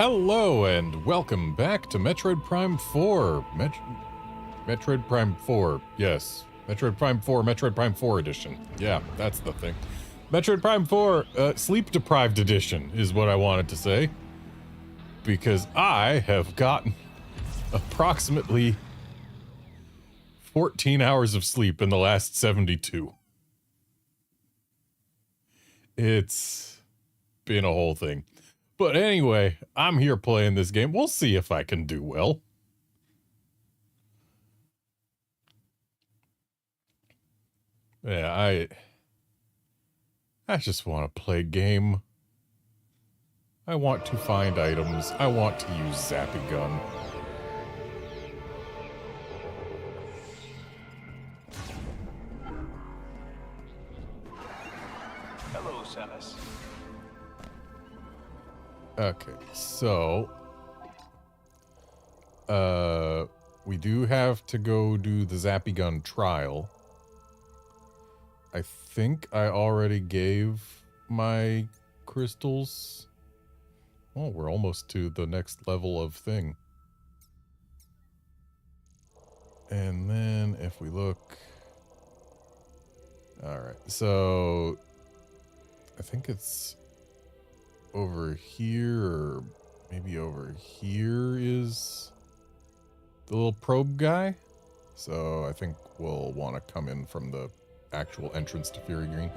Hello and welcome back to Metroid Prime 4. Metroid Prime 4, yes. Metroid Prime 4, Metroid Prime 4 edition. Yeah, that's the thing. Metroid Prime 4, sleep-deprived edition is what I wanted to say. Because I have gotten approximately 14 hours of sleep in the last 72. It's been a whole thing. But anyway, I'm here playing this game. We'll see if I can do well. Yeah, I just want to play a game. I want to find items. I want to use Zappy gun. Hello, Samus. Okay, so we do have to go do the Zappy gun trial. I think I already gave my crystals. Oh, we're almost to the next level of thing. And then if we look... Alright, so I think it's over here, or maybe over here is the little probe guy. So I think we'll want to come in from the actual entrance to Fury Green.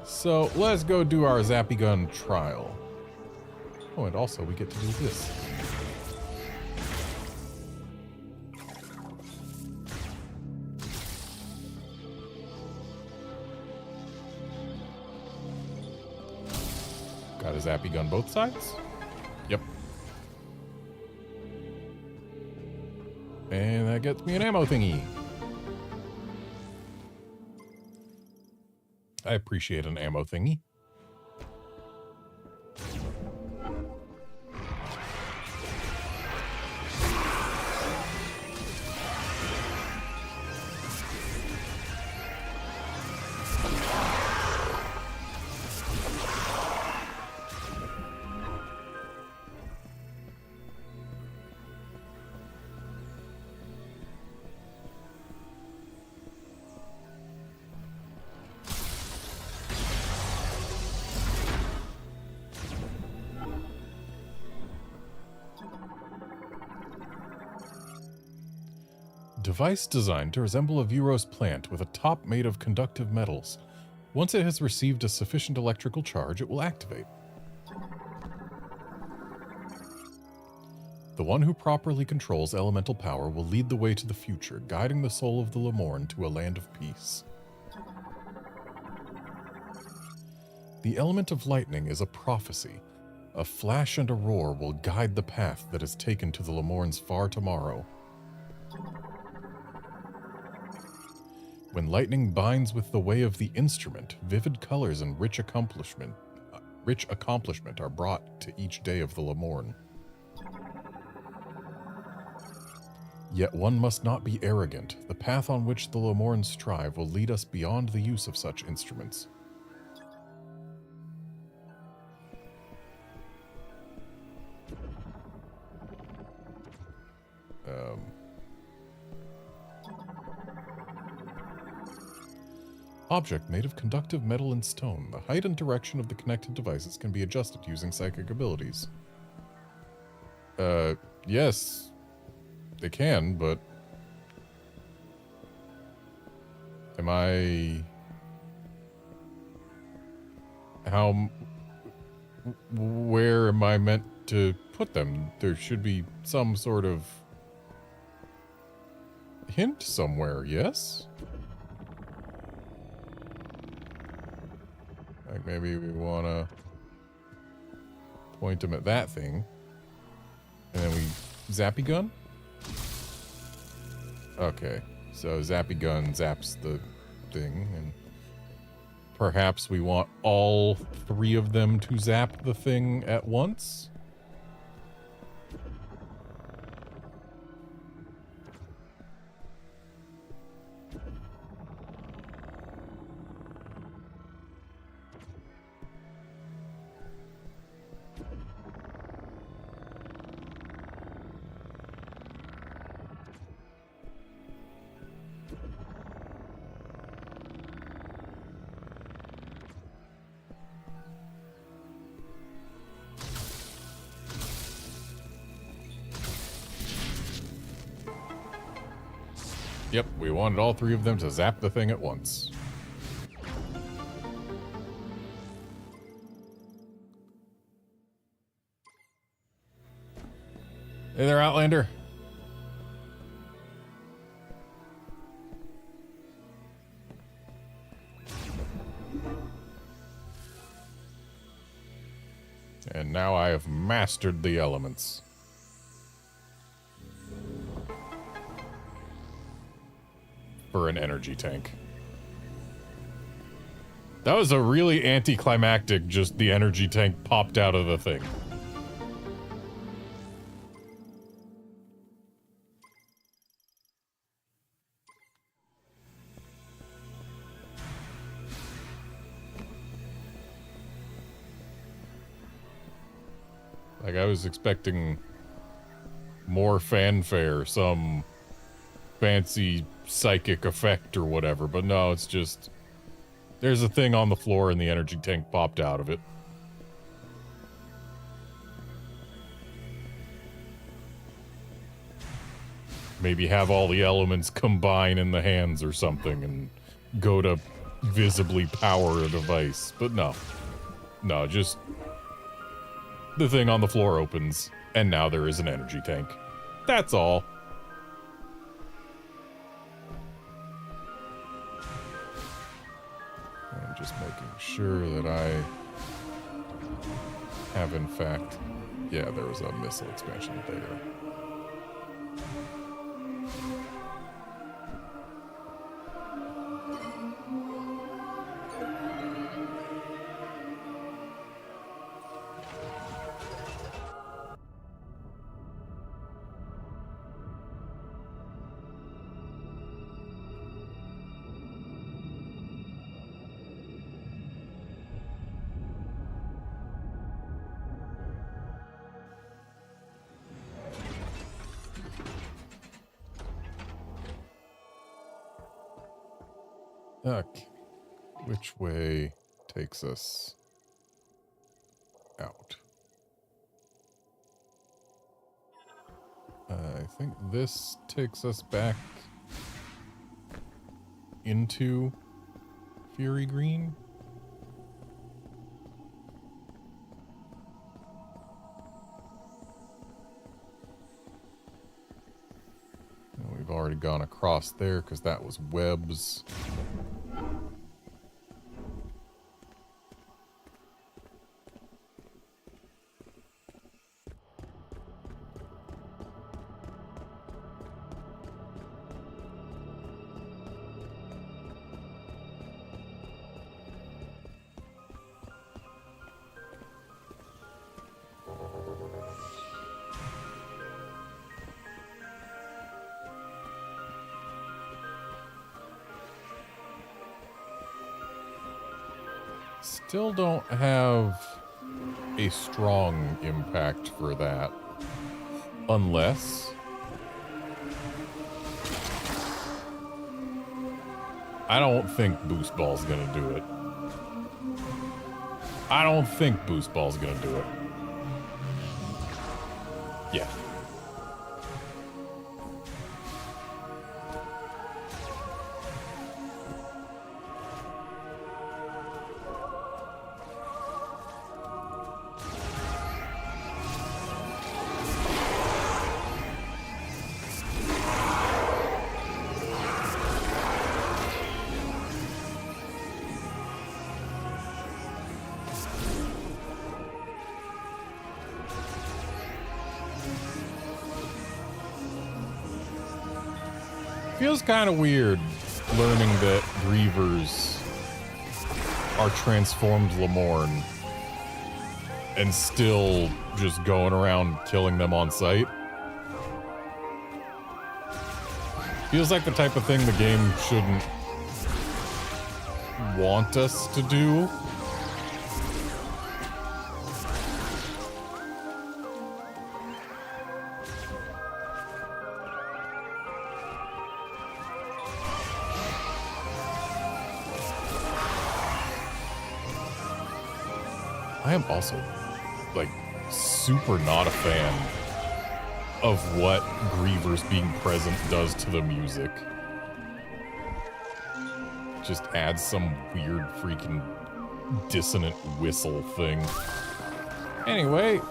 So let's go do our Zappy gun trial. Oh, and also we get to do this. Got a Zappy gun both sides? Yep. And that gets me an ammo thingy. I appreciate an ammo thingy. Device designed to resemble a Vuros plant with a top made of conductive metals. Once it has received a sufficient electrical charge, it will activate. The one who properly controls elemental power will lead the way to the future, guiding the soul of the Lemorn to a land of peace. The element of lightning is a prophecy. A flash and a roar will guide the path that is taken to the Lemorn's far tomorrow. When lightning binds with the way of the instrument, vivid colors and rich accomplishment are brought to each day of the Lemorn. Yet one must not be arrogant. The path on which the Lemorn strive will lead us beyond the use of such instruments. Object made of conductive metal and stone. The height and direction of the connected devices can be adjusted using psychic abilities. Yes. They can, but... Where am I meant to put them? There should be some sort of hint somewhere, yes? Like maybe we want to point them at that thing. And then we Zappy gun? Okay, so Zappy gun zaps the thing, and perhaps we want all three of them to zap the thing at once? Yep, we wanted all three of them to zap the thing at once. Hey there, Outlander. And now I have mastered the elements. For an energy tank. That was a really anticlimactic, just the energy tank popped out of the thing. Like, I was expecting more fanfare, some fancy psychic effect or whatever, but no, it's just there's a thing on the floor and the energy tank popped out of it. Maybe have all the elements combine in the hands or something and go to visibly power a device, but no. No, just the thing on the floor opens and now there is an energy tank. That's all. I'm just making sure that I have, in fact... Yeah, there was a missile expansion there. Okay. Which way takes us out? I think this takes us back into Fury Green. And we've already gone across there because that was webs. Still don't have a strong impact for that. Unless... I don't think Boost Ball's gonna do it. I don't think Boost Ball's gonna do it. Yeah. Feels kind of weird learning that Grievers are transformed Lemorn and still just going around killing them on sight. Feels like the type of thing the game shouldn't want us to do. I am also, like, super not a fan of what Grievers being present does to the music. just adds some weird freaking dissonant whistle thing. Anyway,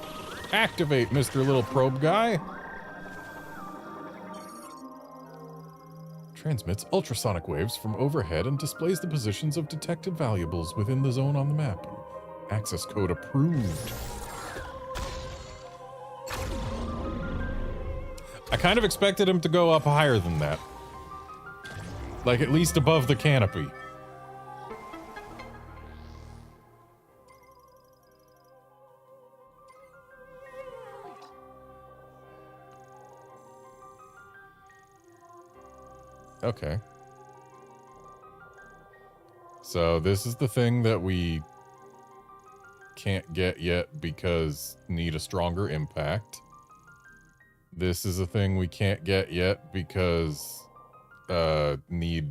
activate, Mr. Little Probe Guy. Transmits ultrasonic waves from overhead and displays the positions of detected valuables within the zone on the map. Access code approved. I kind of expected him to go up higher than that. Like at least above the canopy. Okay. So this is the thing that we can't get yet because need a stronger impact. This is a thing we can't get yet because need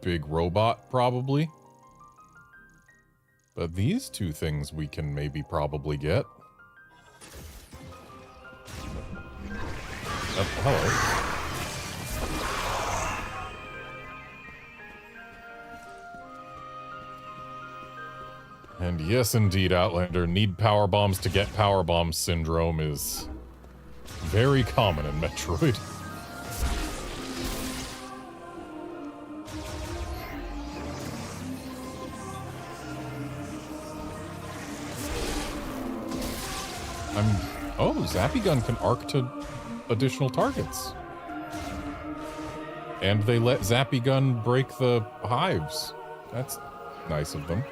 big robot probably. But these two things we can maybe probably get. Oh, hello. And yes, indeed, Outlander, need power bombs to get power bomb syndrome is very common in Metroid. Oh, Zappy Gun can arc to additional targets. And they let Zappy Gun break the hives. That's nice of them.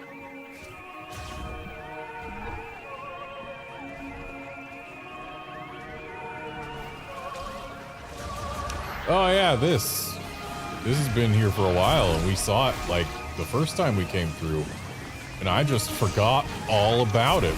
Oh yeah, this has been here for a while, and we saw it like the first time we came through, and I just forgot all about it.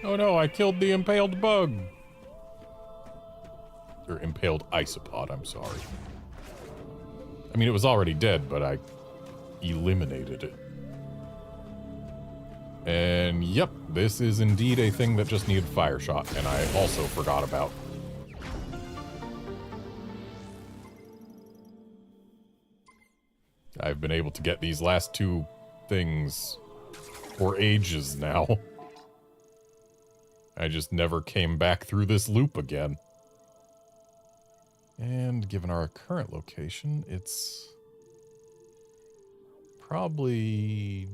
Oh no, I killed the impaled bug. Or impaled isopod, I'm sorry. I mean, it was already dead, but I eliminated it. And yep, this is indeed a thing that just needed fire shot, and I also forgot about. I've been able to get these last two things for ages now. I just never came back through this loop again. And given our current location, it's probably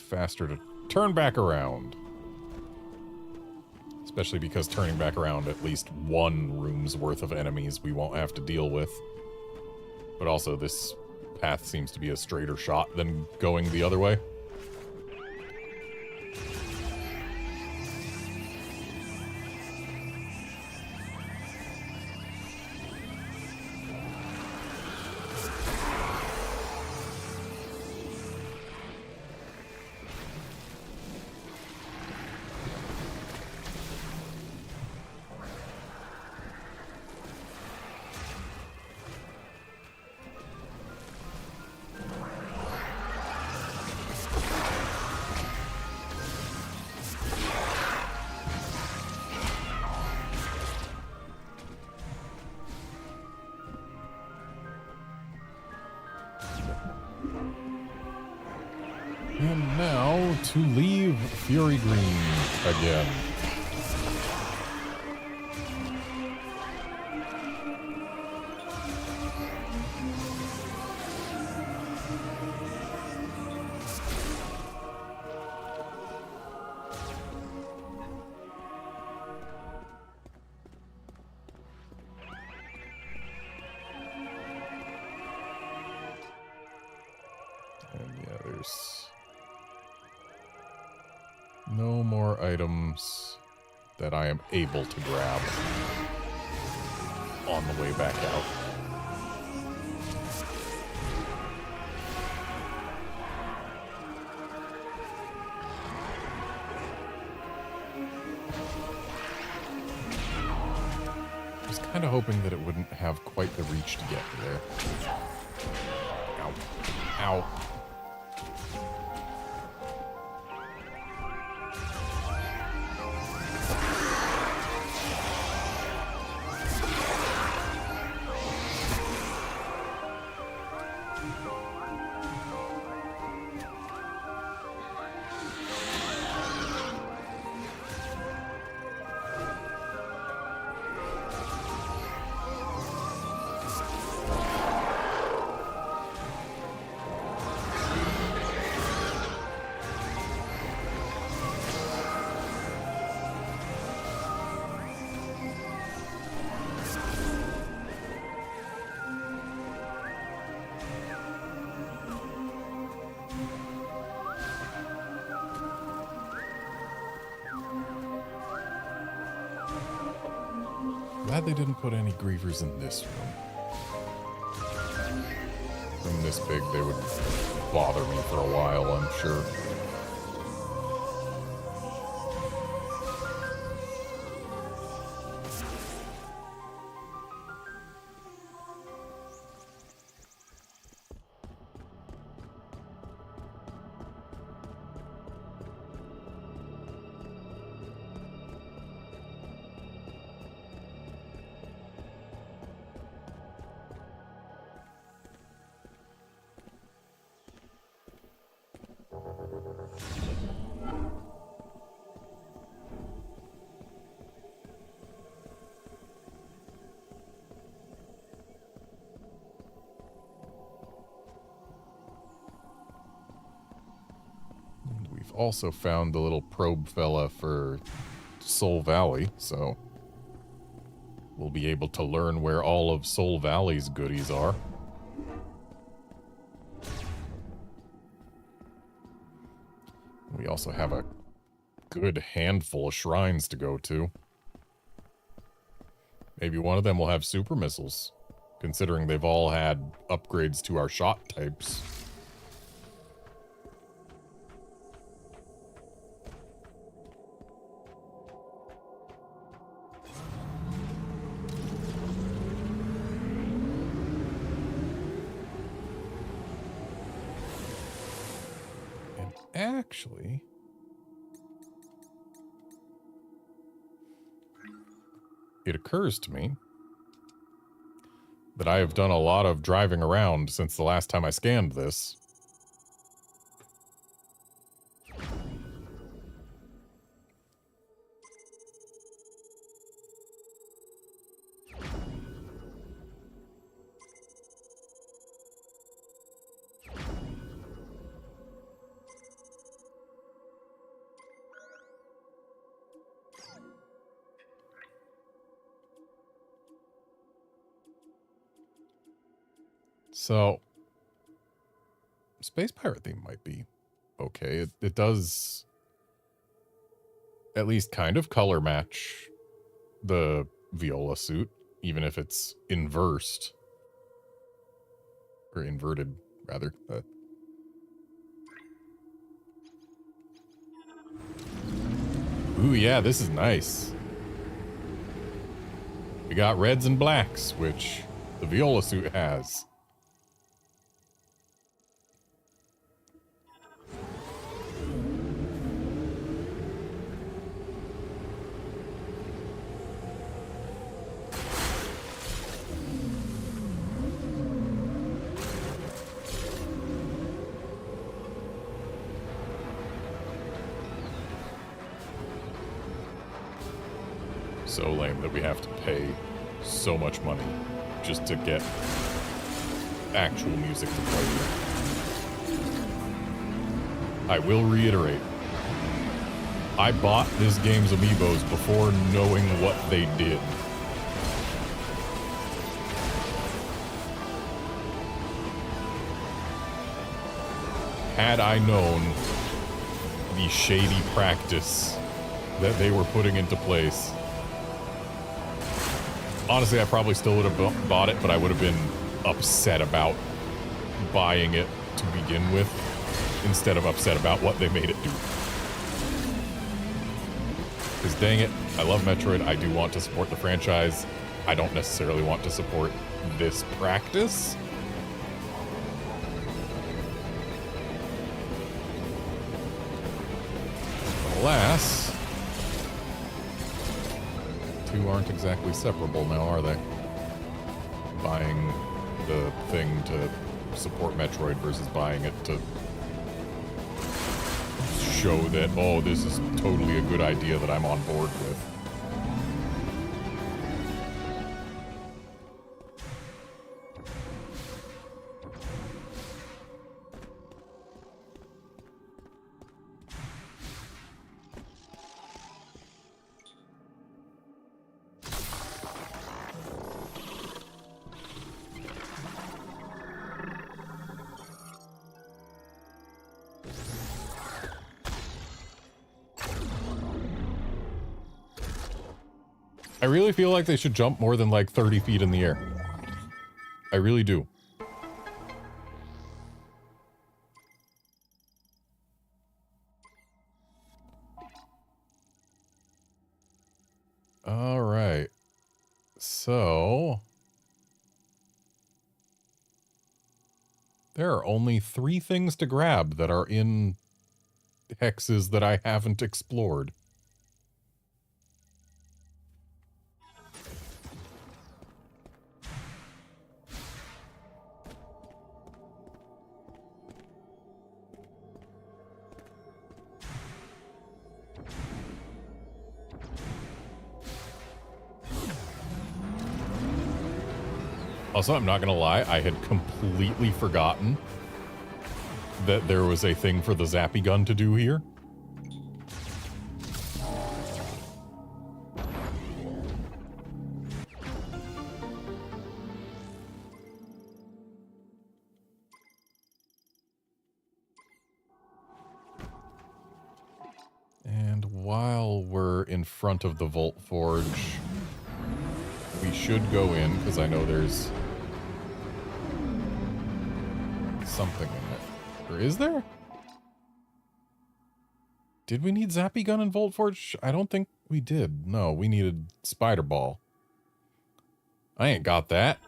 faster to turn back around. Especially because turning back around at least one room's worth of enemies we won't have to deal with. But also this path seems to be a straighter shot than going the other way. And now to leave Fury Green again. And yeah, there's no more items that I am able to grab on the way back out. I was kind of hoping that it wouldn't have quite the reach to get there. Ow. Ow. Glad they didn't put any grievers in this room. From this big, they would bother me for a while, I'm sure. Also found the little probe fella for Soul Valley, so we'll be able to learn where all of Soul Valley's goodies are. We also have a good handful of shrines to go to. Maybe one of them will have super missiles, considering they've all had upgrades to our shot types. Actually, it occurs to me that I have done a lot of driving around since the last time I scanned this. So, Space Pirate theme might be okay. It does at least kind of color match the Viola suit, even if it's inversed. Or inverted, rather. Ooh, yeah, this is nice. We got reds and blacks, which the Viola suit has. So lame that we have to pay so much money just to get actual music to play here. I will reiterate, I bought this game's amiibos before knowing what they did. had I known the shady practice that they were putting into place. Honestly, I probably still would have bought it, but I would have been upset about buying it to begin with, instead of upset about what they made it do. Because dang it, I love Metroid, I do want to support the franchise. I don't necessarily want to support this practice. Alas, two aren't exactly separable now, are they? Buying the thing to support Metroid versus buying it to show that, oh, this is totally a good idea that I'm on board with. I really feel like they should jump more than like 30 feet in the air. I really do. All right. So there are only 3 things to grab that are in hexes that I haven't explored. Also, I'm not gonna lie, I had completely forgotten that there was a thing for the Zappy gun to do here. And while we're in front of the Volt Forge, we should go in, because I know there's something in it. Or is there? Did we need Zappy Gun and Volt Forge? I don't think we did. No, we needed Spider Ball. I ain't got that.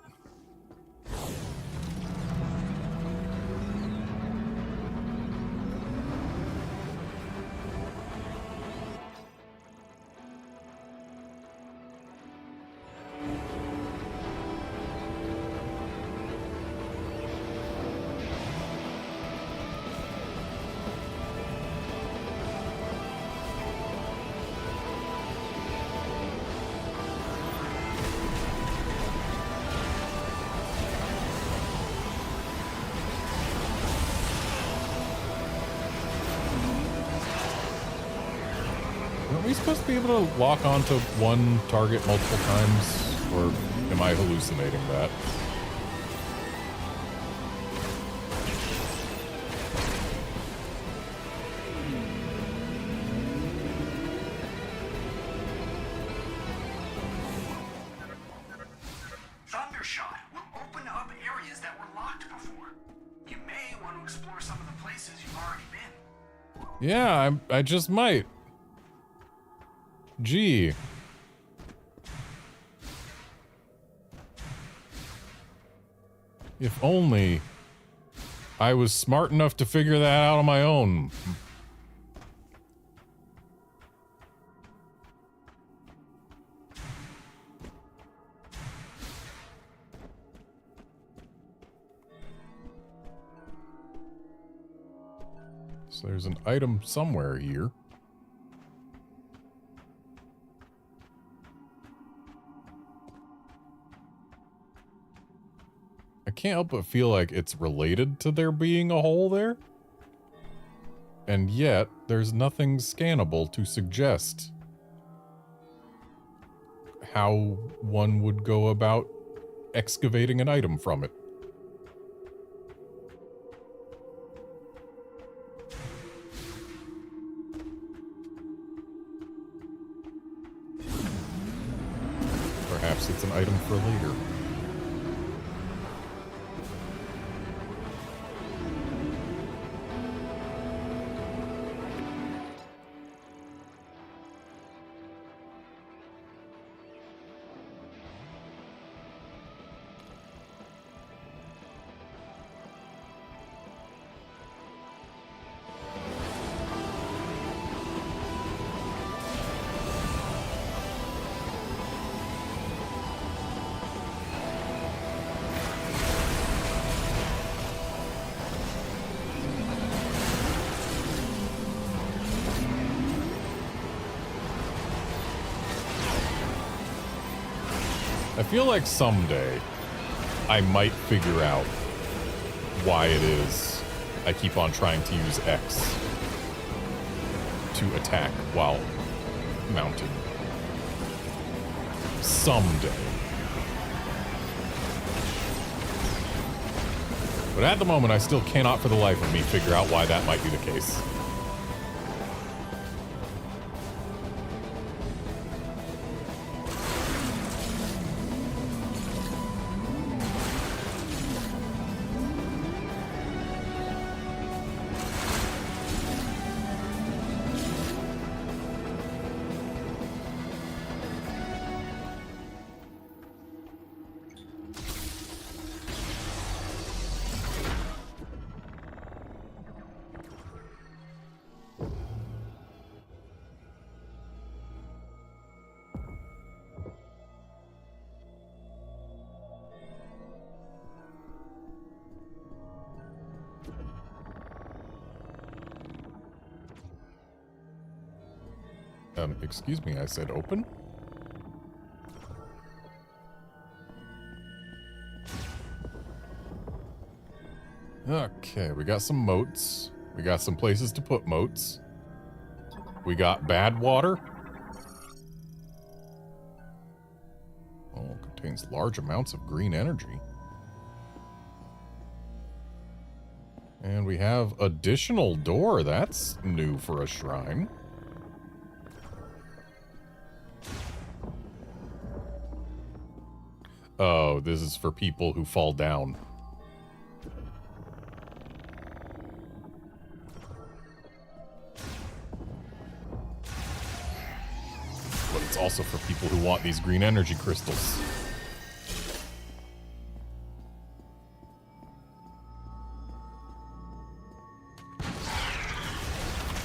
Are we supposed to be able to lock onto one target multiple times? Or am I hallucinating that? Thundershot will open up areas that were locked before. You may want to explore some of the places you've already been. Yeah, I just might. Gee. If only I was smart enough to figure that out on my own. So there's an item somewhere here. I can't help but feel like it's related to there being a hole there. And yet, there's nothing scannable to suggest how one would go about excavating an item from it. course, it's an item for later. I feel like someday I might figure out why it is I keep on trying to use X to attack while mounted. Someday. But at the moment, I still cannot for the life of me figure out why that might be the case. Excuse me, I said open? Okay, we got some moats. We got some places to put moats. We got bad water. Oh, contains large amounts of green energy. And we have additional door. That's new for a shrine. Oh, this is for people who fall down. But it's also for people who want these green energy crystals.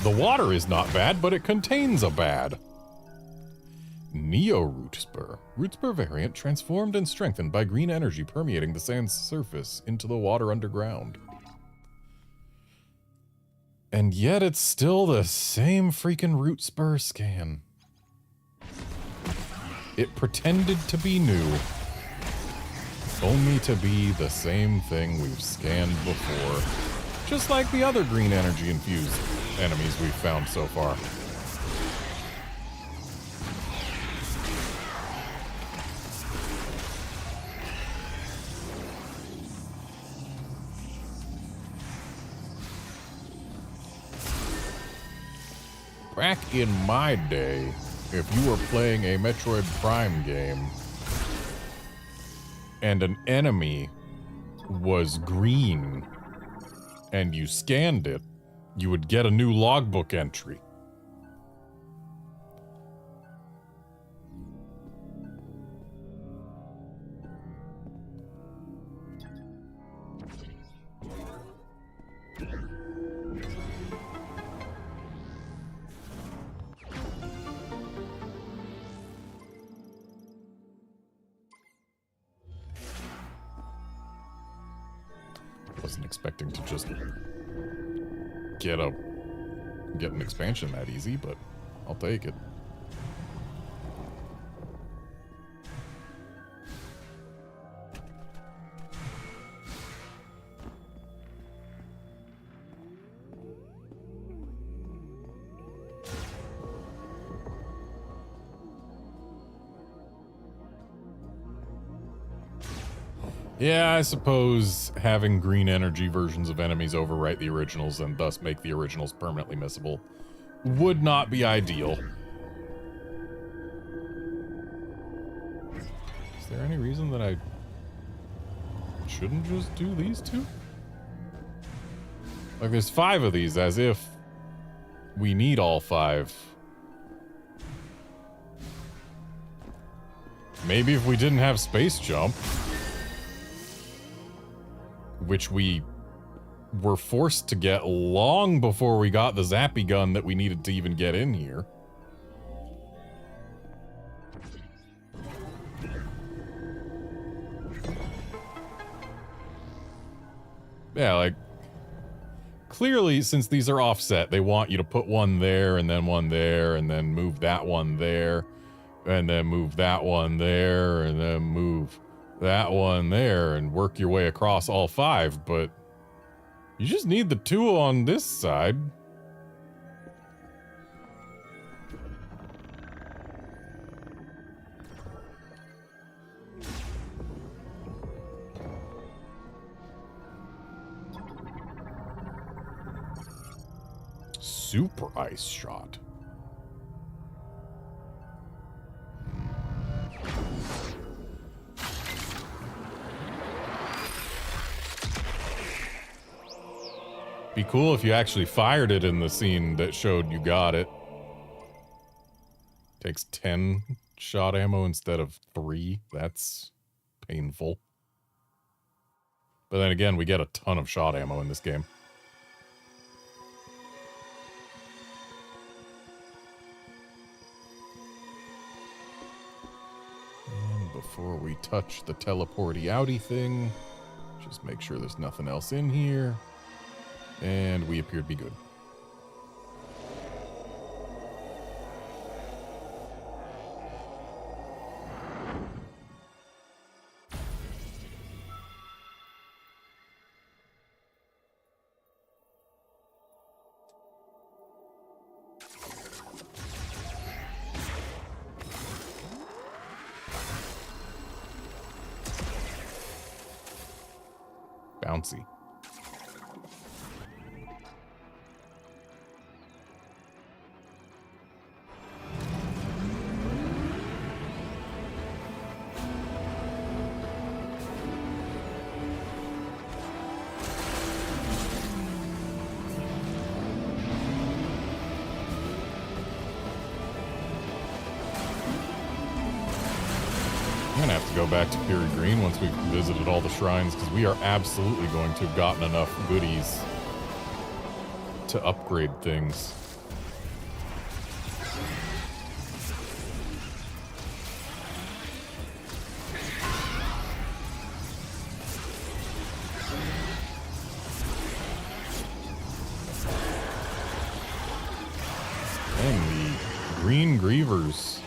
The water is not bad, but it contains a bad. Neo Root Spur. Root Spur variant transformed and strengthened by green energy permeating the sand's surface into the water underground. And yet it's still the same freaking Root Spur scan. It pretended to be new, only to be the same thing we've scanned before. Just like the other green energy infused enemies we've found so far. Back in my day, if you were playing a Metroid Prime game and an enemy was green and you scanned it, you would get a new logbook entry. Wasn't expecting to just get an expansion that easy, but I'll take it. Yeah, I suppose having green energy versions of enemies overwrite the originals and thus make the originals permanently missable would not be ideal. there any reason that I shouldn't just do these two? Like, there's 5 of these, as if we need all 5. Maybe if we didn't have space jump, which we were forced to get long before we got the Zappy gun that we needed to even get in here. Yeah, like, clearly, since these are offset, they want you to put one there, and then one there, and then move that one there, and then move that one there, and then move that one there, and work your way across all 5, but you just need the 2 on this side. Super ice shot. Be cool if you actually fired it in the scene that showed you got it. Takes 10 shot ammo instead of 3. That's painful. But then again, we get a ton of shot ammo in this game. And before we touch the teleporty outy thing, just make sure there's nothing else in here. And we appear to be good. Bouncy. I'm gonna have to go back to Pure Green once we've visited all the shrines, because we are absolutely going to have gotten enough goodies to upgrade things. And the green grievers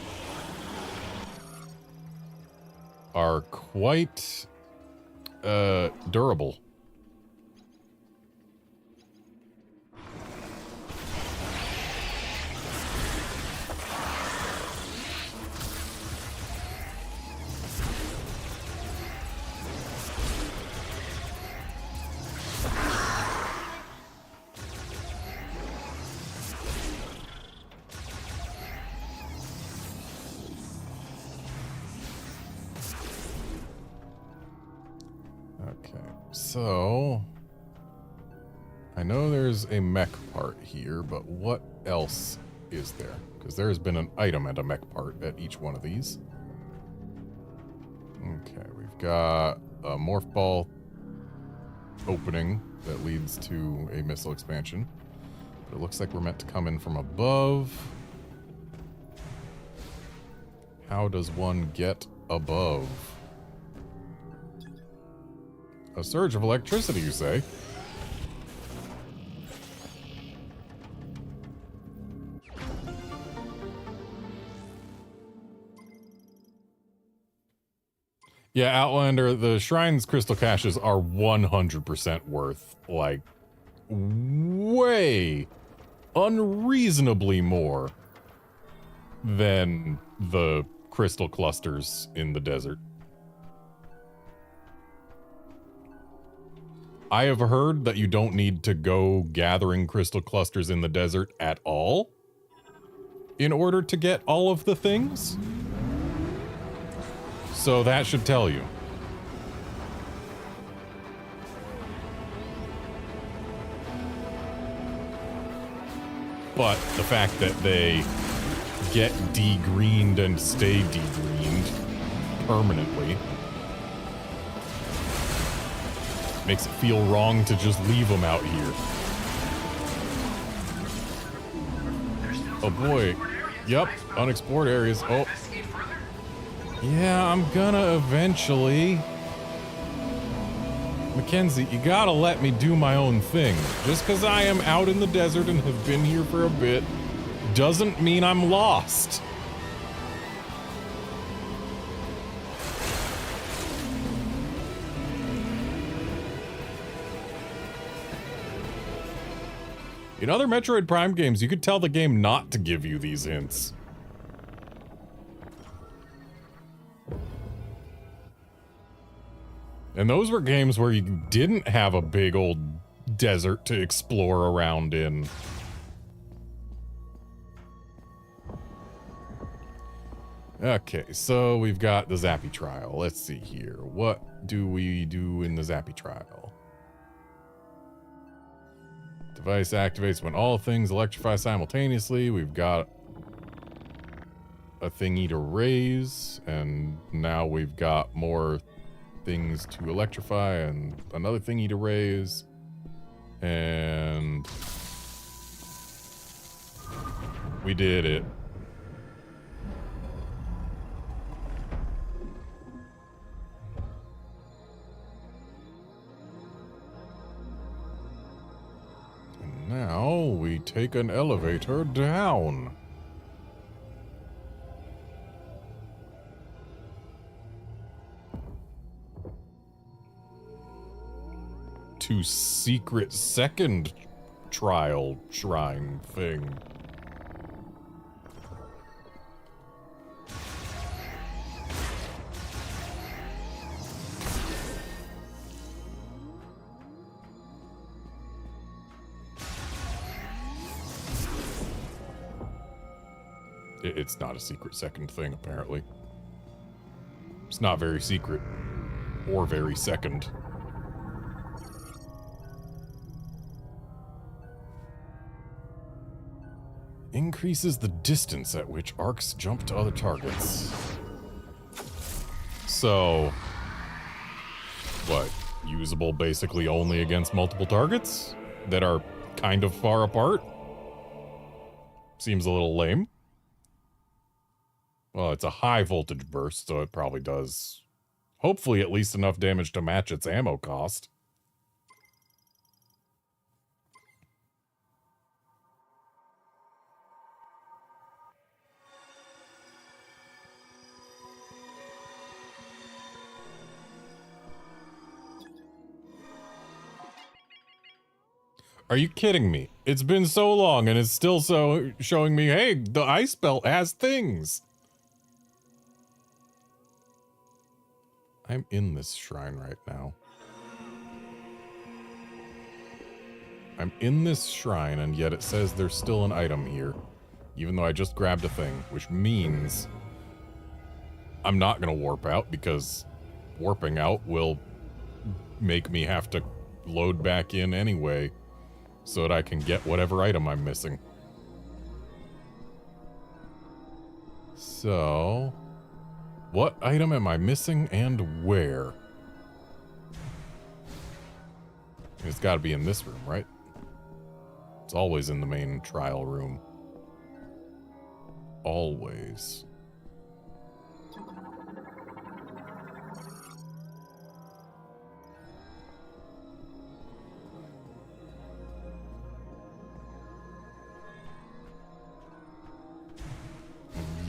are quite durable. So, I know there's a mech part here, but what else is there? Because there has been an item and a mech part at each one of these. Okay, we've got a morph ball opening that leads to a missile expansion. But it looks like we're meant to come in from above. How does one get above? A surge of electricity, you say? Yeah, Outlander, the Shrine's crystal caches are 100% worth, like, way unreasonably more than the crystal clusters in the desert. I have heard that you don't need to go gathering crystal clusters in the desert at all in order to get all of the things. So that should tell you. But the fact that they get degreened and stay degreened permanently makes it feel wrong to just leave them out here. Oh boy. Yep, unexplored areas. Oh. Yeah, I'm gonna eventually. Mackenzie, you gotta let me do my own thing. Just because I am out in the desert and have been here for a bit doesn't mean I'm lost. In other Metroid Prime games, you could tell the game not to give you these hints. And those were games where you didn't have a big old desert to explore around in. Okay, so we've got the Zappy trial. Let's see here. What do we do in the Zappy trial? Device activates when all things electrify simultaneously. We've got a thingy to raise, and now we've got more things to electrify and another thingy to raise. And we did it. And now we take an elevator down. To secret second trial shrine thing. It's not a secret second thing, apparently. It's not very secret or very second. Increases the distance at which arcs jump to other targets. So, what? Usable basically only against multiple targets that are kind of far apart? Seems a little lame. Well, it's a high voltage burst, so it probably does, hopefully, at least enough damage to match its ammo cost. Are you kidding me? It's been so long and it's still showing me, hey, the ice belt has things. I'm in this shrine right now. I'm in this shrine and yet it says there's still an item here. Even though I just grabbed a thing, which means I'm not gonna warp out because warping out will make me have to load back in anyway, so that I can get whatever item I'm missing. So, what item am I missing and where? It's gotta be in this room, right? It's always in the main trial room. Always.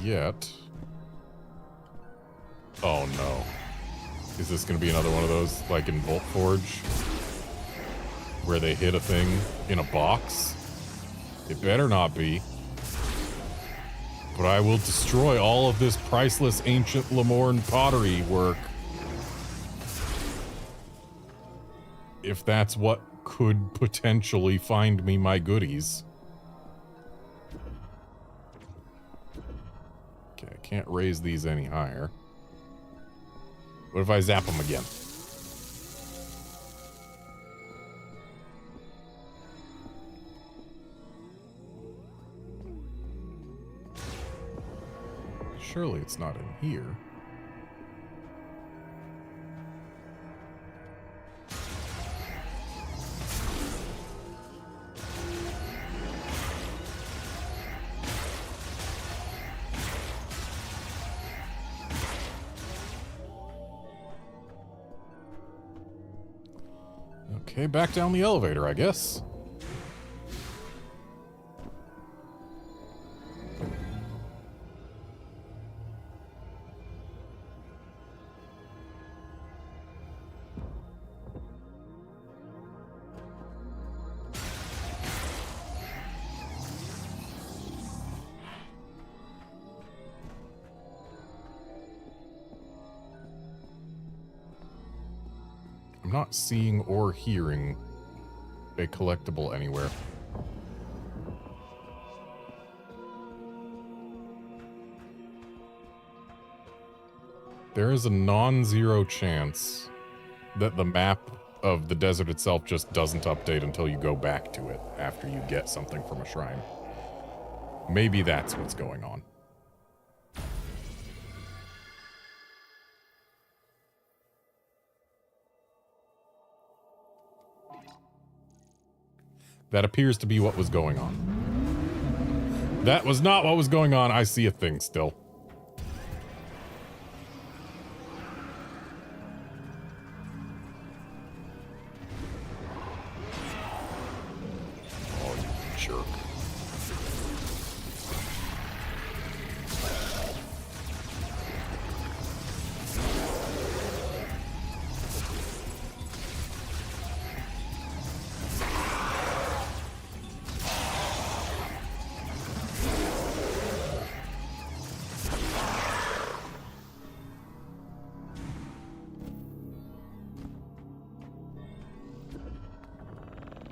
Yet. Oh no. Is this gonna be another one of those, like in Volt Forge? Where they hit a thing in a box? It better not be. But I will destroy all of this priceless ancient Lemorne pottery work. If that's what could potentially find me my goodies. Okay, I can't raise these any higher. What if I zap him again? Surely it's not in here. Okay, back down the elevator, I guess. I'm not seeing or hearing a collectible anywhere. There is a non-zero chance that the map of the desert itself just doesn't update until you go back to it after you get something from a shrine. Maybe that's what's going on. That appears to be what was going on. That was not what was going on. I see a thing still. Oh, you jerk.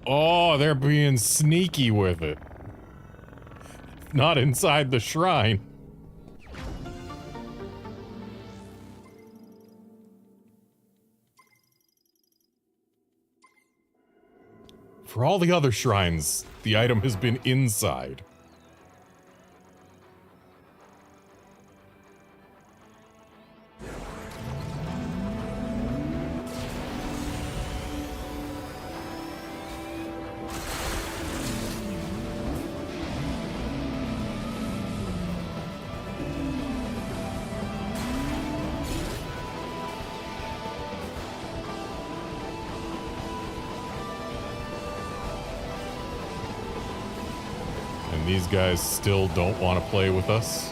Oh, they're being sneaky with it. Not inside the shrine. For all the other shrines, the item has been inside. These guys still don't want to play with us.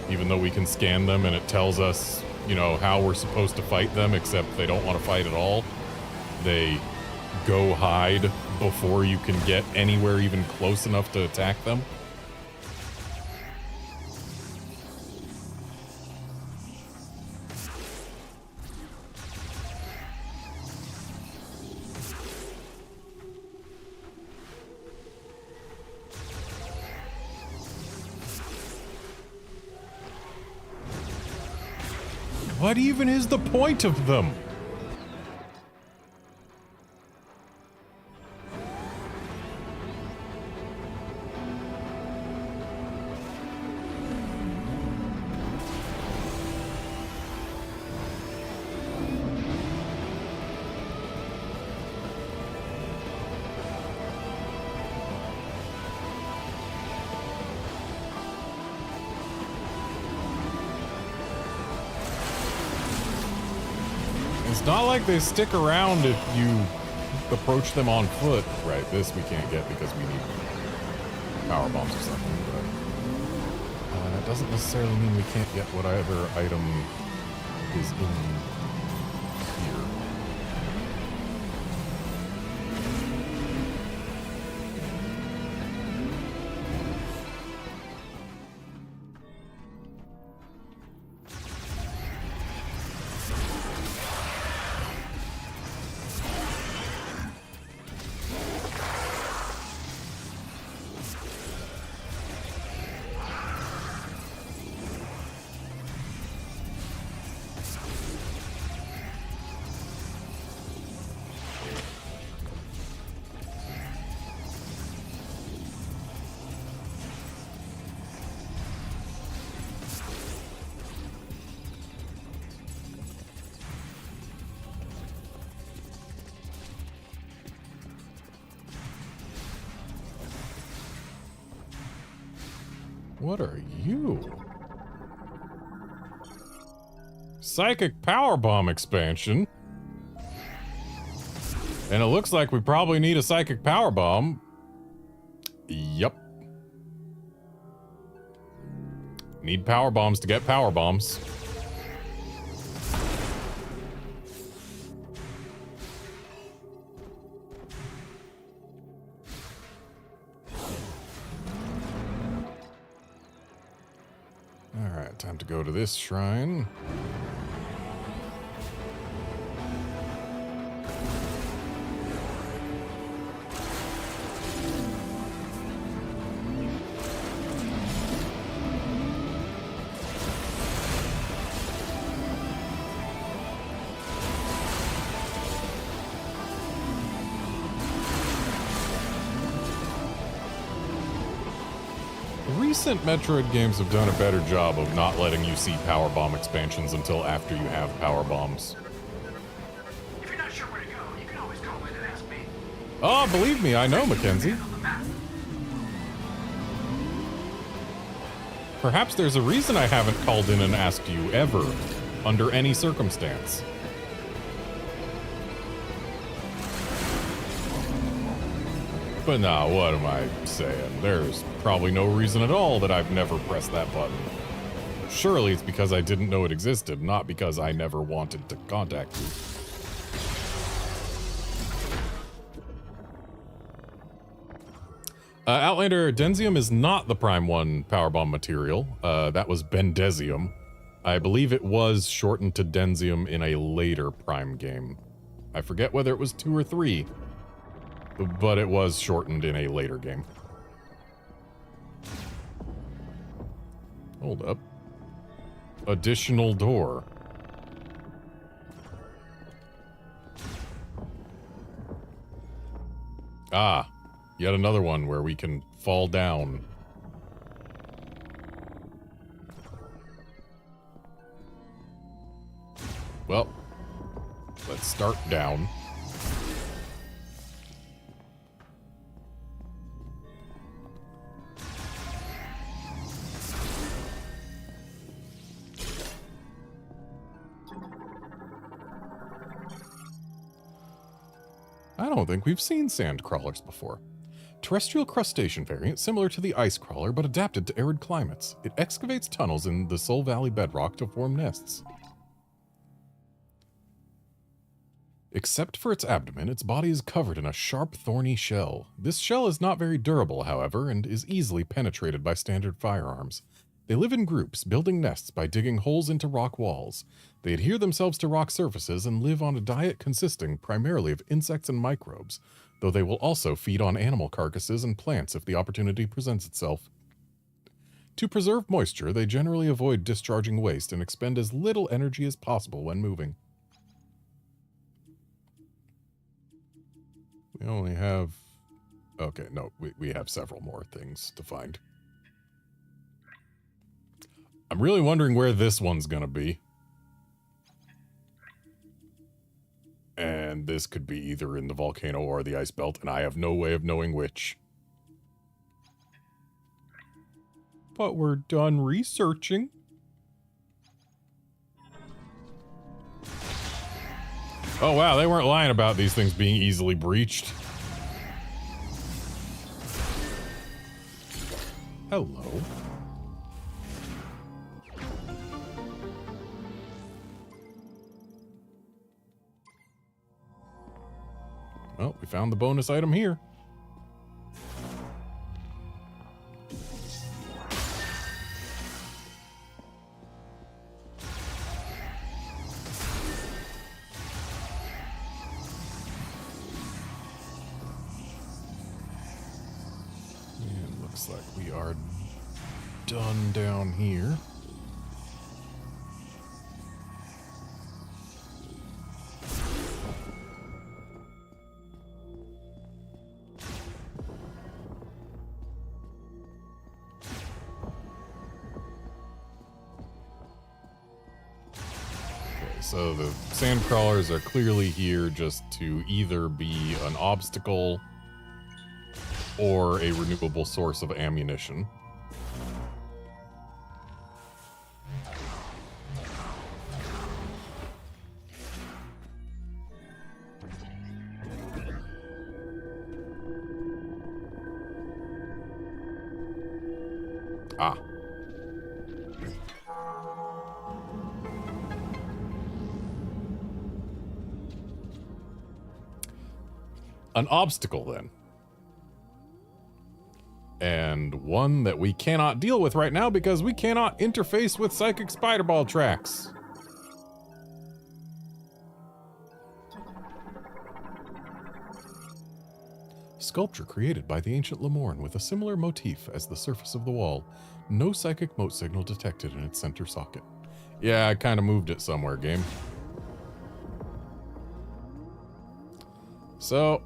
Even though we can scan them and it tells us, you know, how we're supposed to fight them, except they don't want to fight at all. They go hide before you can get anywhere even close enough to attack them. What even is the point of them? It's not like they stick around if you approach them on foot. Right, this we can't get because we need power bombs or something, but that doesn't necessarily mean we can't get whatever item is in here. What are you? Psychic Power Bomb expansion. And it looks like we probably need a Psychic Power Bomb. Yup. Need power bombs to get power bombs. Alright, time to go to this shrine. Recent Metroid games have done a better job of not letting you see power bomb expansions until after you have power bombs. If you're not sure where to go, you can always call in and ask me. Oh, believe me, I know, Mackenzie. On the map. Perhaps there's a reason I haven't called in and asked you ever, under any circumstance. But nah, what am I saying? There's probably no reason at all that I've never pressed that button. Surely it's because I didn't know it existed, not because I never wanted to contact you. Outlander, Denzium is not the Prime 1 Powerbomb material. That was Bendesium. I believe it was shortened to Denzium in a later Prime game. I forget whether it was 2 or 3. But it was shortened in a later game. Hold up. Additional door. Ah, yet another one where we can fall down. Well, let's start down. I don't think we've seen sand crawlers before. Terrestrial crustacean variant similar to the ice crawler but adapted to arid climates. It excavates tunnels in the Soul Valley bedrock to form nests. Except for its abdomen, its body is covered in a sharp, thorny shell. This shell is not very durable, however, and is easily penetrated by standard firearms. They live in groups, building nests by digging holes into rock walls. They adhere themselves to rock surfaces and live on a diet consisting primarily of insects and microbes, though they will also feed on animal carcasses and plants if the opportunity presents itself. To preserve moisture, they generally avoid discharging waste and expend as little energy as possible when moving. We only have... Okay, no, we have several more things to find. I'm really wondering where this one's gonna be. And this could be either in the volcano or the ice belt, and I have no way of knowing which. But we're done researching. Oh wow, they weren't lying about these things being easily breached. Hello. Well, we found the bonus item here. And looks like we are done down here. So the sand crawlers are clearly here just to either be an obstacle or a renewable source of ammunition. Ah. An obstacle, then. And one that we cannot deal with right now because we cannot interface with psychic spiderball tracks. Sculpture created by the ancient Lemorne with a similar motif as the surface of the wall. No psychic mote signal detected in its center socket. Yeah, I kind of moved it somewhere, game. So,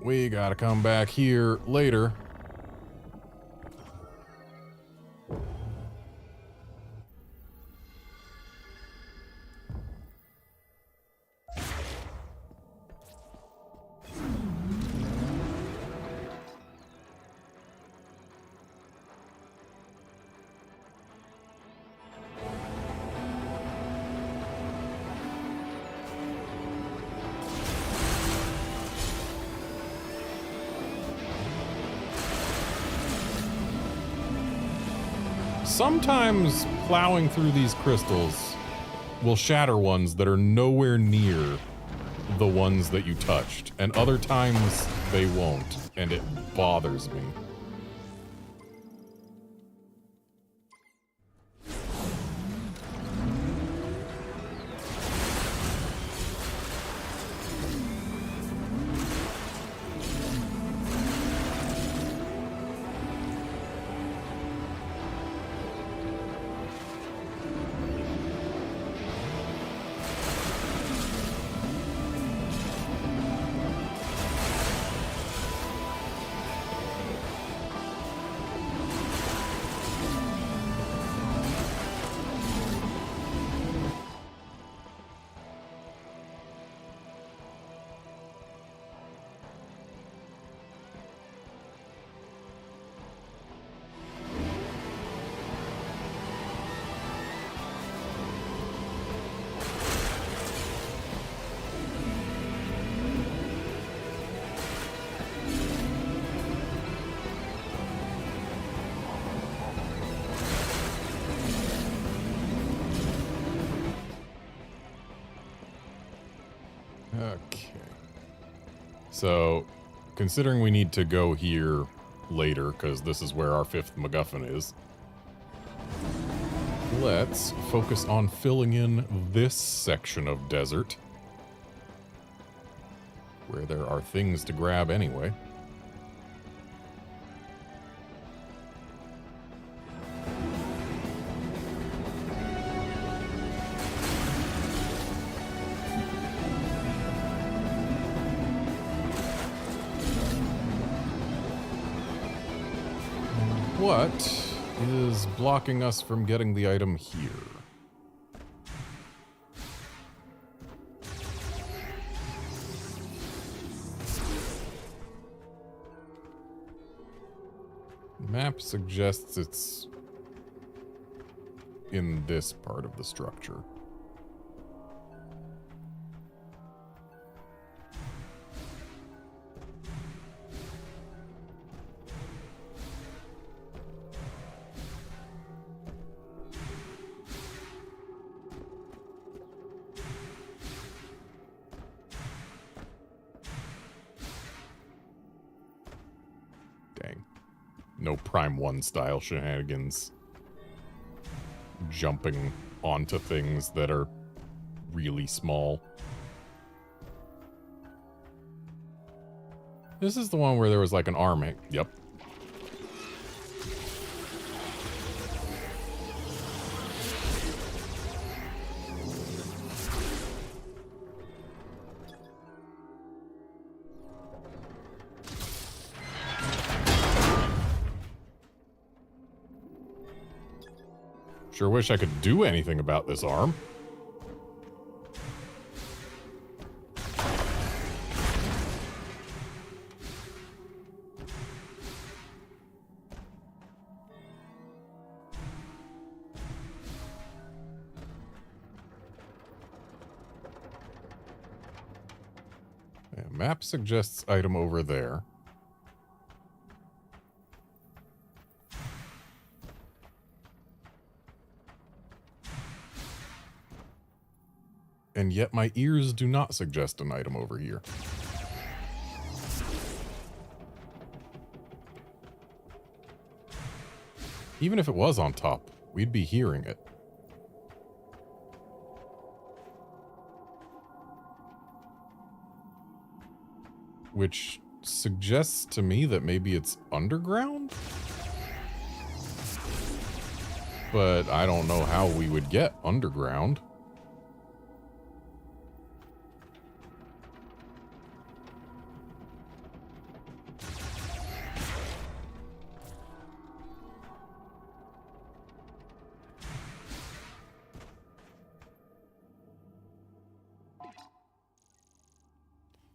we gotta come back here later. Sometimes plowing through these crystals will shatter ones that are nowhere near the ones that you touched, and other times they won't, and it bothers me. Okay. So, considering we need to go here later, because this is where our 5th MacGuffin is, let's focus on filling in this section of desert, where there are things to grab anyway. What is blocking us from getting the item here? Map suggests it's in this part of the structure. No Prime 1 style shenanigans. Jumping onto things that are really small. This is the one where there was like an arm. Yep. Sure wish I could do anything about this arm. Yeah, map suggests item over there. and yet my ears do not suggest an item over here. Even if it was on top, we'd be hearing it. Which suggests to me that maybe it's underground? But I don't know how we would get underground.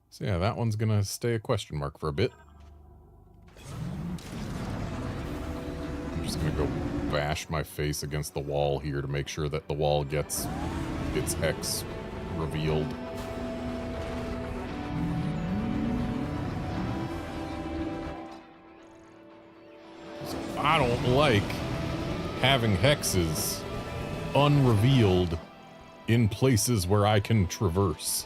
So yeah, that one's gonna stay a question mark for a bit. I'm just gonna go bash my face against the wall here to make sure that the wall gets its hex revealed. So I don't like having hexes unrevealed in places where I can traverse.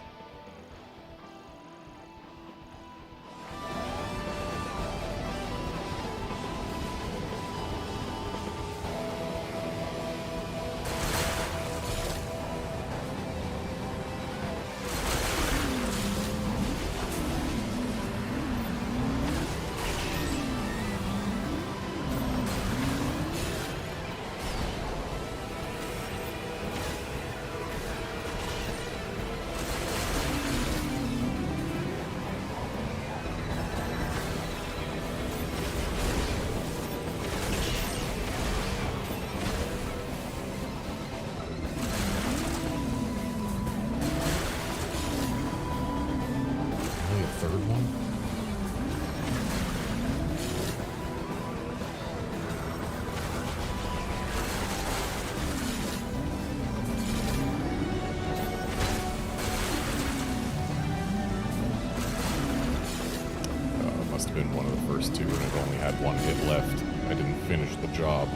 Been one of the first two, and it only had one hit left. I didn't finish the job.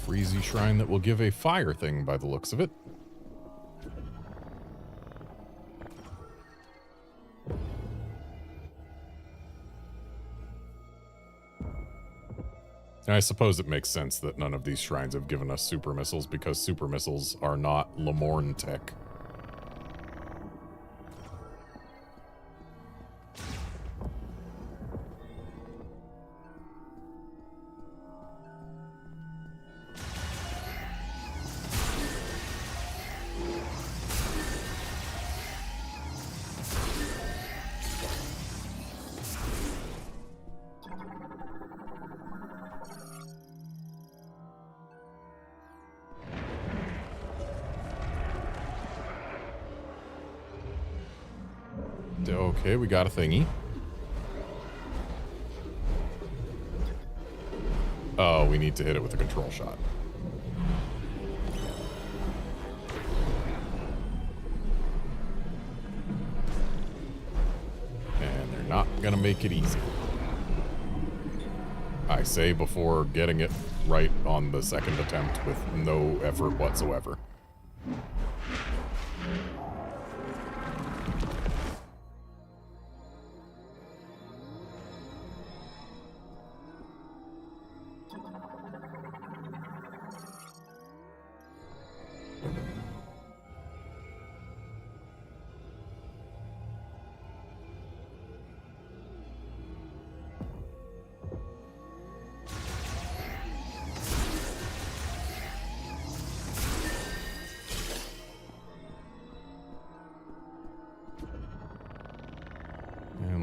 Freezy shrine that will give a fire thing by the looks of it. And I suppose it makes sense that none of these shrines have given us super missiles because super missiles are not Lemorn tech. Okay, we got a thingy. Oh, we need to hit it with a control shot. And they're not gonna make it easy. I say before getting it right on the second attempt with no effort whatsoever.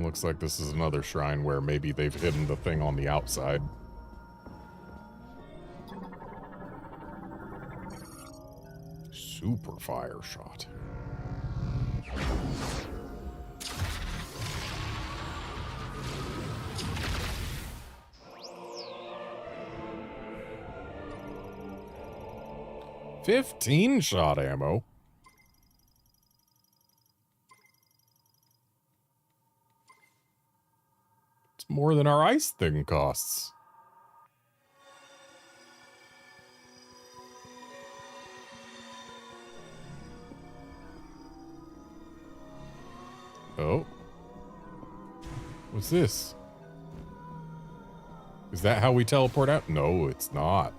Looks like this is another shrine where maybe they've hidden the thing on the outside. Super fire shot. 15 shot ammo. It's more than our ice thing costs. Oh. What's this? Is that how we teleport out? No, it's not.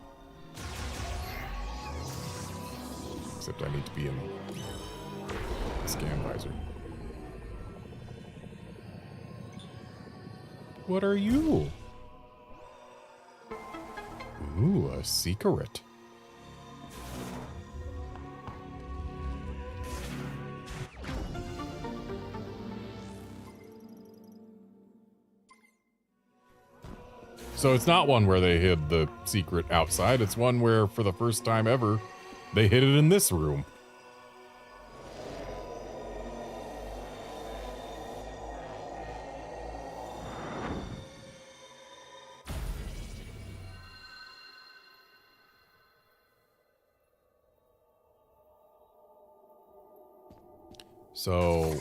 Except I need to be in the scan visor. What are you? Ooh, a secret. So it's not one where they hid the secret outside. It's one where, for the first time ever, they hid it in this room. So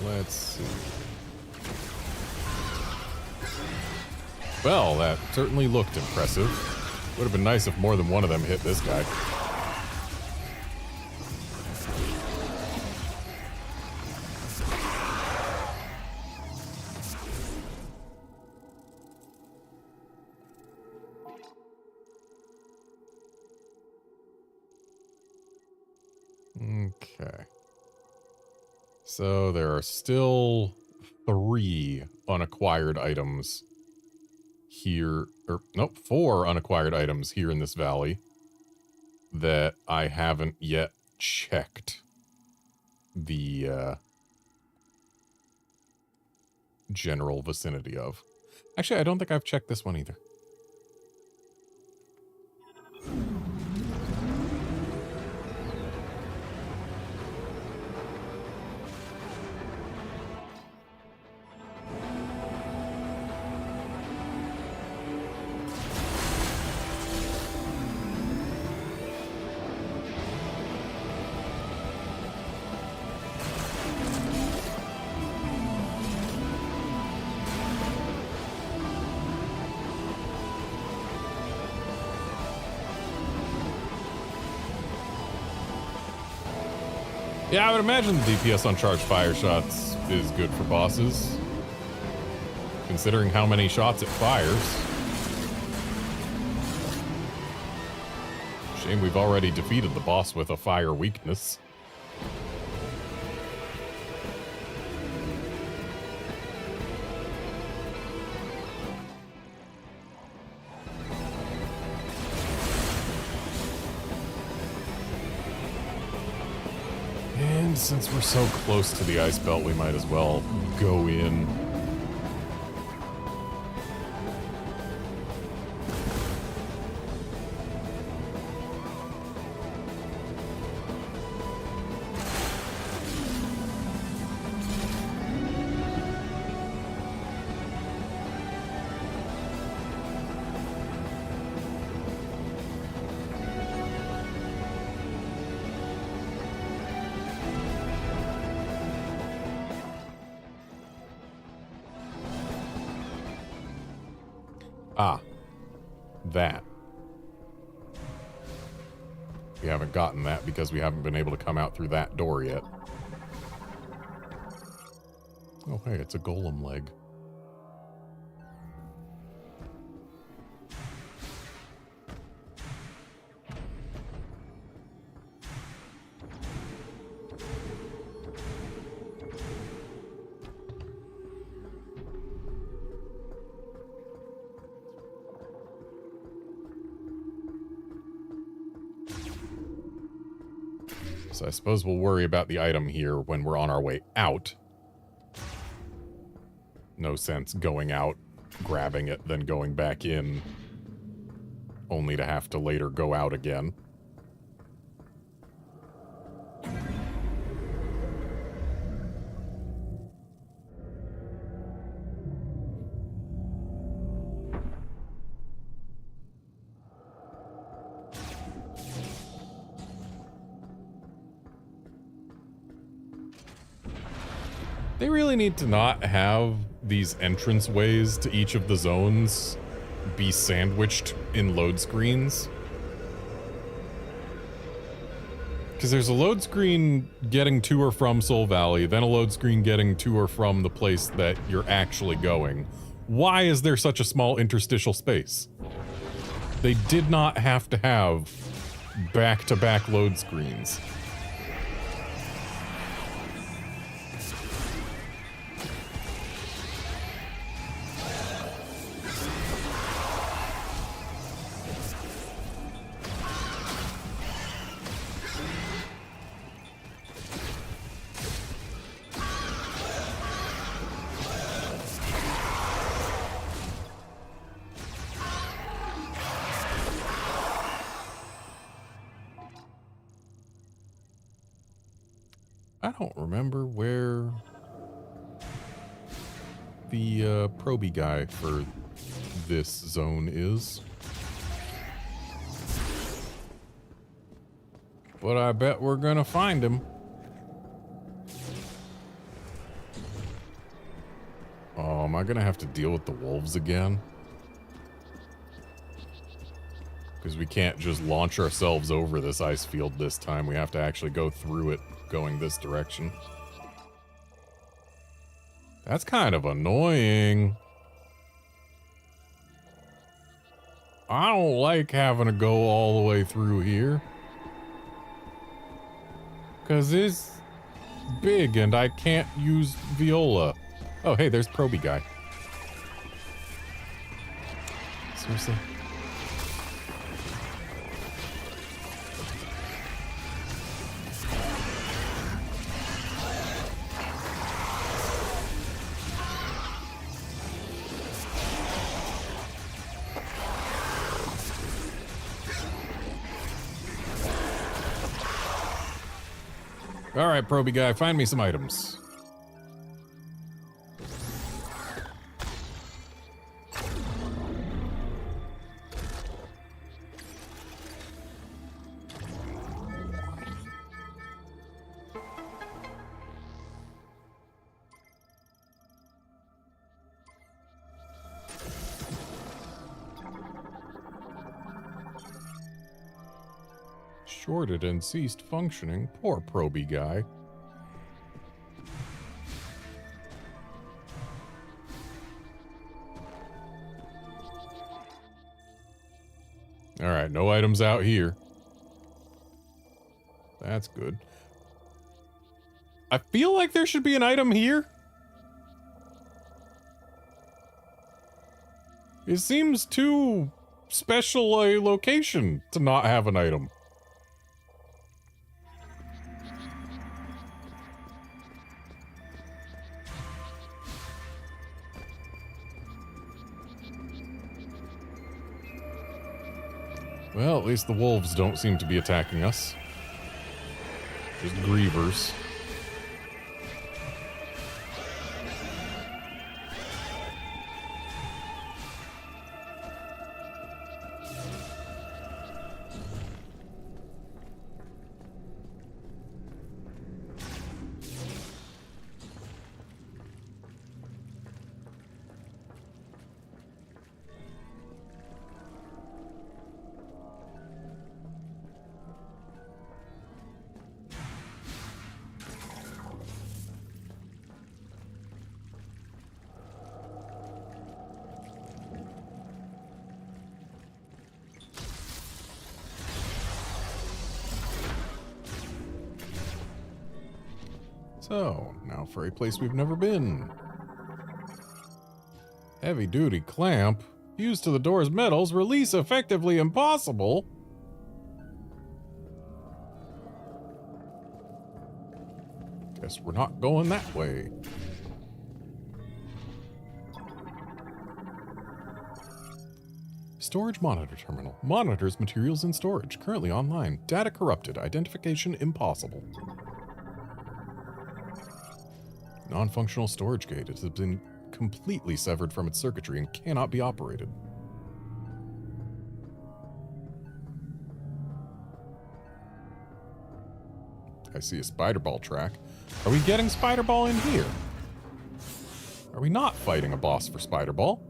let's see. Well, that certainly looked impressive. Would have been nice if more than one of them hit this guy. Okay. So there are still 3 unacquired items here, or nope, 4 unacquired items here in this valley that I haven't yet checked the general vicinity of. Actually, I don't think I've checked this one either. Yeah, I would imagine the DPS on charged fire shots is good for bosses, considering how many shots it fires. Shame we've already defeated the boss with a fire weakness. And since we're so close to the ice belt, we might as well go in. Ah, that. We haven't gotten that because we haven't been able to come out through that door yet. Oh, hey, it's a golem leg. So I suppose we'll worry about the item here when we're on our way out. No sense going out, grabbing it, then going back in, only to have to later go out again. They really need to not have these entrance ways to each of the zones be sandwiched in load screens. Because there's a load screen getting to or from Soul Valley, then a load screen getting to or from the place that you're actually going. Why is there such a small interstitial space? They did not have to have back-to-back load screens. I don't remember where the proby guy for this zone is. But I bet we're gonna find him. Oh, am I gonna have to deal with the wolves again? Because we can't just launch ourselves over this ice field this time. We have to actually go through it going this direction. That's kind of annoying. I don't like having to go all the way through here. Because it's big and I can't use Viola. Oh, hey, there's Proby guy. Seriously? All right, Proby guy, find me some items. Shorted and ceased functioning. Poor Proby guy. Alright, no items out here. That's good. I feel like there should be an item here. It seems too special a location to not have an item. Well, at least the wolves don't seem to be attacking us. Just grievers. So, now for a place we've never been. Heavy-duty clamp. Fused to the door's metals. Release effectively impossible. Guess we're not going that way. Storage monitor terminal. Monitors materials in storage. Currently online. Data corrupted. Identification impossible. Non-functional storage gate. It has been completely severed from its circuitry and cannot be operated. I see a spider ball track. Are we getting spider ball in here? Are we not fighting a boss for Spider Ball?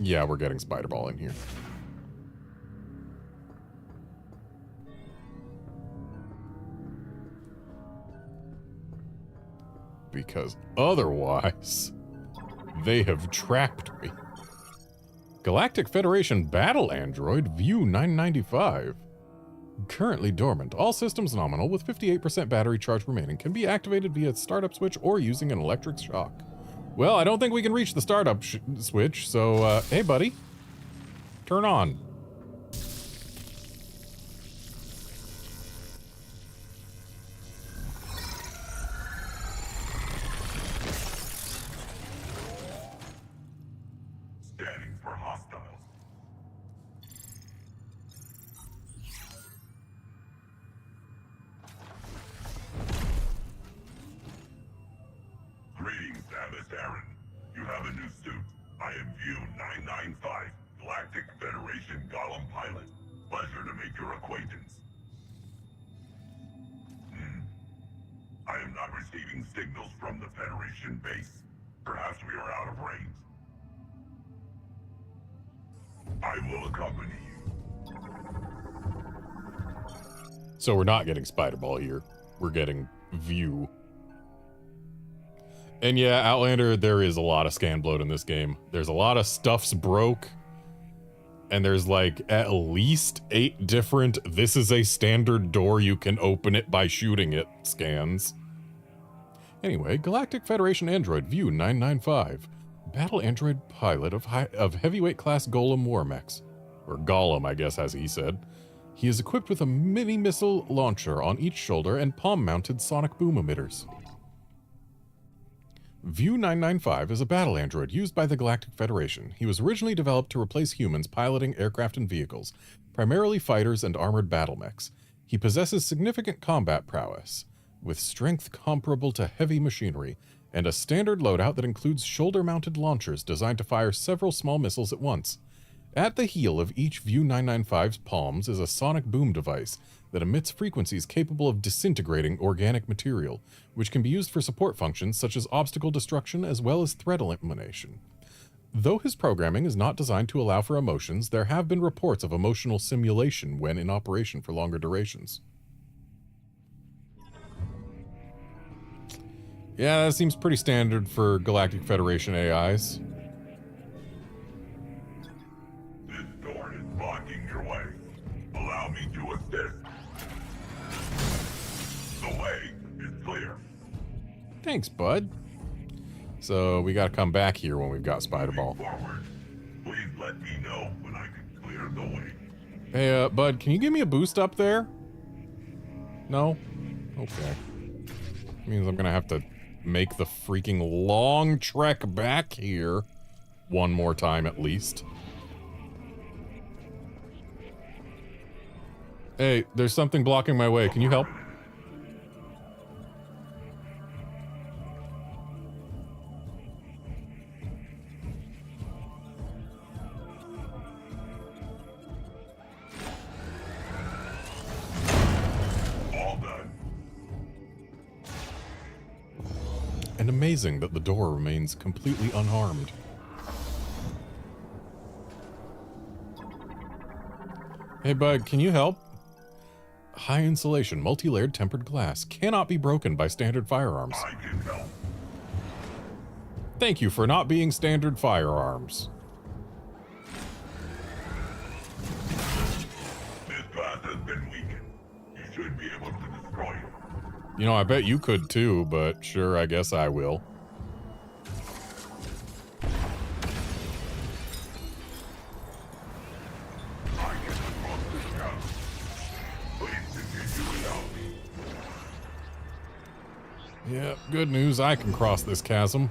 Yeah, we're getting Spider Ball in here. Because otherwise, they have trapped me. Galactic Federation Battle Android View 995. Currently dormant. All systems nominal with 58% battery charge remaining. Can be activated via startup switch or using an electric shock. Well, I don't think we can reach the startup switch, so, hey buddy. Turn on. Scanning for hostiles. Greetings, Abbas Aaron. You have a new suit. I am View 995, Galactic Federation Golem Pilot. Pleasure to make your acquaintance. I am not receiving signals from the Federation base. Perhaps we are out of range. I will accompany you. So we're not getting Spider Ball here. We're getting View. And yeah, Outlander, there is a lot of scan bloat in this game. There's a lot of stuff's broke. And there's like at least 8 different, this is a standard door, you can open it by shooting it scans. Anyway, Galactic Federation Android View 995. Battle android pilot of heavyweight class Golem war mechs. Or Golem, I guess, as he said. He is equipped with a mini missile launcher on each shoulder and palm-mounted sonic boom emitters. View 995 is a battle android used by the Galactic Federation. He was originally developed to replace humans piloting aircraft and vehicles, primarily fighters and armored battle mechs. He possesses significant combat prowess, with strength comparable to heavy machinery, and a standard loadout that includes shoulder-mounted launchers designed to fire several small missiles at once. At the heel of each View 995's palms is a sonic boom device that emits frequencies capable of disintegrating organic material, which can be used for support functions such as obstacle destruction as well as threat elimination. Though his programming is not designed to allow for emotions, there have been reports of emotional simulation when in operation for longer durations. Yeah, that seems pretty standard for Galactic Federation AIs. This door is blocking your way. Allow me to assist. The way is clear. Thanks, bud. So we gotta come back here when we've got Spider Ball. Forward. Please let me know when I can clear the way. Hey, bud, can you give me a boost up there? No? Okay. Means I'm gonna have to make the freaking long trek back here one more time at least. Hey, there's something blocking my way. Can you help? All done. And amazing that the door remains completely unharmed. Hey bud, can you help? High insulation, multi-layered tempered glass. Cannot be broken by standard firearms. I can help. Thank you for not being standard firearms. This glass has been weakened. You should be able to destroy it. You know, I bet you could too, but sure, I guess I will. I can cross this chasm. Please continue without me. Yeah, good news, I can cross this chasm.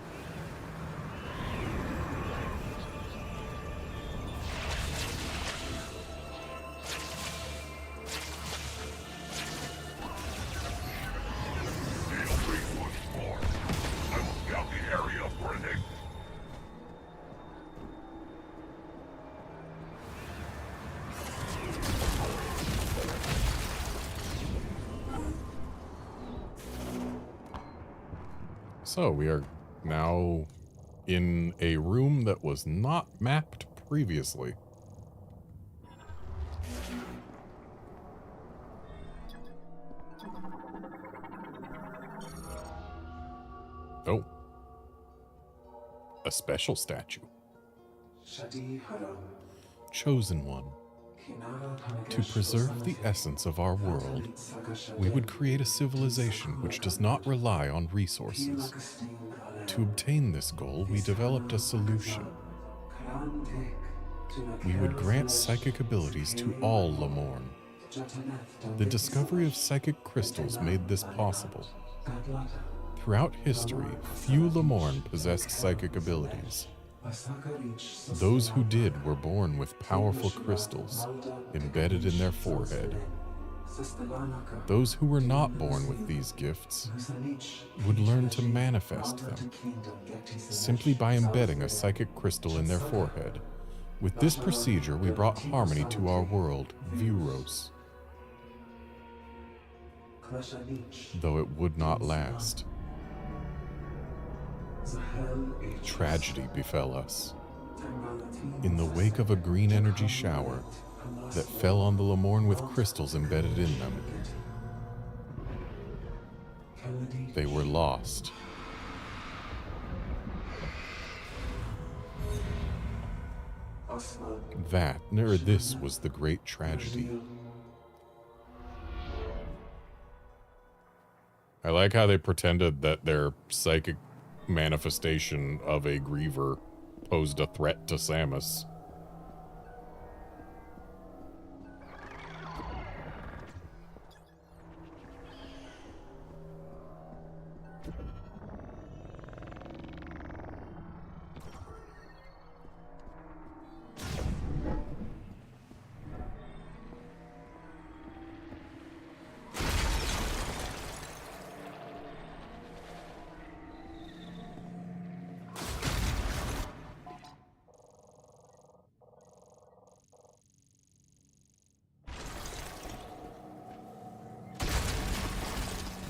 Feel free to explore. I will scout the area for an exit. So we are now in a room that was not mapped previously. Oh. A special statue. Chosen one. To preserve the essence of our world, we would create a civilization which does not rely on resources. To obtain this goal, we developed a solution. We would grant psychic abilities to all Lemorn. The discovery of psychic crystals made this possible. Throughout history, few Lemorn possessed psychic abilities. Those who did were born with powerful crystals embedded in their forehead. Those who were not born with these gifts would learn to manifest them simply by embedding a psychic crystal in their forehead. With this procedure, we brought harmony to our world, Vuros. Though it would not last. Tragedy befell us. In the wake of a green energy shower that fell on the Lemorn with crystals embedded in them, they were lost. This was the great tragedy. I like how they pretended that their psychic manifestation of a griever posed a threat to Samus.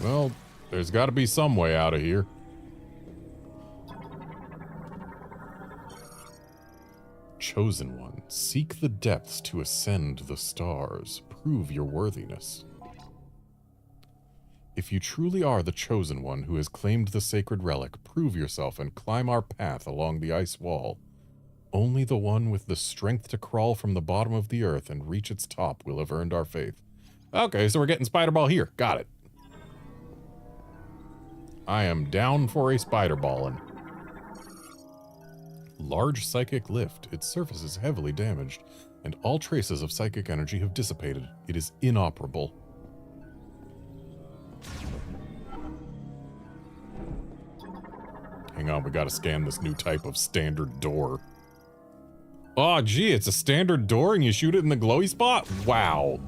Well, there's got to be some way out of here. Chosen one, seek the depths to ascend the stars. Prove your worthiness. If you truly are the chosen one who has claimed the sacred relic, prove yourself and climb our path along the ice wall. Only the one with the strength to crawl from the bottom of the earth and reach its top will have earned our faith. Okay, so we're getting Spider Ball here. Got it. I am down for a spider ballin'. Large psychic lift. Its surface is heavily damaged, and all traces of psychic energy have dissipated. It is inoperable. Hang on, we gotta scan this new type of standard door. Oh, gee, it's a standard door and you shoot it in the glowy spot? Wow.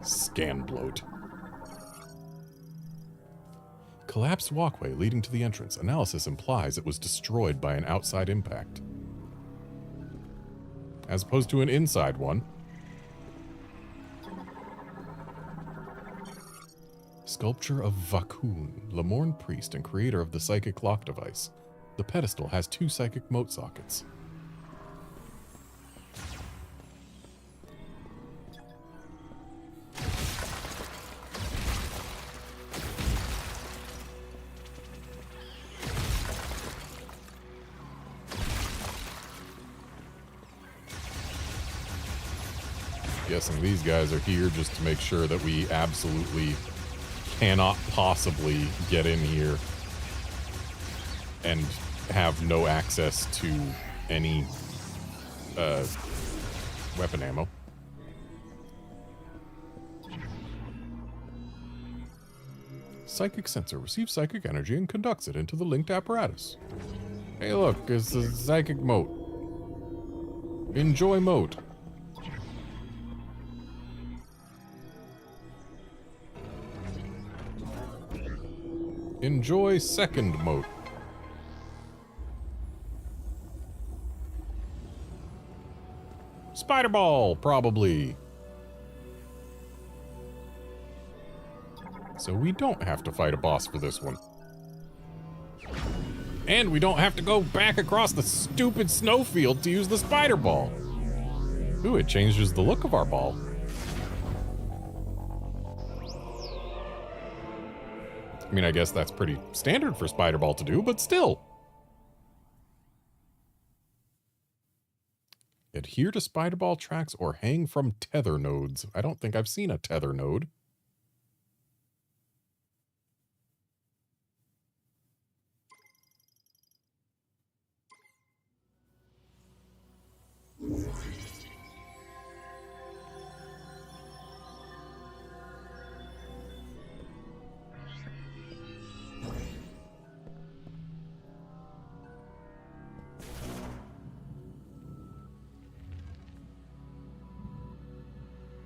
Scan bloat. Collapsed walkway leading to the entrance. Analysis implies it was destroyed by an outside impact, as opposed to an inside one. Sculpture of Vakun, Lemorn priest and creator of the psychic lock device. The pedestal has 2 psychic mote sockets. Guessing these guys are here just to make sure that we absolutely cannot possibly get in here and have no access to any weapon ammo. Psychic sensor receives psychic energy and conducts it into the linked apparatus. Hey look, it's a psychic mote. Enjoy mote. Enjoy second mote. Spider ball, probably. So we don't have to fight a boss for this one. And we don't have to go back across the stupid snowfield to use the spider ball. Ooh, it changes the look of our ball. I mean, I guess that's pretty standard for spider ball to do, but still. Adhere to spider ball tracks or hang from tether nodes. I don't think I've seen a tether node.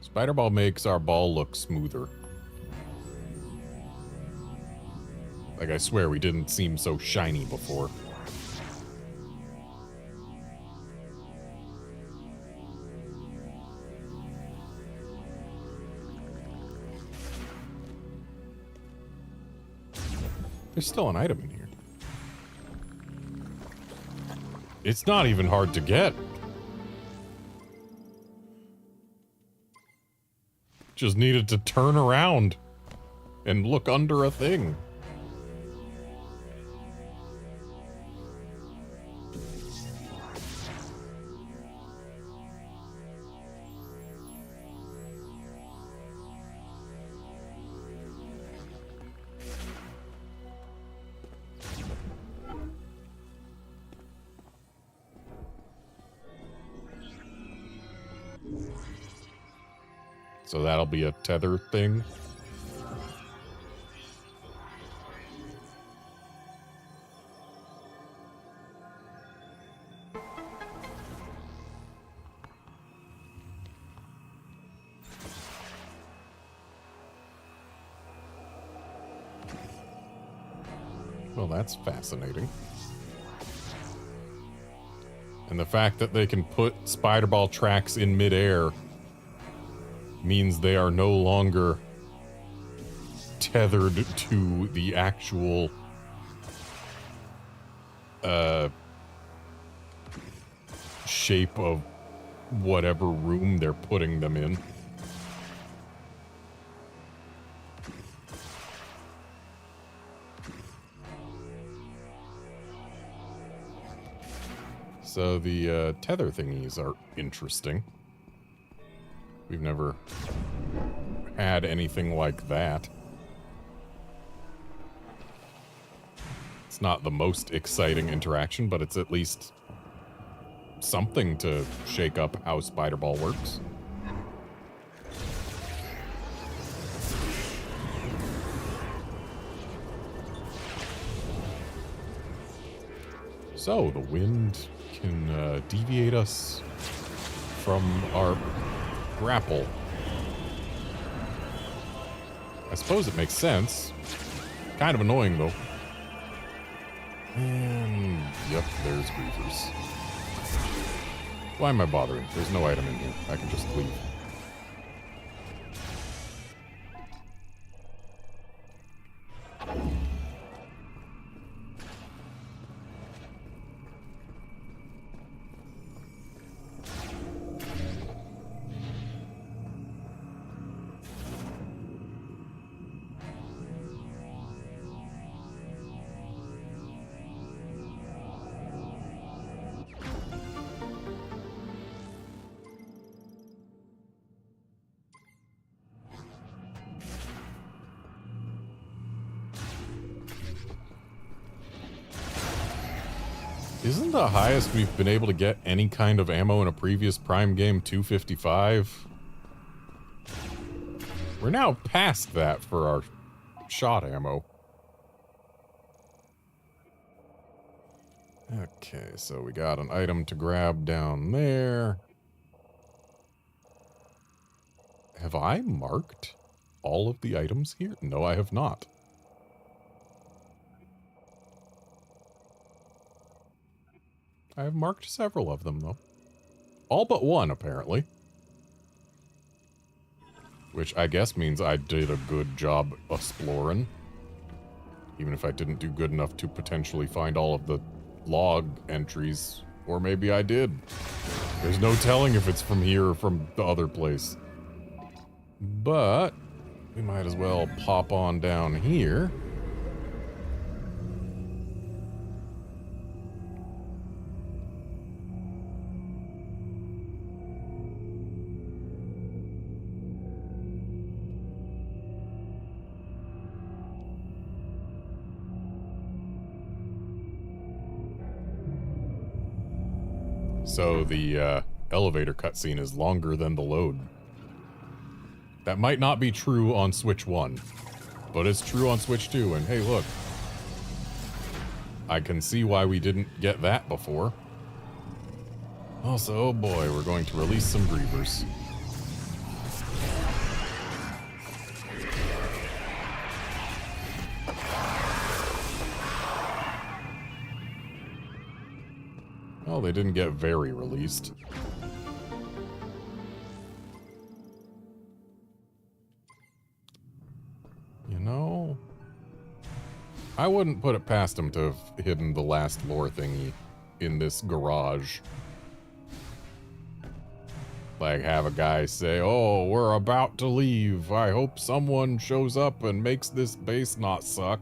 Spider ball makes our ball look smoother. Like, I swear we didn't seem so shiny before. There's still an item in here. It's not even hard to get. Just needed to turn around and look under a thing. So that'll be a tether thing. Well, that's fascinating. And the fact that they can put spider ball tracks in midair means they are no longer tethered to the actual shape of whatever room they're putting them in. So the tether thingies are interesting. We've never had anything like that. It's not the most exciting interaction, but it's at least something to shake up how spider ball works. So the wind can deviate us from our grapple. I suppose it makes sense. Kind of annoying, though. And, yep, there's Reavers. Why am I bothering? There's no item in here. I can just leave. Isn't the highest we've been able to get any kind of ammo in a previous Prime game 255? We're now past that for our shot ammo. Okay, so we got an item to grab down there. Have I marked all of the items here? No, I have not. I have marked several of them, though. All but one, apparently. Which I guess means I did a good job exploring. Even if I didn't do good enough to potentially find all of the log entries. Or maybe I did. There's no telling if it's from here or from the other place. But we might as well pop on down here. So the elevator cutscene is longer than the load. That might not be true on Switch 1, but it's true on Switch 2, and hey look. I can see why we didn't get that before. Also, oh boy, we're going to release some grievers. Well, they didn't get very released. You know, I wouldn't put it past them to have hidden the last lore thingy in this garage. Like, have a guy say, oh, we're about to leave. I hope someone shows up and makes this base not suck.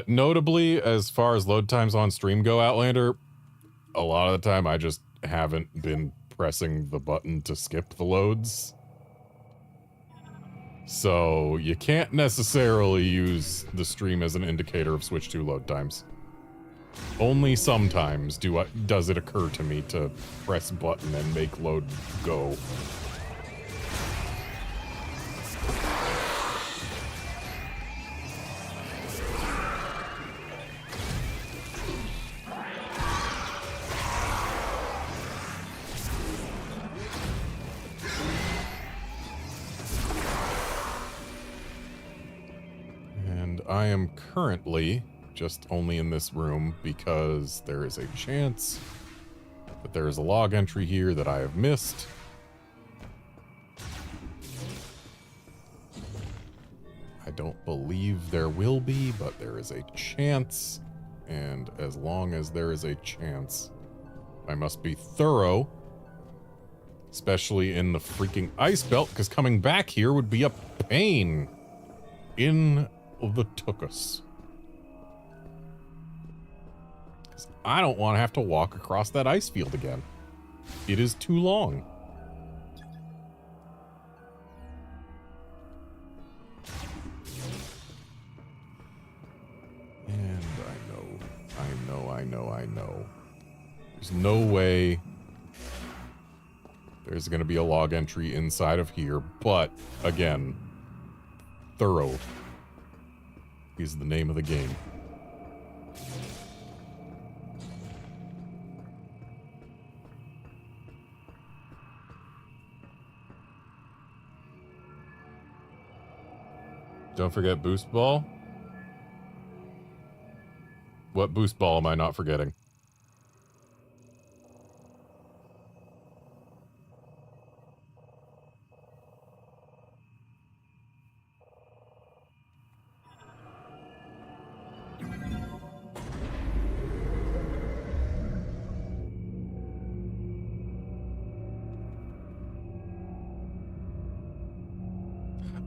Notably, as far as load times on stream go, Outlander, a lot of the time I just haven't been pressing the button to skip the loads. So you can't necessarily use the stream as an indicator of Switch 2 load times. Only sometimes does it occur to me to press button and make load go. I am currently just only in this room because there is a chance that there is a log entry here that I have missed. I don't believe there will be, but there is a chance. And as long as there is a chance, I must be thorough. Especially in the freaking ice belt, because coming back here would be a pain in the tuchus. I don't want to have to walk across that ice field again. It is too long. And I know. There's no way there's going to be a log entry inside of here, but again, thorough is the name of the game. Don't forget boost ball. What boost ball am I not forgetting?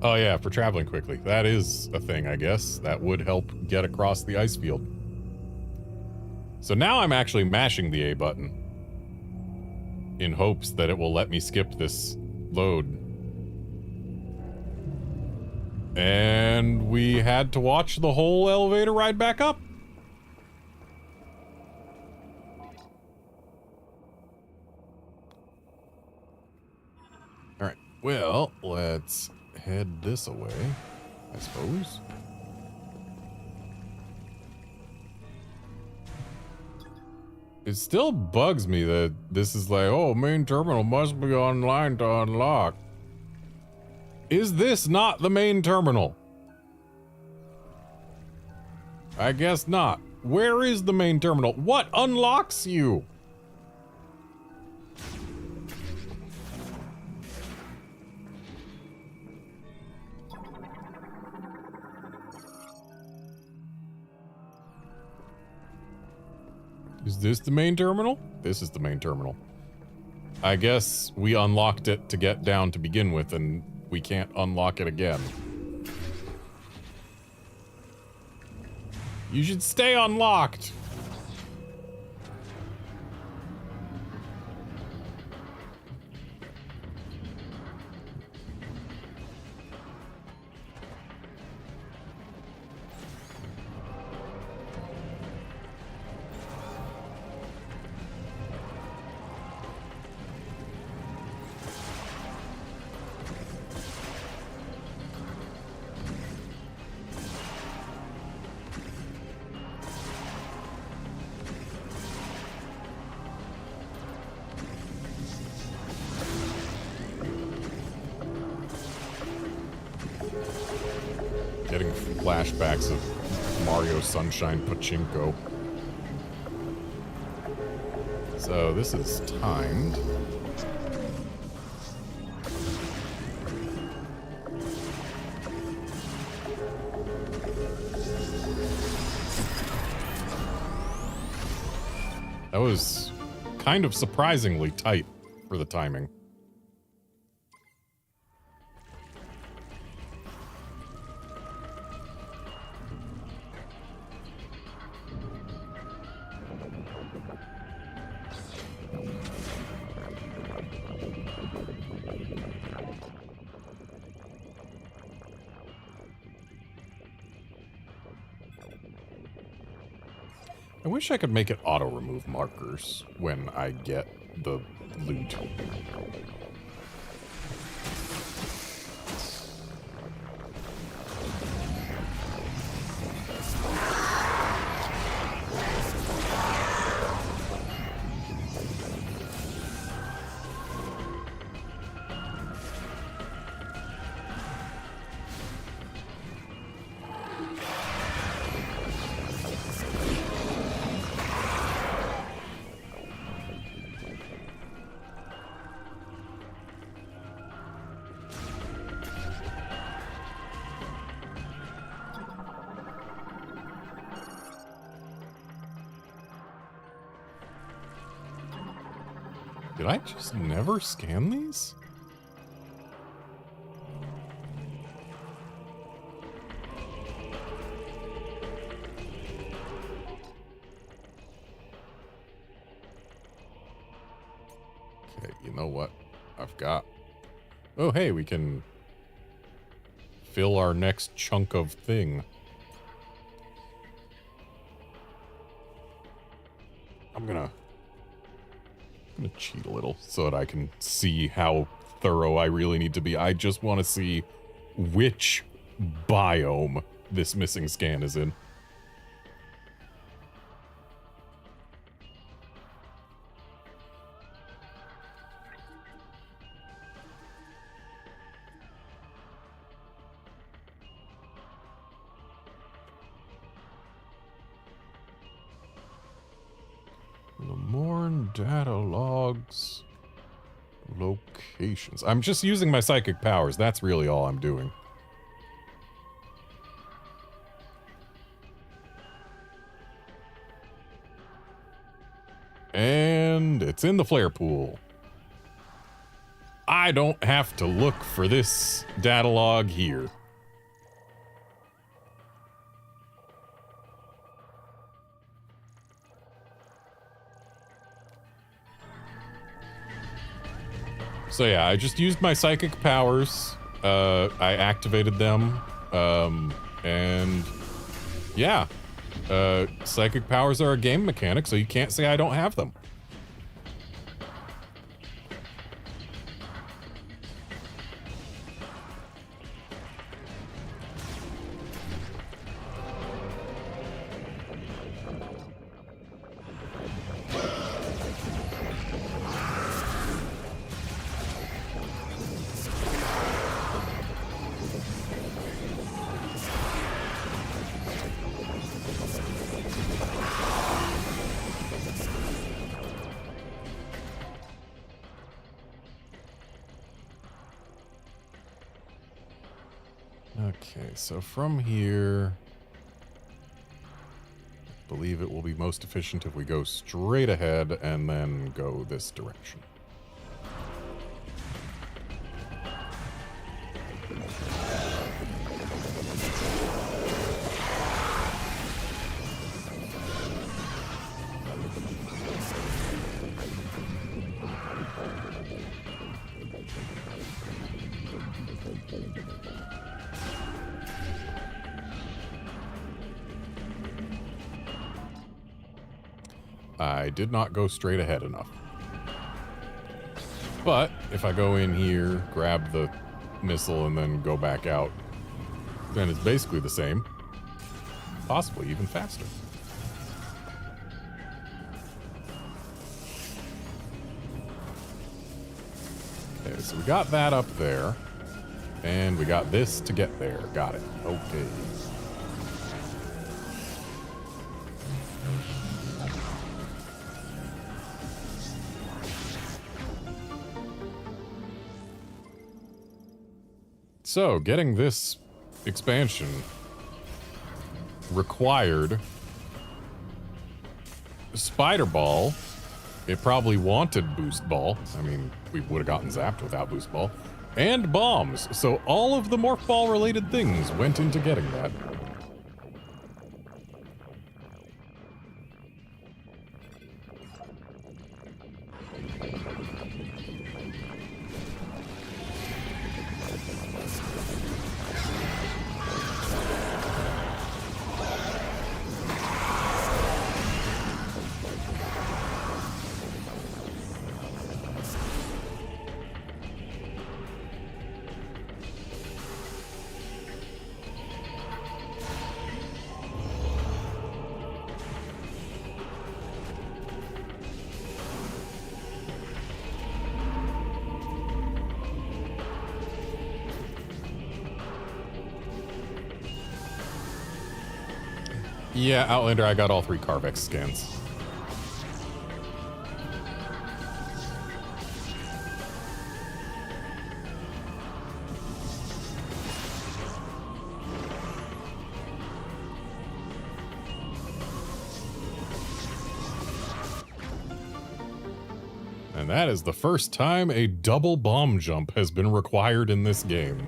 Oh yeah, for traveling quickly. That is a thing, I guess. That would help get across the ice field. So now I'm actually mashing the A button in hopes that it will let me skip this load. And we had to watch the whole elevator ride back up. All right, well, let's head this away, I suppose. It still bugs me that this is like, oh, main terminal must be online to unlock. Is this not the main terminal? I guess not. Where is the main terminal? What unlocks you? Is this the main terminal? This is the main terminal. I guess we unlocked it to get down to begin with, and we can't unlock it again. You should stay unlocked! Getting flashbacks of Mario Sunshine Pachinko. So this is timed. That was kind of surprisingly tight for the timing. I wish I could make it auto-remove markers when I get the loot. Did I just never scan these? Okay, you know what? I've got... Oh, hey, we can fill our next chunk of thing. I'm gonna cheat a little so that I can see how thorough I really need to be. I just want to see which biome this missing scan is in. Lemorn data logs locations. I'm just using my psychic powers. That's really all I'm doing. And it's in the flare pool. I don't have to look for this data log here. So yeah, I just used my psychic powers. I activated them. And yeah. Psychic powers are a game mechanic, so you can't say I don't have them. Okay, so from here, believe it will be most efficient if we go straight ahead and then go this direction. I did not go straight ahead enough. But if I go in here, grab the missile, and then go back out, then it's basically the same. Possibly even faster. Okay, so we got that up there. And we got this to get there. Got it. Okay. So, getting this expansion required Spider Ball. It probably wanted Boost Ball. I mean, we would have gotten zapped without Boost Ball. And bombs. So all of the Morph Ball related things went into getting that. Yeah, Outlander, I got all 3 Carvex scans. And that is the first time a double bomb jump has been required in this game.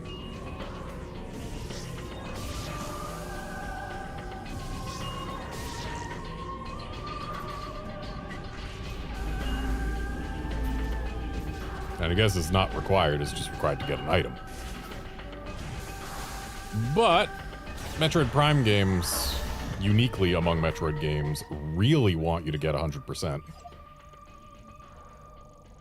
And I guess it's not required, it's just required to get an item. But Metroid Prime games, uniquely among Metroid games, really want you to get 100%.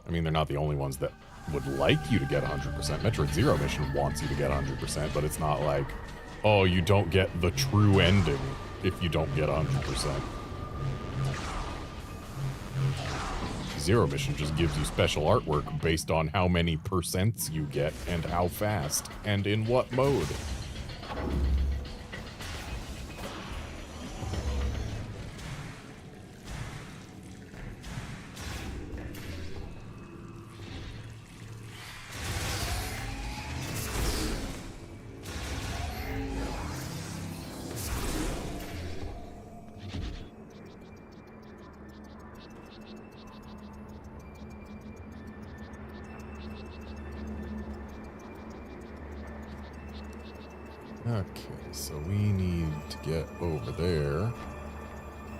I mean, they're not the only ones that would like you to get 100%. Metroid Zero Mission wants you to get 100%, but it's not like, oh, you don't get the true ending if you don't get 100%. Zero Mission just gives you special artwork based on how many percents you get and how fast and in what mode. Okay, so we need to get over there,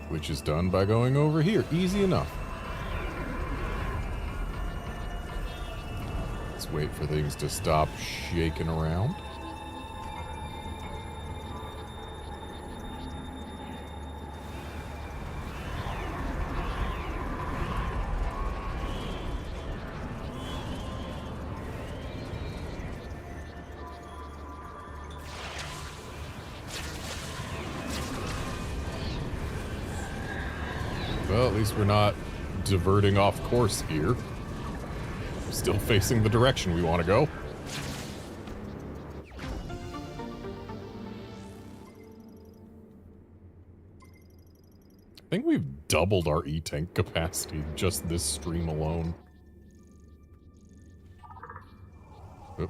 which is done by going over here. Easy enough. Let's wait for things to stop shaking around. Well, at least we're not diverting off course here. We're still facing the direction we want to go. I think we've doubled our E-Tank capacity just this stream alone. Oop.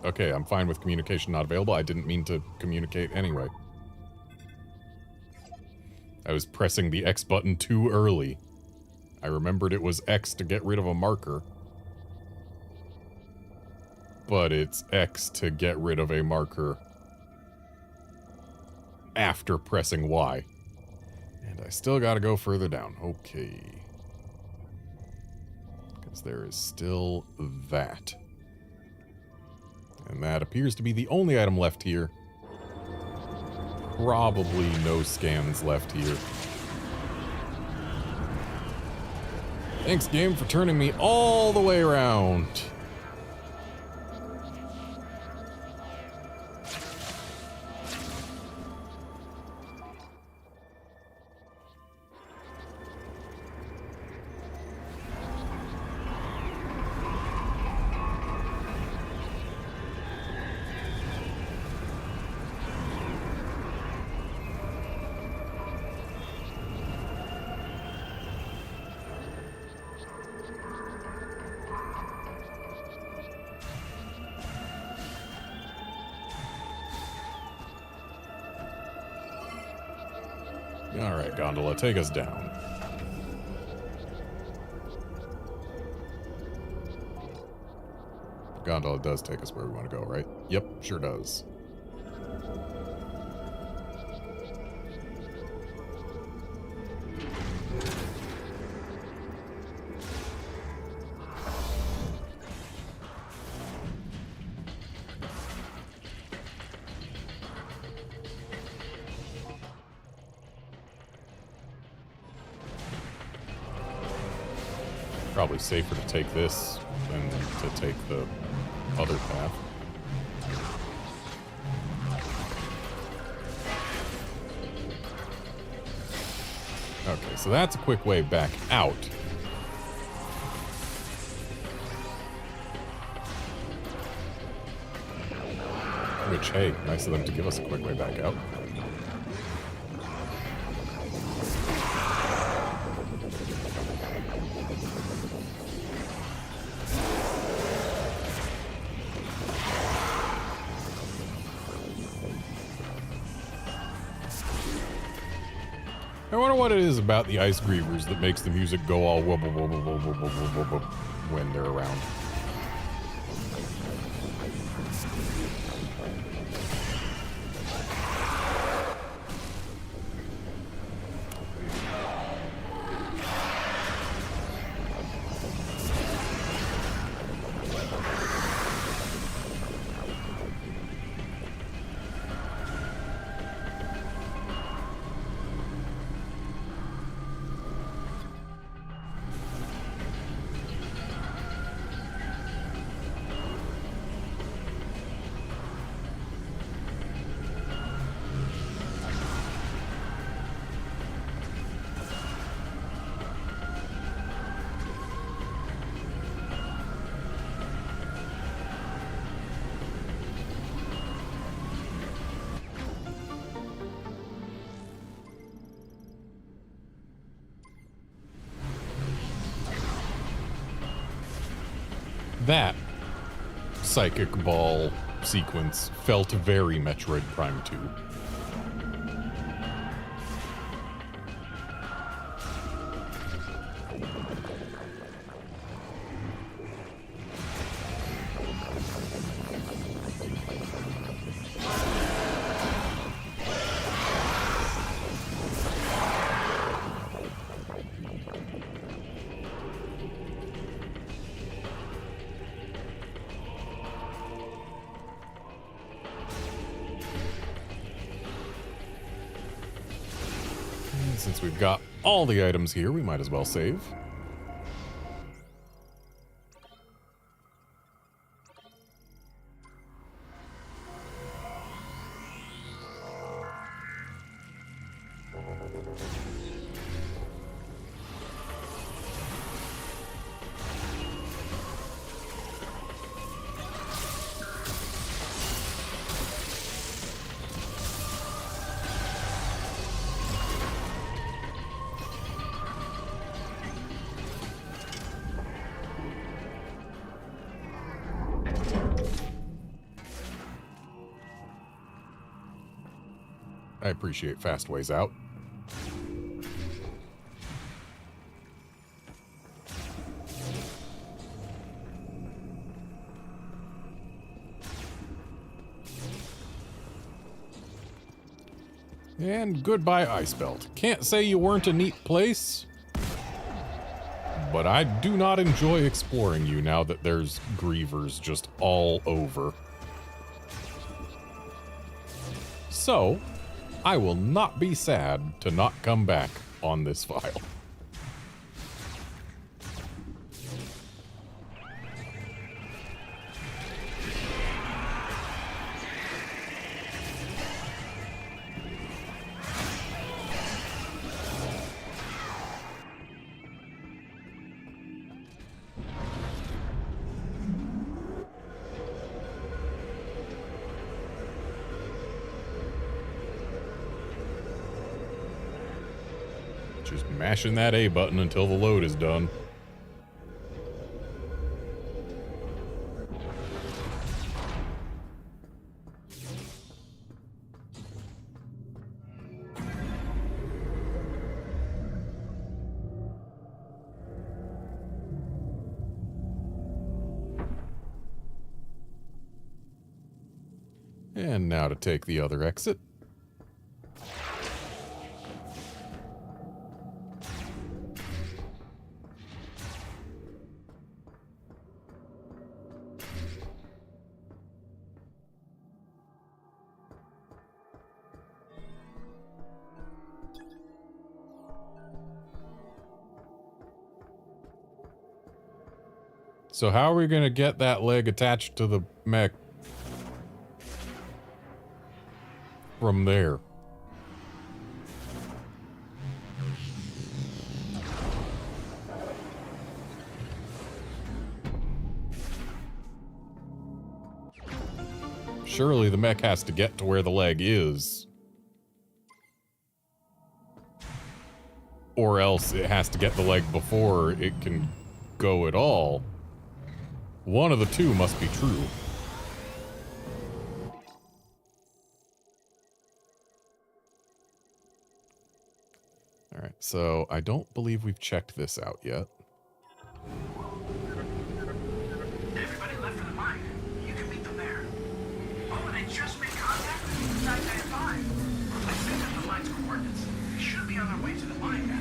Okay, I'm fine with communication not available. I didn't mean to communicate anyway. I was pressing the X button too early. I remembered it was X to get rid of a marker. But it's X to get rid of a marker after pressing Y. And I still gotta go further down. Okay. Because there is still that. And that appears to be the only item left here. Probably no scans left here. Thanks, game, for turning me all the way around. Alright, Gondola, take us down. Gondola does take us where we want to go, right? Yep, sure does. Probably safer to take this than to take the other path. Okay, so that's a quick way back out. Which, hey, nice of them to give us a quick way back out. I wonder what it is about the ice grievers that makes the music go all wub wub wub wub wub wub wub wub wub when they're around. That psychic ball sequence felt very Metroid Prime 2. Since we've got all the items here, we might as well save. I appreciate fast ways out. And goodbye, Ice Belt. Can't say you weren't a neat place, but I do not enjoy exploring you now that there's grievers just all over. So, I will not be sad to not come back on this file. Just mashing that A button until the load is done. And now to take the other exit. So how are we gonna get that leg attached to the mech from there? Surely the mech has to get to where the leg is. Or else it has to get the leg before it can go at all. One of the two must be true. Alright, so I don't believe we've checked this out yet. Everybody left for the mine. You can meet them there. Oh, and I just made contact with 995. I sent them the mine's coordinates. They should be on their way to the mine now.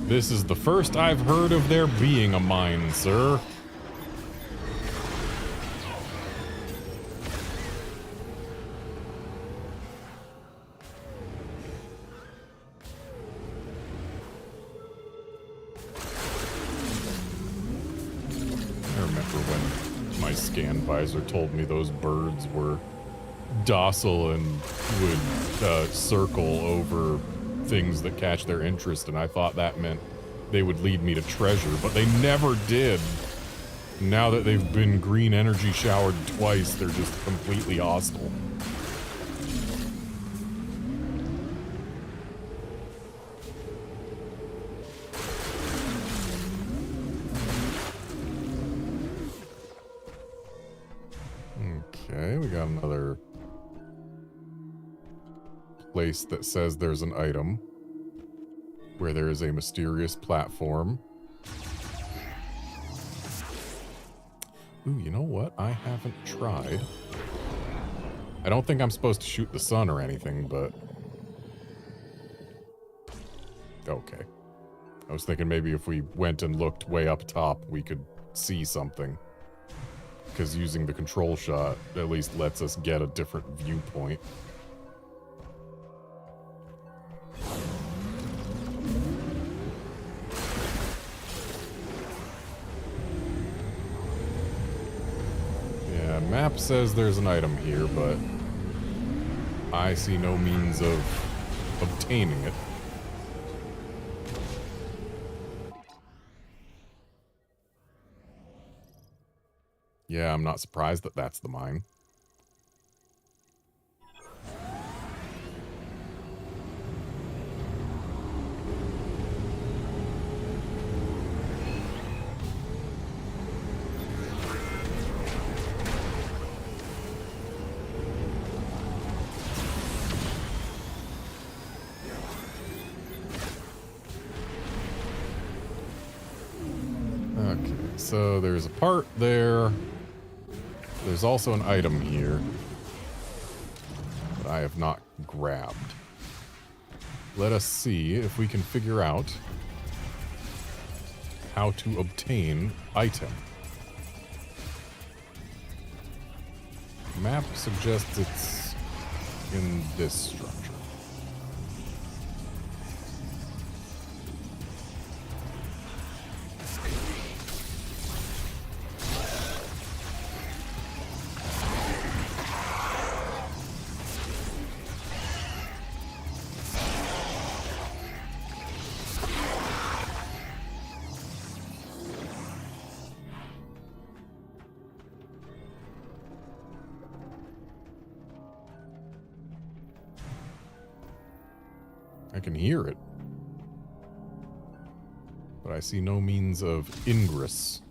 This is the first I've heard of there being a mine, sir. I remember when my scan visor told me those birds were docile and would circle over things that catch their interest, and I thought that meant they would lead me to treasure, but they never did. Now that they've been green energy showered twice, they're just completely hostile. Okay, we got another place that says there's an item where there is a mysterious platform. Ooh, you know what? I haven't tried. I don't think I'm supposed to shoot the sun or anything, but... Okay. I was thinking maybe if we went and looked way up top, we could see something. Because using the control shot at least lets us get a different viewpoint. Map says there's an item here, but I see no means of obtaining it. Yeah, I'm not surprised that that's the mine. Okay, so there's a part there. There's also an item here. But I have not grabbed. Let us see if we can figure out how to obtain item. Map suggests it's in this structure. I can hear it, but I see no means of ingress.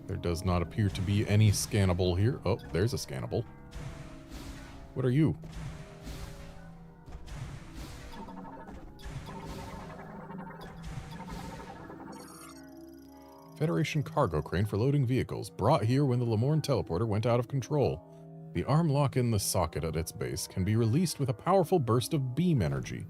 There does not appear to be any scannable here. Oh, there's a scannable. What are you? Federation cargo crane for loading vehicles, brought here when the Lemorne teleporter went out of control. The arm lock in the socket at its base can be released with a powerful burst of beam energy.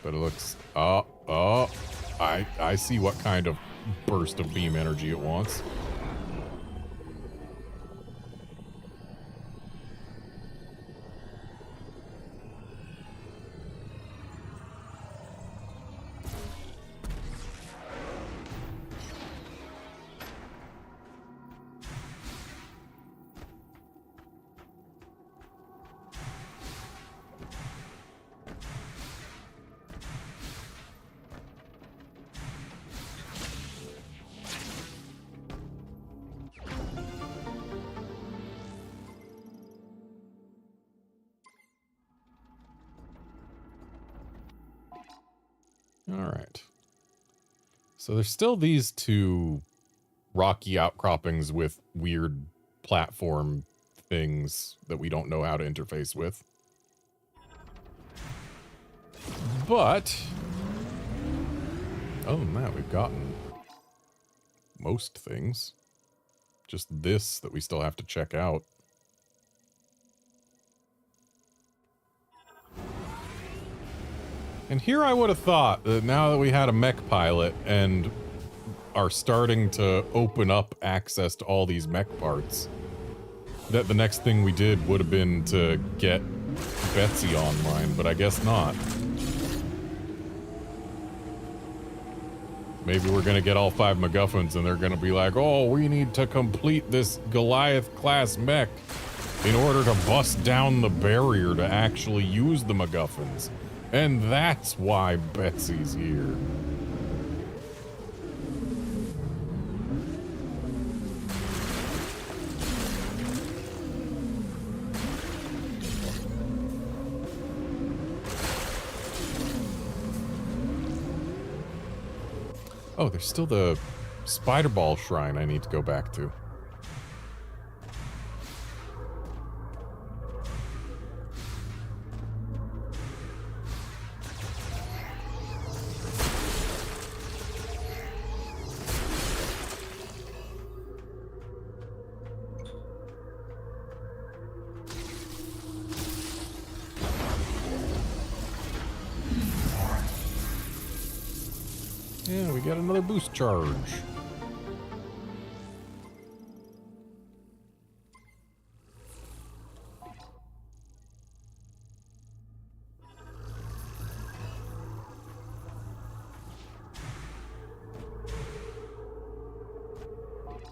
But it looks... I see what kind of burst of beam energy it wants. Alright. So there's still these two rocky outcroppings with weird platform things that we don't know how to interface with. But other than that, we've gotten most things. Just this that we still have to check out. And here I would have thought that now that we had a mech pilot and are starting to open up access to all these mech parts, that the next thing we did would have been to get Betsy online, but I guess not. Maybe we're gonna get all 5 MacGuffins and they're gonna be like, oh, we need to complete this Goliath-class mech in order to bust down the barrier to actually use the MacGuffins. And that's why Betsy's here. Oh, there's still the Spider Ball Shrine I need to go back to. Yeah, we got another boost charge.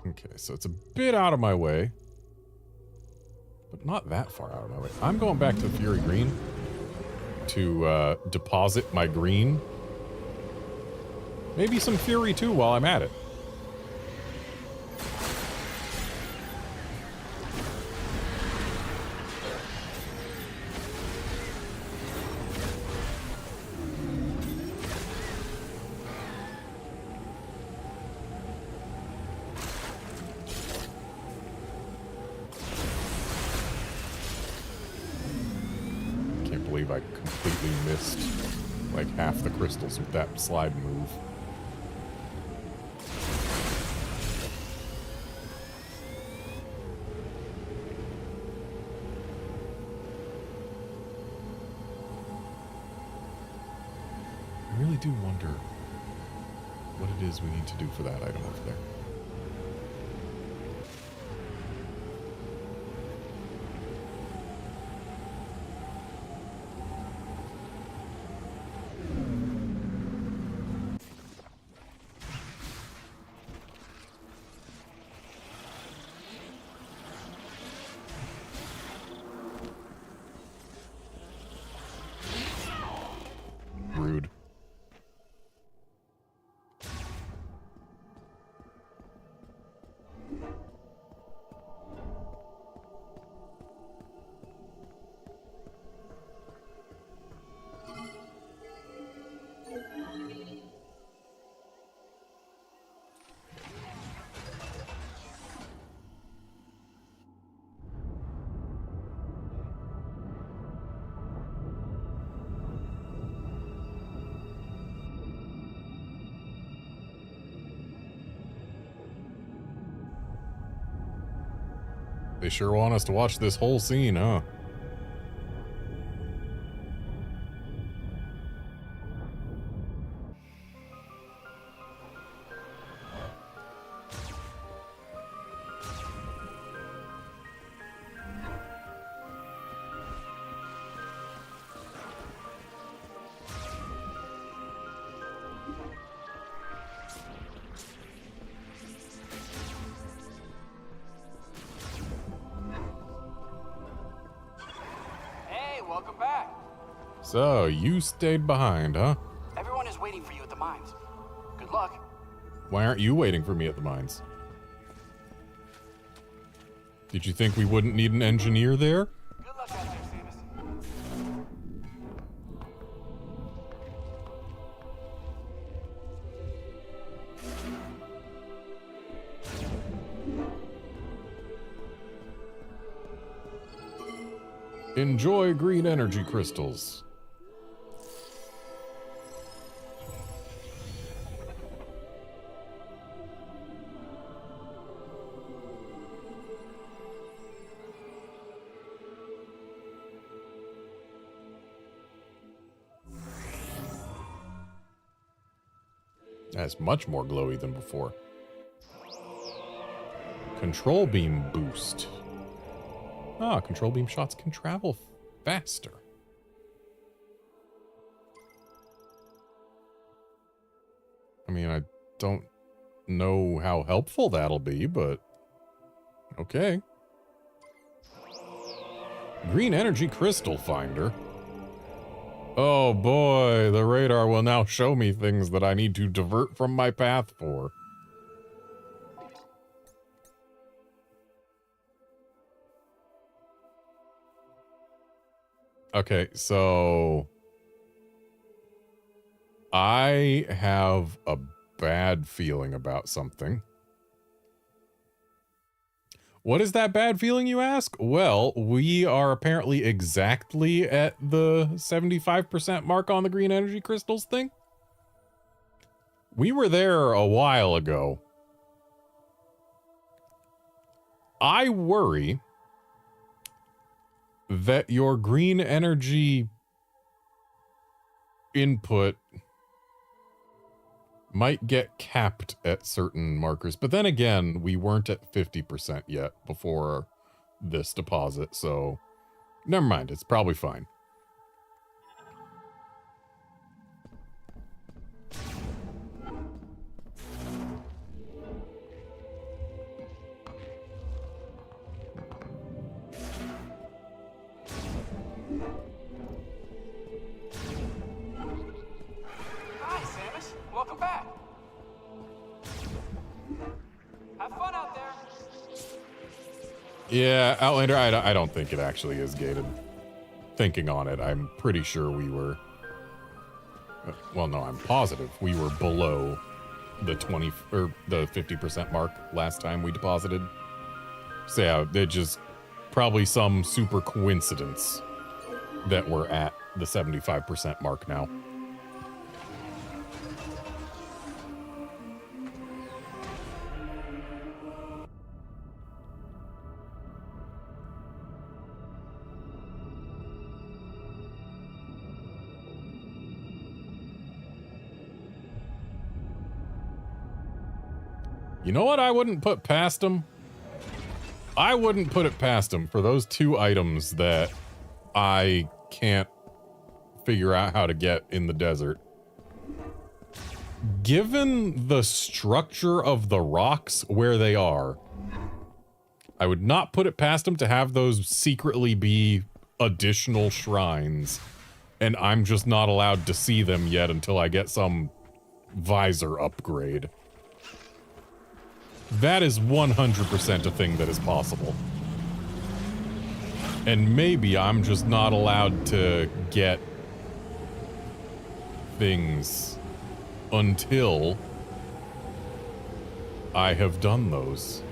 Okay, so it's a bit out of my way, but not that far out of my way. I'm going back to Fury Green to deposit my green. Maybe some Fury too while I'm at it. believe I completely missed like half the crystals with that slide move. I really do wonder what it is we need to do for that item over there. Rude. They sure want us to watch this whole scene, huh? Hey, welcome back. So, you stayed behind, huh? Everyone is waiting for you at the mines. Good luck. Why aren't you waiting for me at the mines? Did you think we wouldn't need an engineer there? Good luck out there, Samus. Enjoy green energy crystals. That's much more glowy than before. Control beam boost. Ah, control beam shots can travel faster. I mean, I don't know how helpful that'll be, but okay. Green energy crystal finder. Oh boy, the radar will now show me things that I need to divert from my path for. Okay, so I have a bad feeling about something. What is that bad feeling, you ask? Well, we are apparently exactly at the 75% mark on the green energy crystals thing. We were there a while ago. I worry that your green energy input might get capped at certain markers. But then again, we weren't at 50% yet before this deposit, so never mind, it's probably fine. Hi, Samus. Welcome back. Have fun out there. Yeah, Outlander, I don't think it actually is gated. Thinking on it, I'm pretty sure we were... Well, no, I'm positive we were below the 20 or the 50% mark last time we deposited. So yeah, it just probably some super coincidence that we're at the 75% mark now. You know what I wouldn't put past them? I wouldn't put it past them for those 2 items that I can't figure out how to get in the desert. Given the structure of the rocks where they are, I would not put it past them to have those secretly be additional shrines, and I'm just not allowed to see them yet until I get some visor upgrade. That is 100% a thing that is possible. And maybe I'm just not allowed to get things until I have done those.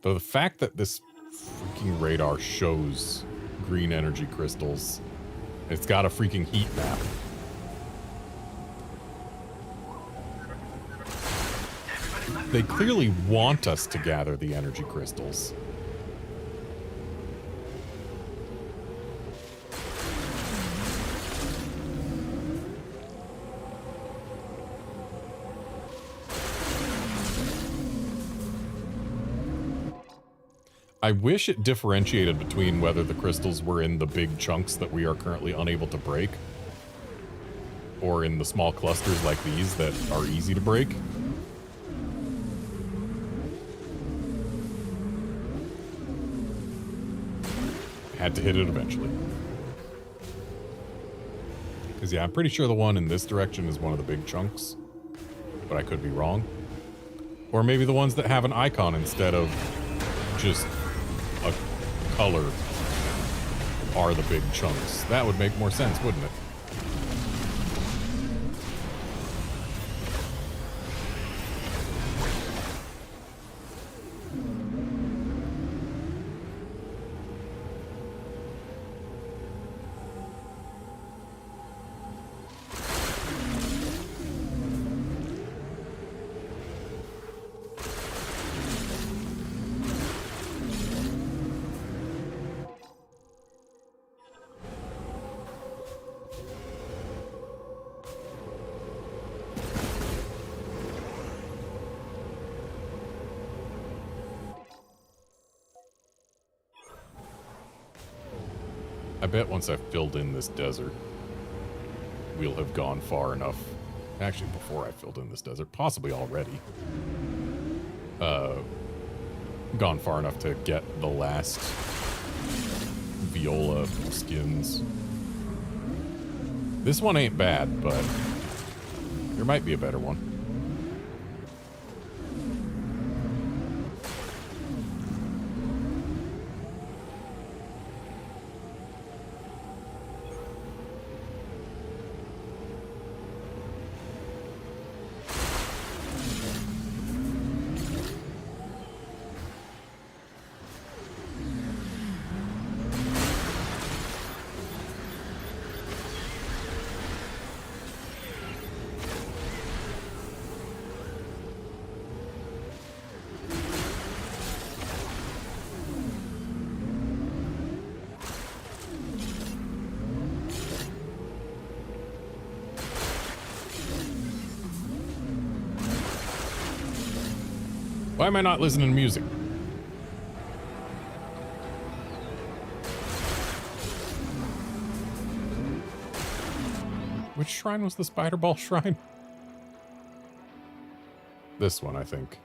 Though the fact that this freaking radar shows green energy crystals, it's got a freaking heat map. They clearly want us to gather the energy crystals. I wish it differentiated between whether the crystals were in the big chunks that we are currently unable to break, or in the small clusters like these that are easy to break. Had to hit it eventually. Because, yeah, I'm pretty sure the one in this direction is one of the big chunks. But I could be wrong. Or maybe the ones that have an icon instead of just a color are the big chunks. That would make more sense, wouldn't it? I bet once I've filled in this desert, we'll have gone far enough. Actually, before I filled in this desert, possibly already. Gone far enough to get the last viola skins. This one ain't bad, but there might be a better one. Why am I not listening to music? Which shrine was the spider ball shrine? This one, I think.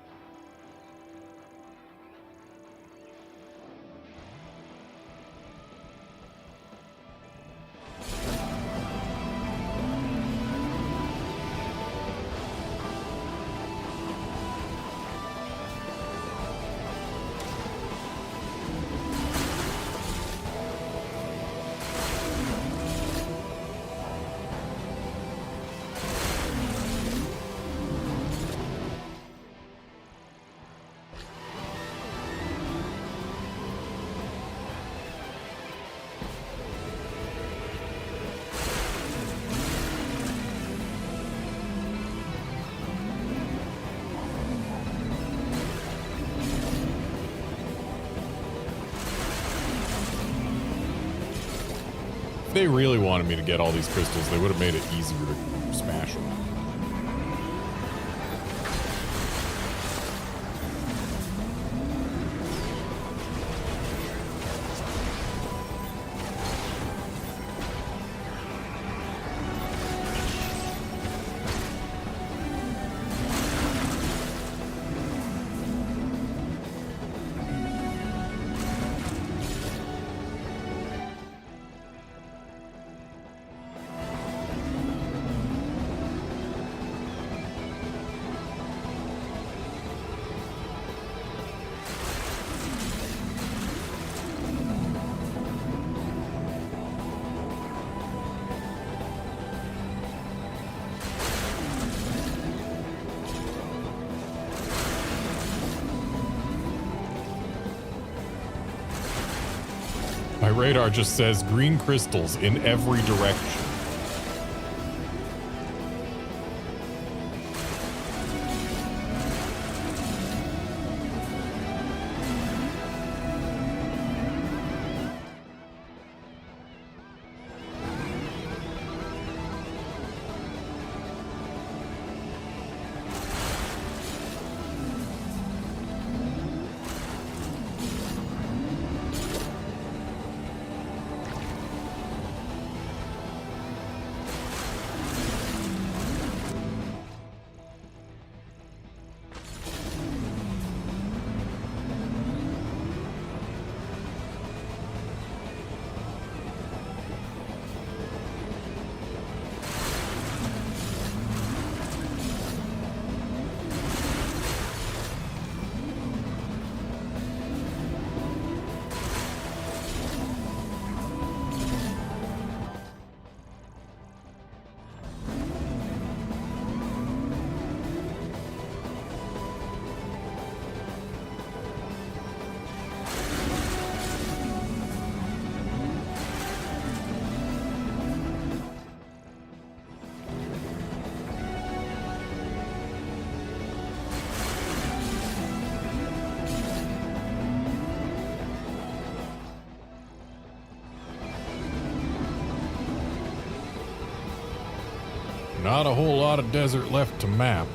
they really wanted me to get all these crystals, they would have made it easier to smash them. My radar just says green crystals in every direction. Not a whole lot of desert left to map.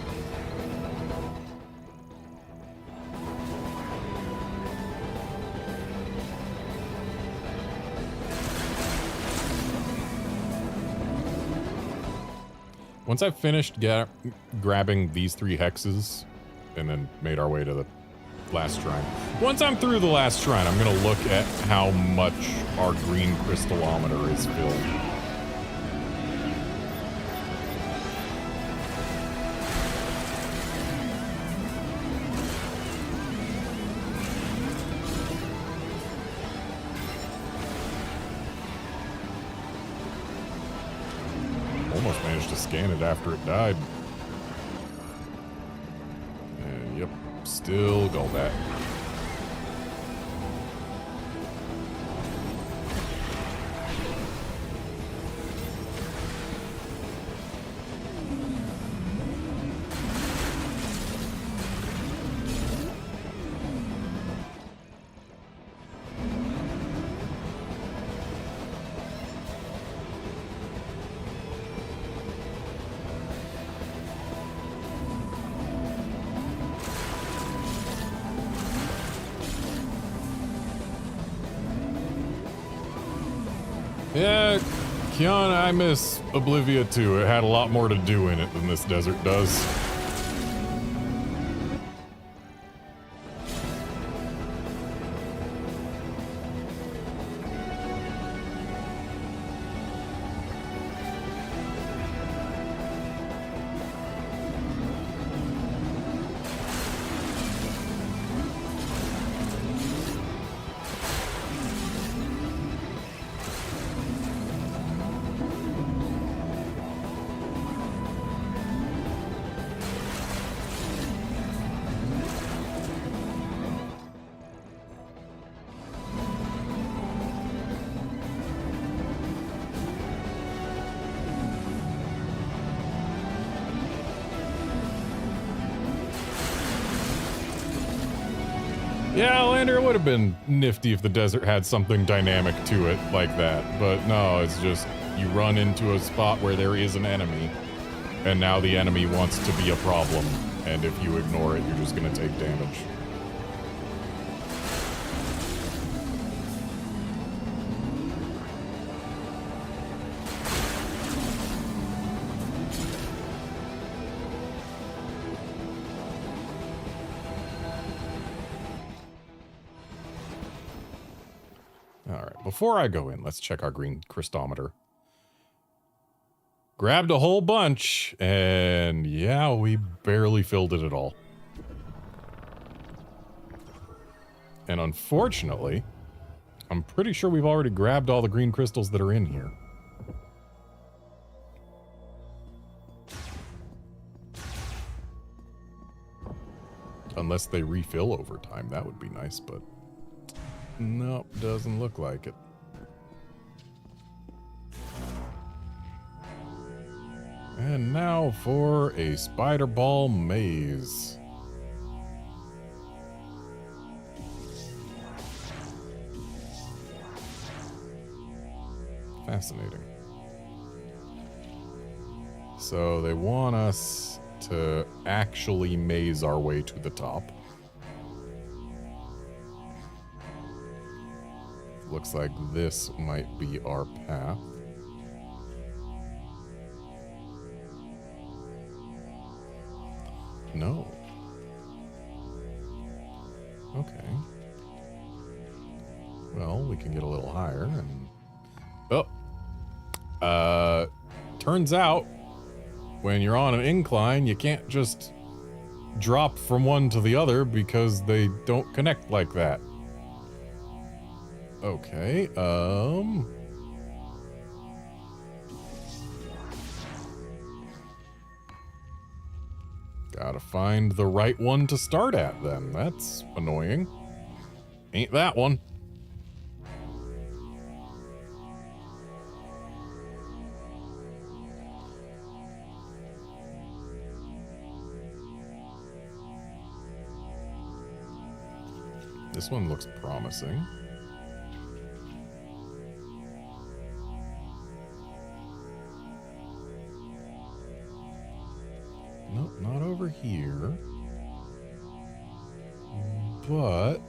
Once I've finished grabbing these 3 hexes and then made our way to the last shrine. Once I'm through the last shrine, I'm gonna look at how much our green crystallometer is filled. Almost managed to scan it after it died. And yep, still got that. Yeah, Kiana, I miss Oblivia too. It had a lot more to do in it than this desert does. Yeah, Lander, it would have been nifty if the desert had something dynamic to it like that, but no, it's just you run into a spot where there is an enemy, and now the enemy wants to be a problem, and if you ignore it, you're just gonna take damage. Alright, before I go in, let's check our green crystometer. Grabbed a whole bunch, and yeah, we barely filled it at all. And unfortunately, I'm pretty sure we've already grabbed all the green crystals that are in here. Unless they refill over time, that would be nice, but nope, doesn't look like it. And now for a spider ball maze. Fascinating. So they want us to actually maze our way to the top. Looks like this might be our path. No. Okay. Well, we can get a little higher and... Oh. Turns out, when you're on an incline, you can't just drop from one to the other because they don't connect like that. Okay, gotta find the right one to start at then. That's annoying. Ain't that one. This one looks promising. Nope, not over here. But...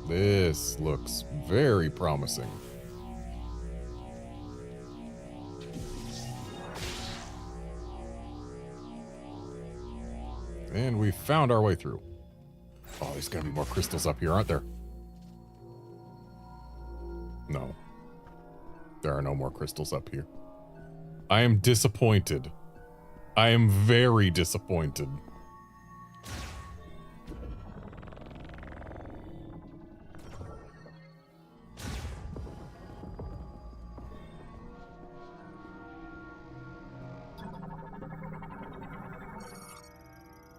this looks very promising. And we found our way through. Oh, there's gotta be more crystals up here, aren't there? No. There are no more crystals up here. I am disappointed. I am very disappointed.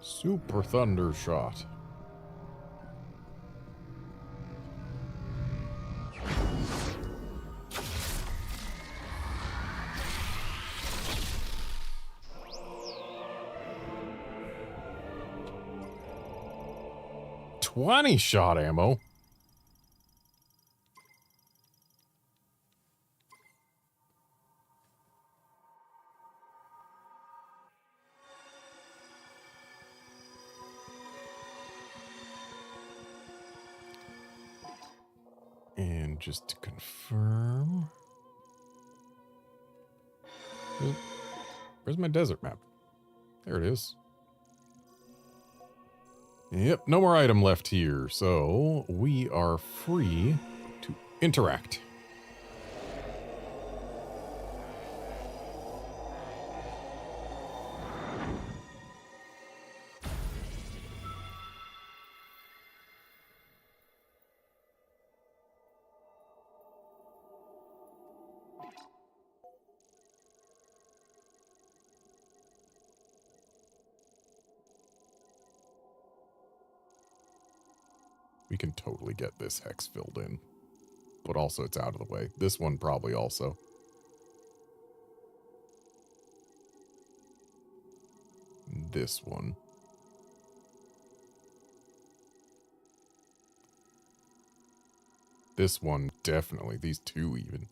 Super Thunder Shot. $20 shot ammo. And just to confirm, where's my desert map? There it is. Yep, no more item left here, so we are free to interact. We can totally get this hex filled in. But also it's out of the way. This one probably also. this one. This one, definitely. These two, even.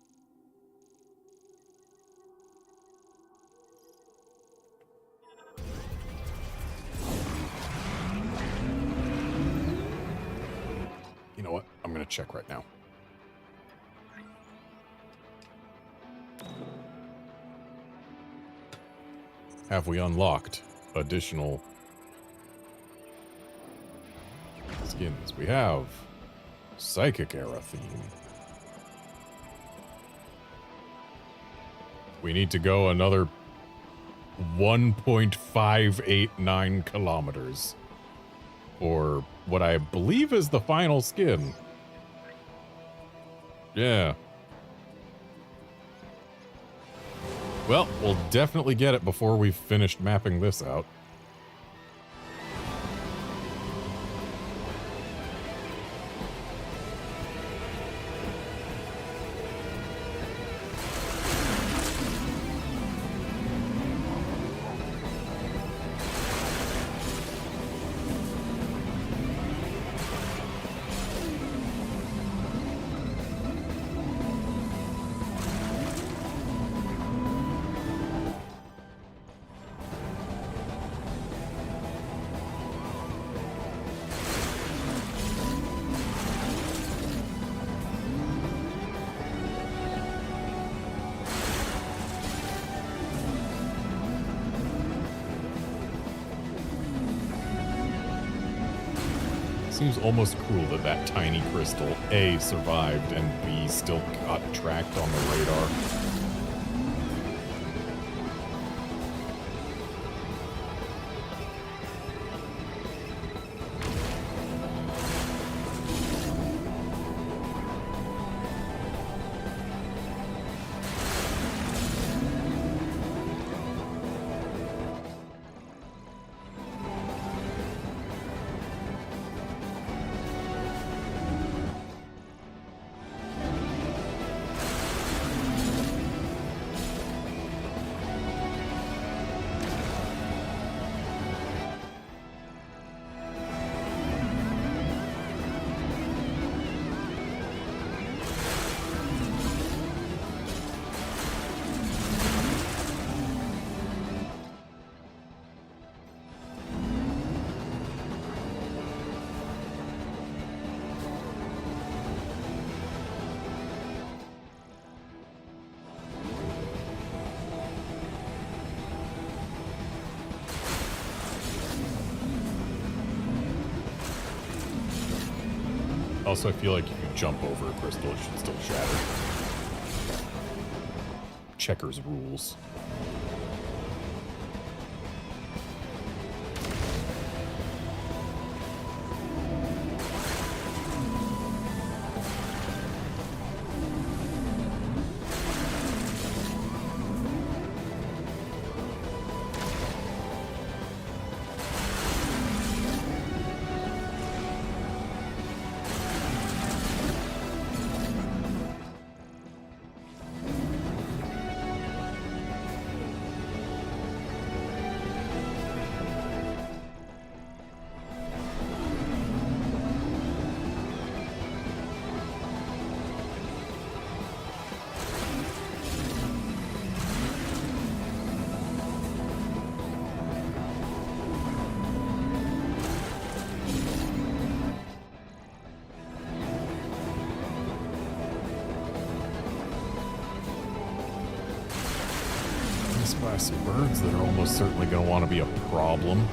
You know what? I'm going to check right now. Have we unlocked additional skins? We have Psychic Era theme. We need to go another 1.589 kilometers for what I believe is the final skin. Yeah. Well, we'll definitely get it before we've finished mapping this out. Seems almost cruel that that tiny crystal, A, survived, and B, still got tracked on the radar. Also, I feel like if you jump over a crystal, it should still shatter. Checkers rules. By some birds that are almost certainly going to want to be a problem.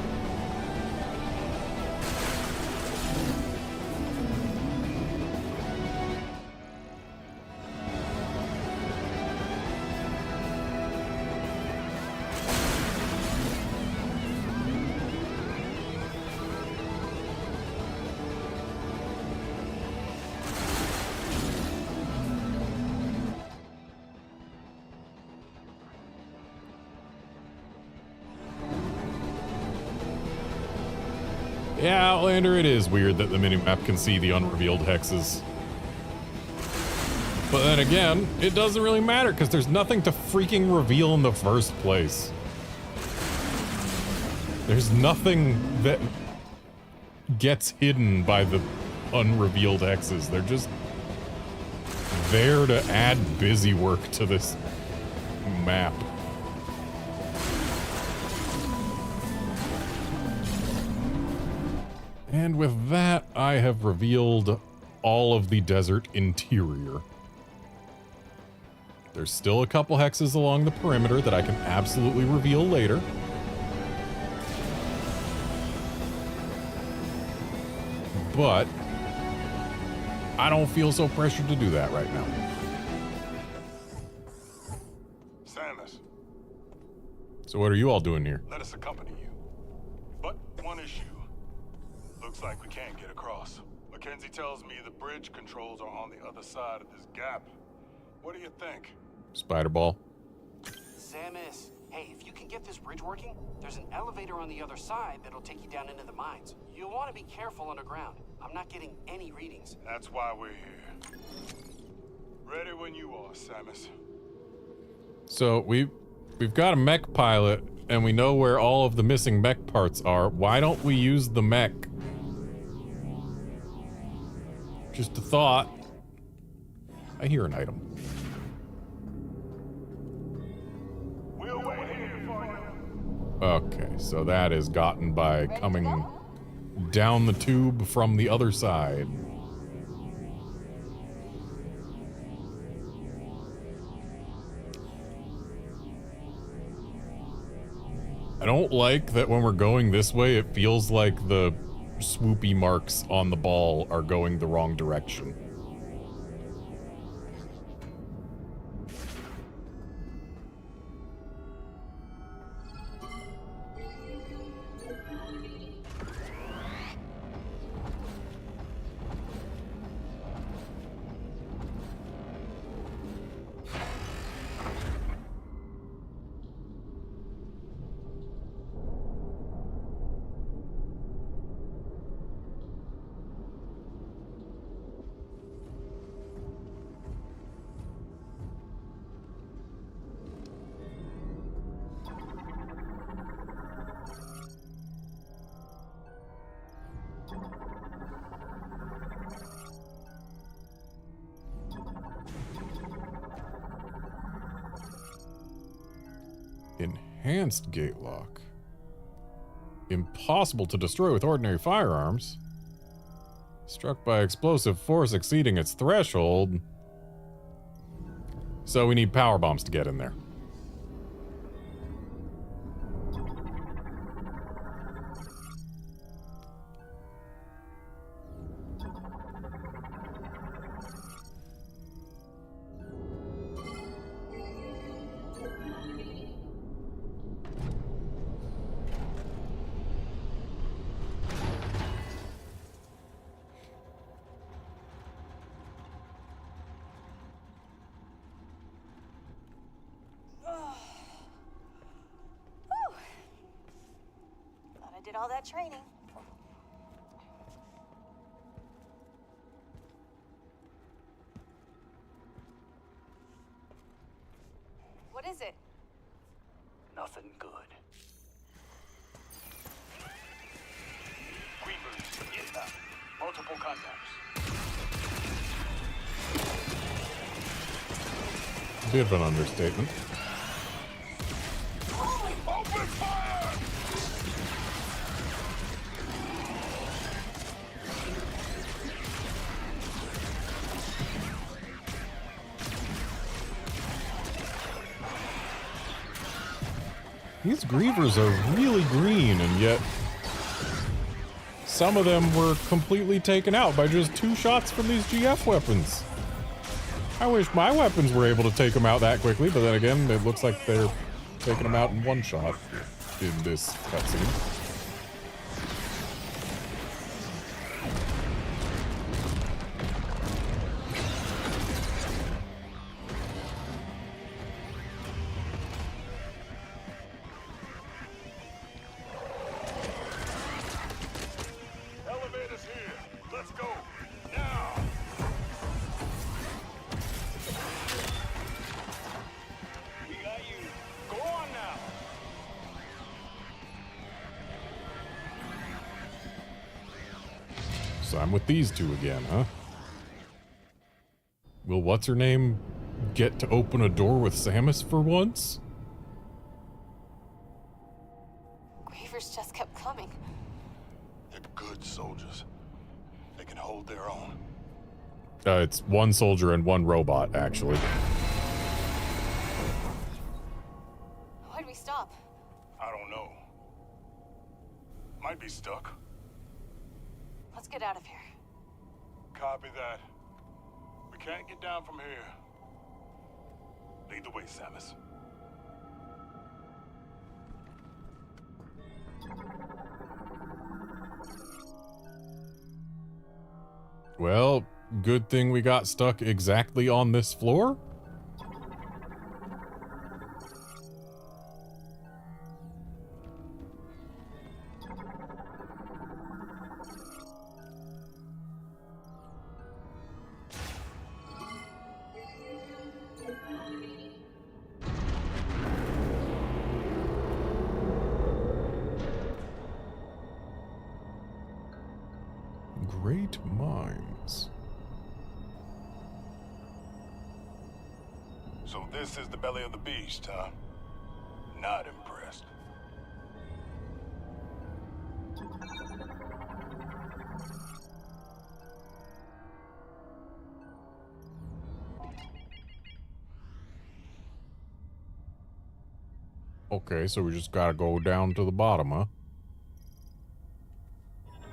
Yeah, Outlander, it is weird that the minimap can see the unrevealed hexes. But then again, it doesn't really matter because there's nothing to freaking reveal in the first place. There's nothing that gets hidden by the unrevealed hexes. They're just there to add busy work to this map. And with that, I have revealed all of the desert interior. There's still a couple hexes along the perimeter that I can absolutely reveal later. But I don't feel so pressured to do that right now. Samus, So what are you all doing here? let us accompany you. But one issue. Looks like we can't get across. Mackenzie tells me the bridge controls are on the other side of this gap. What do you think? Spider ball. Samus, hey, if you can get this bridge working, there's an elevator on the other side that'll take you down into the mines. You'll want to be careful underground. I'm not getting any readings. That's why we're here. Ready when you are, Samus. So we've got a mech pilot and we know where all of the missing mech parts are. Why don't we use the mech? Just a thought. I hear an item. We'll wait here for you. Okay, so that is gotten by coming down the tube from the other side. I don't like that when we're going this way, it feels like the swoopy marks on the ball are going the wrong direction. Enhanced gate lock. Impossible to destroy with ordinary firearms. Struck by explosive force exceeding its threshold. So we need power bombs to get in there. Did all that training. What is it? Nothing good. Creepers, inbound. Multiple contacts. Bit of an understatement. Open fire! These grievers are really green, and yet some of them were completely taken out by just 2 shots from these GF weapons. I wish my weapons were able to take them out that quickly, but then again, it looks like they're taking them out in 1 shot in this cutscene. Elevator's here. Let's go. Now. We got you. Go on now. So I'm with these two again, huh? Will what's-her-name get to open a door with Samus for once? Grievers just kept coming. They're good soldiers. They can hold their own. It's one soldier and one robot, actually. Why'd we stop? I don't know. Might be stuck. Let's get out of here. Copy that. We can't get down from here. Lead the way, Samus. Well, good thing we got stuck exactly on this floor. Great minds. So this is the belly of the beast, huh? Not impressed. Okay, so we just gotta go down to the bottom, huh?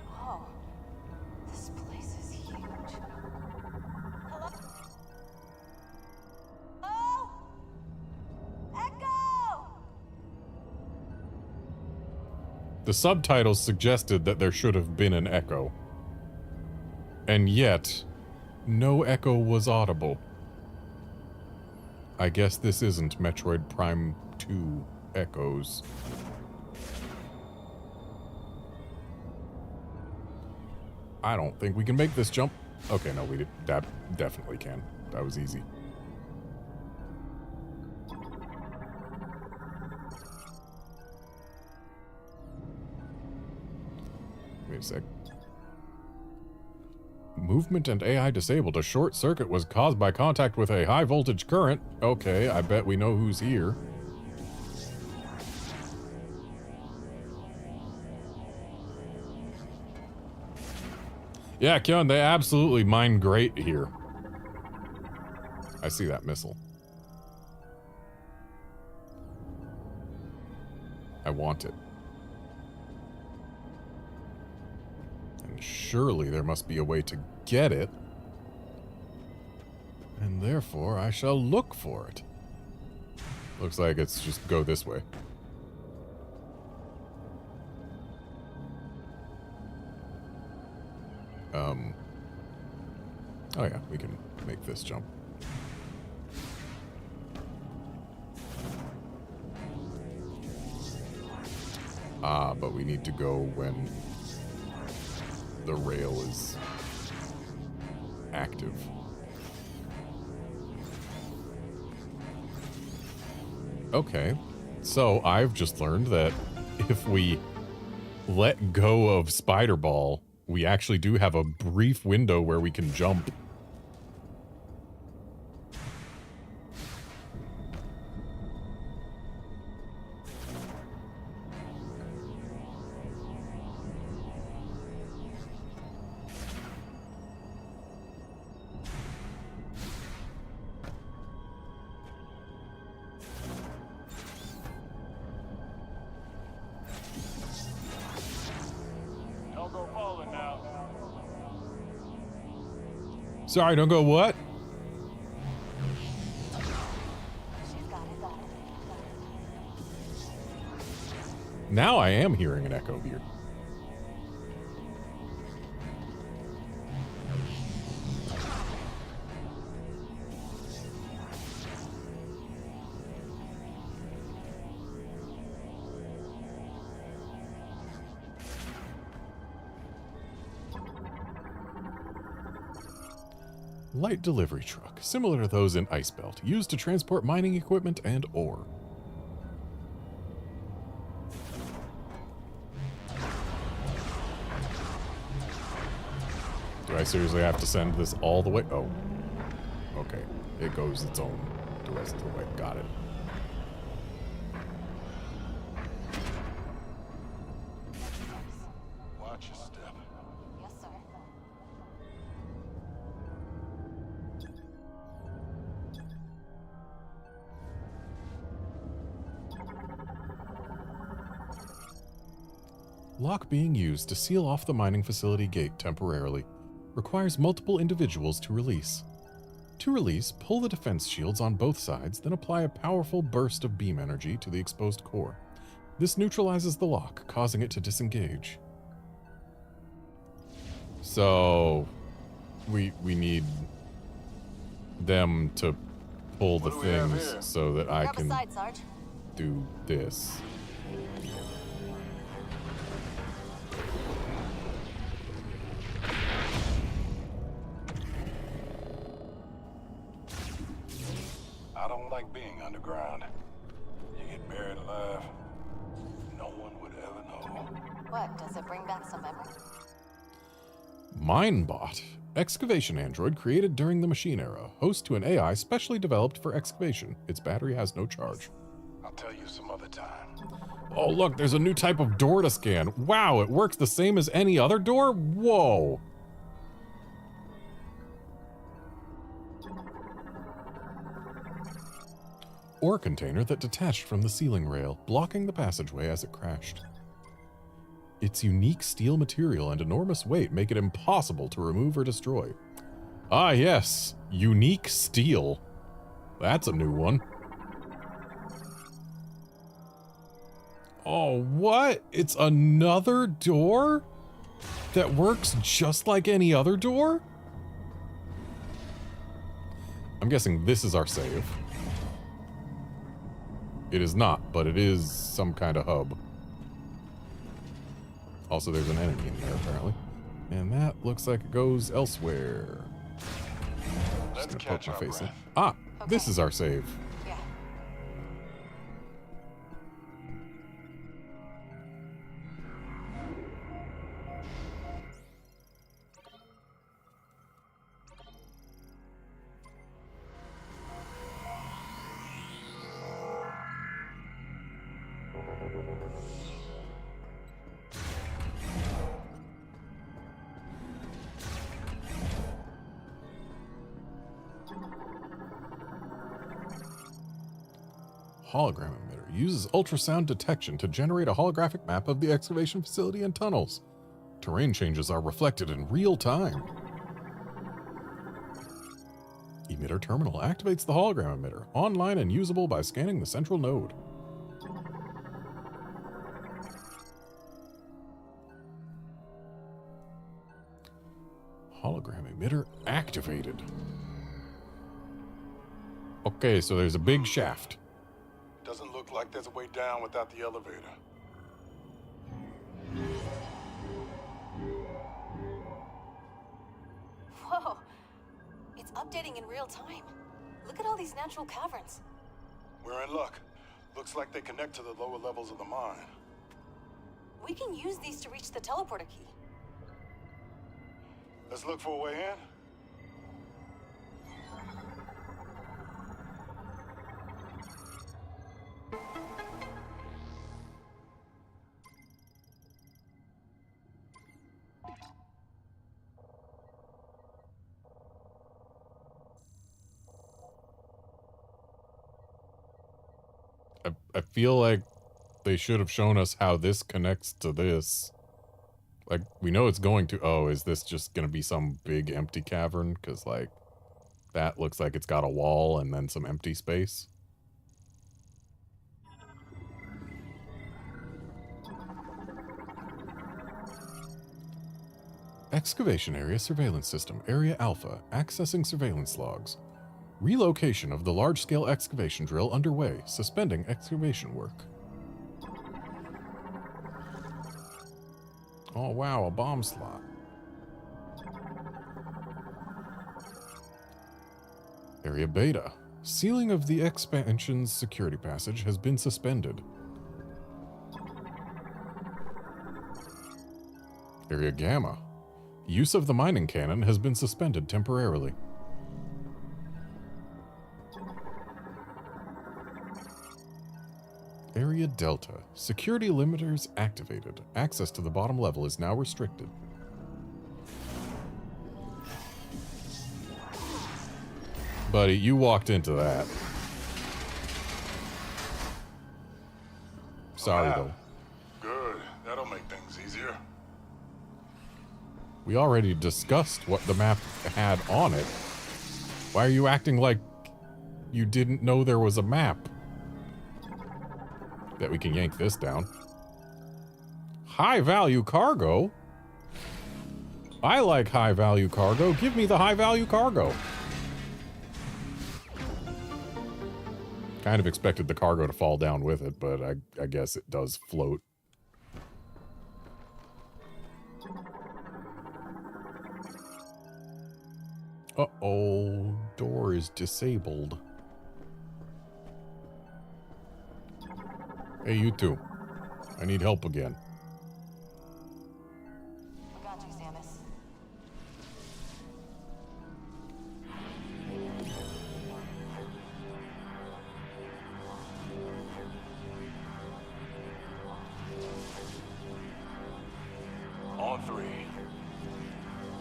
Whoa. This place is huge. Hello? Oh! Echo! The subtitles suggested that there should have been an echo. And yet, no echo was audible. I guess this isn't Metroid Prime 2 echoes. I don't think we can make this jump. Okay, no, we did. That definitely can. That was easy. Wait a sec. Movement and AI disabled. A short circuit was caused by contact with a high voltage current. Okay, I bet we know who's here. Yeah, Kyun, they absolutely mine great here. I see that missile. I want it. And surely there must be a way to get it. And therefore, I shall look for it. Looks like it's just go this way. Oh yeah, we can make this jump. Ah, but we need to go when the rail is active. Okay, so I've just learned that if we let go of Spider Ball, we actually do have a brief window where we can jump. Don't go falling now. Sorry, don't go what? Now I am hearing an echo here. Light delivery truck, similar to those in Icebelt, used to transport mining equipment and ore. Do I seriously have to send this all the way? Oh. Okay. It goes its own the rest of the way. Got it. Watch your step. Yes, sir. Lock being used to seal off the mining facility gate temporarily. Requires multiple individuals to release. To release, pull the defense shields on both sides, then apply a powerful burst of beam energy to the exposed core. This neutralizes the lock, causing it to disengage. So, we need them to pull the What do we have things here? so that I Grab a can side, Sarge. do this. I don't like being underground. You get buried alive. No one would ever know. What, does it bring back some memory? Minebot, excavation android created during the machine era, host to an AI specially developed for excavation. Its battery has no charge. I'll tell you some other time. Oh, look, there's a new type of door to scan. Wow, it works the same as any other door? Whoa. Ore container that detached from the ceiling rail, blocking the passageway as it crashed. Its unique steel material and enormous weight make it impossible to remove or destroy. Ah, yes, unique steel. That's a new one. Oh, what? It's another door that works just like any other door? I'm guessing this is our save. It is not, but it is some kind of hub. Also, there's an enemy in there, apparently. And that looks like it goes elsewhere. Let's Just gonna catch poke our my face in. breath. Ah, this Okay. is our save. Yeah. Hologram emitter uses ultrasound detection to generate a holographic map of the excavation facility and tunnels. Terrain changes are reflected in real time. Emitter terminal activates the hologram emitter, online and usable by scanning the central node. Hologram emitter activated. Okay, so there's a big shaft. Doesn't look like there's a way down without the elevator. Whoa. It's updating in real time. Look at all these natural caverns. We're in luck. Looks like they connect to the lower levels of the mine. We can use these to reach the teleporter key. Let's look for a way in. I feel like they should have shown us how this connects to this. Like, we know it's going to... Oh, is this just going to be some big empty cavern? Because, like, that looks like it's got a wall and then some empty space. Excavation area surveillance system, Area Alpha, accessing surveillance logs. Relocation of the large-scale excavation drill underway, suspending excavation work. Oh wow, a bomb slot. Area Beta. Sealing of the expansion's security passage has been suspended. Area Gamma. Use of the mining cannon has been suspended temporarily. Area Delta. Security limiters activated. Access to the bottom level is now restricted. Buddy, you walked into that. Sorry, though. Good. That'll make things easier. We already discussed what the map had on it. Why are you acting like you didn't know there was a map? Bet we can yank this down. High value cargo? I like high value cargo. Give me the high value cargo. Kind of expected the cargo to fall down with it, but I guess it does float. Uh-oh, door is disabled. Hey, you two. I need help again. I got you, Samus. On three.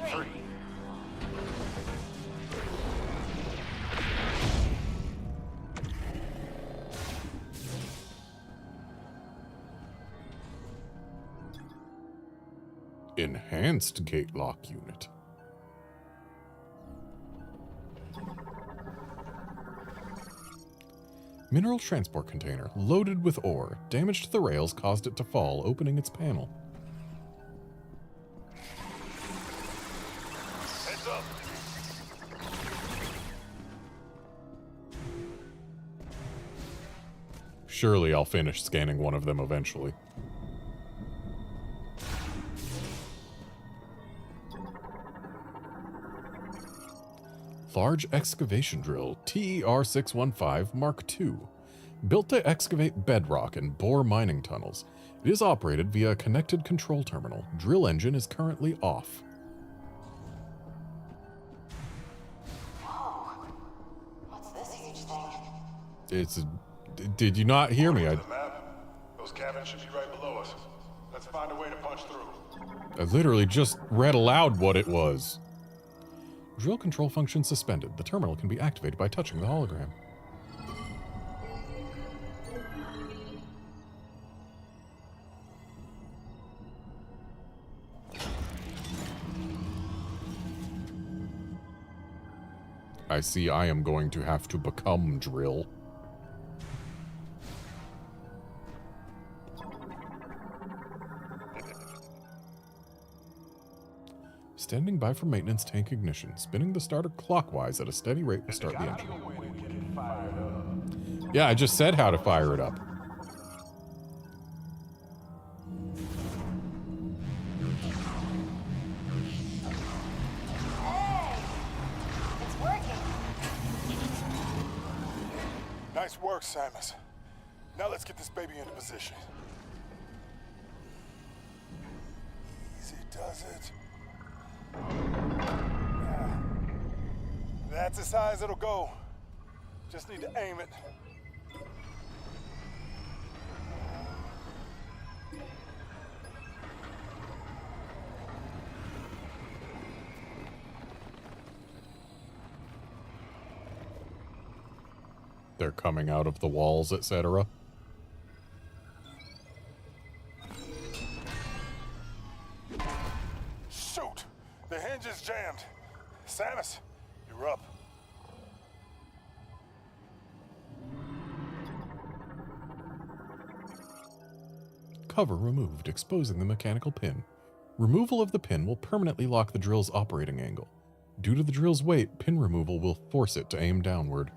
Three. Enhanced gate lock unit. Mineral transport container loaded with ore. Damage to the rails caused it to fall, opening its panel. Heads up. Surely I'll finish scanning one of them eventually. Large excavation drill, TER-615 Mark II. Built to excavate bedrock and bore mining tunnels. It is operated via a connected control terminal. Drill engine is currently off. Whoa. What's this huge thing? It's... Did you not hear me? The map. Those cabins should be right below us. Let's find a way to punch through. I literally just read aloud what it was. Drill control function suspended. The terminal can be activated by touching the hologram. I see I am going to have to become Drill. Standing by for maintenance tank ignition. Spinning the starter clockwise at a steady rate will start the engine. Yeah, I just said how to fire it up. Hey! It's working. Nice work, Samus. Now let's get this baby into position. Easy does it. That's as high as it'll go. Just need to aim it. They're coming out of the walls, etc. Shoot! The hinge is jammed. Samus, you're up. Cover removed, exposing the mechanical pin. Removal of the pin will permanently lock the drill's operating angle. Due to the drill's weight, pin removal will force it to aim downward.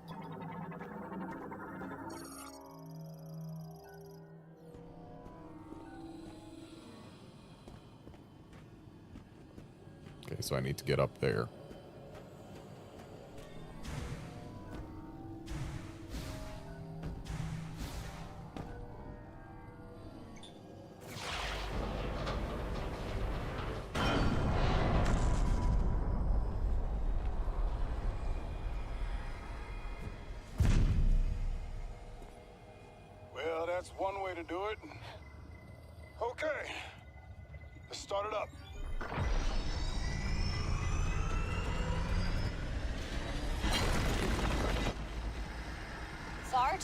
Okay, so I need to get up there. That's one way to do it. Okay. Let's start it up. Sarge?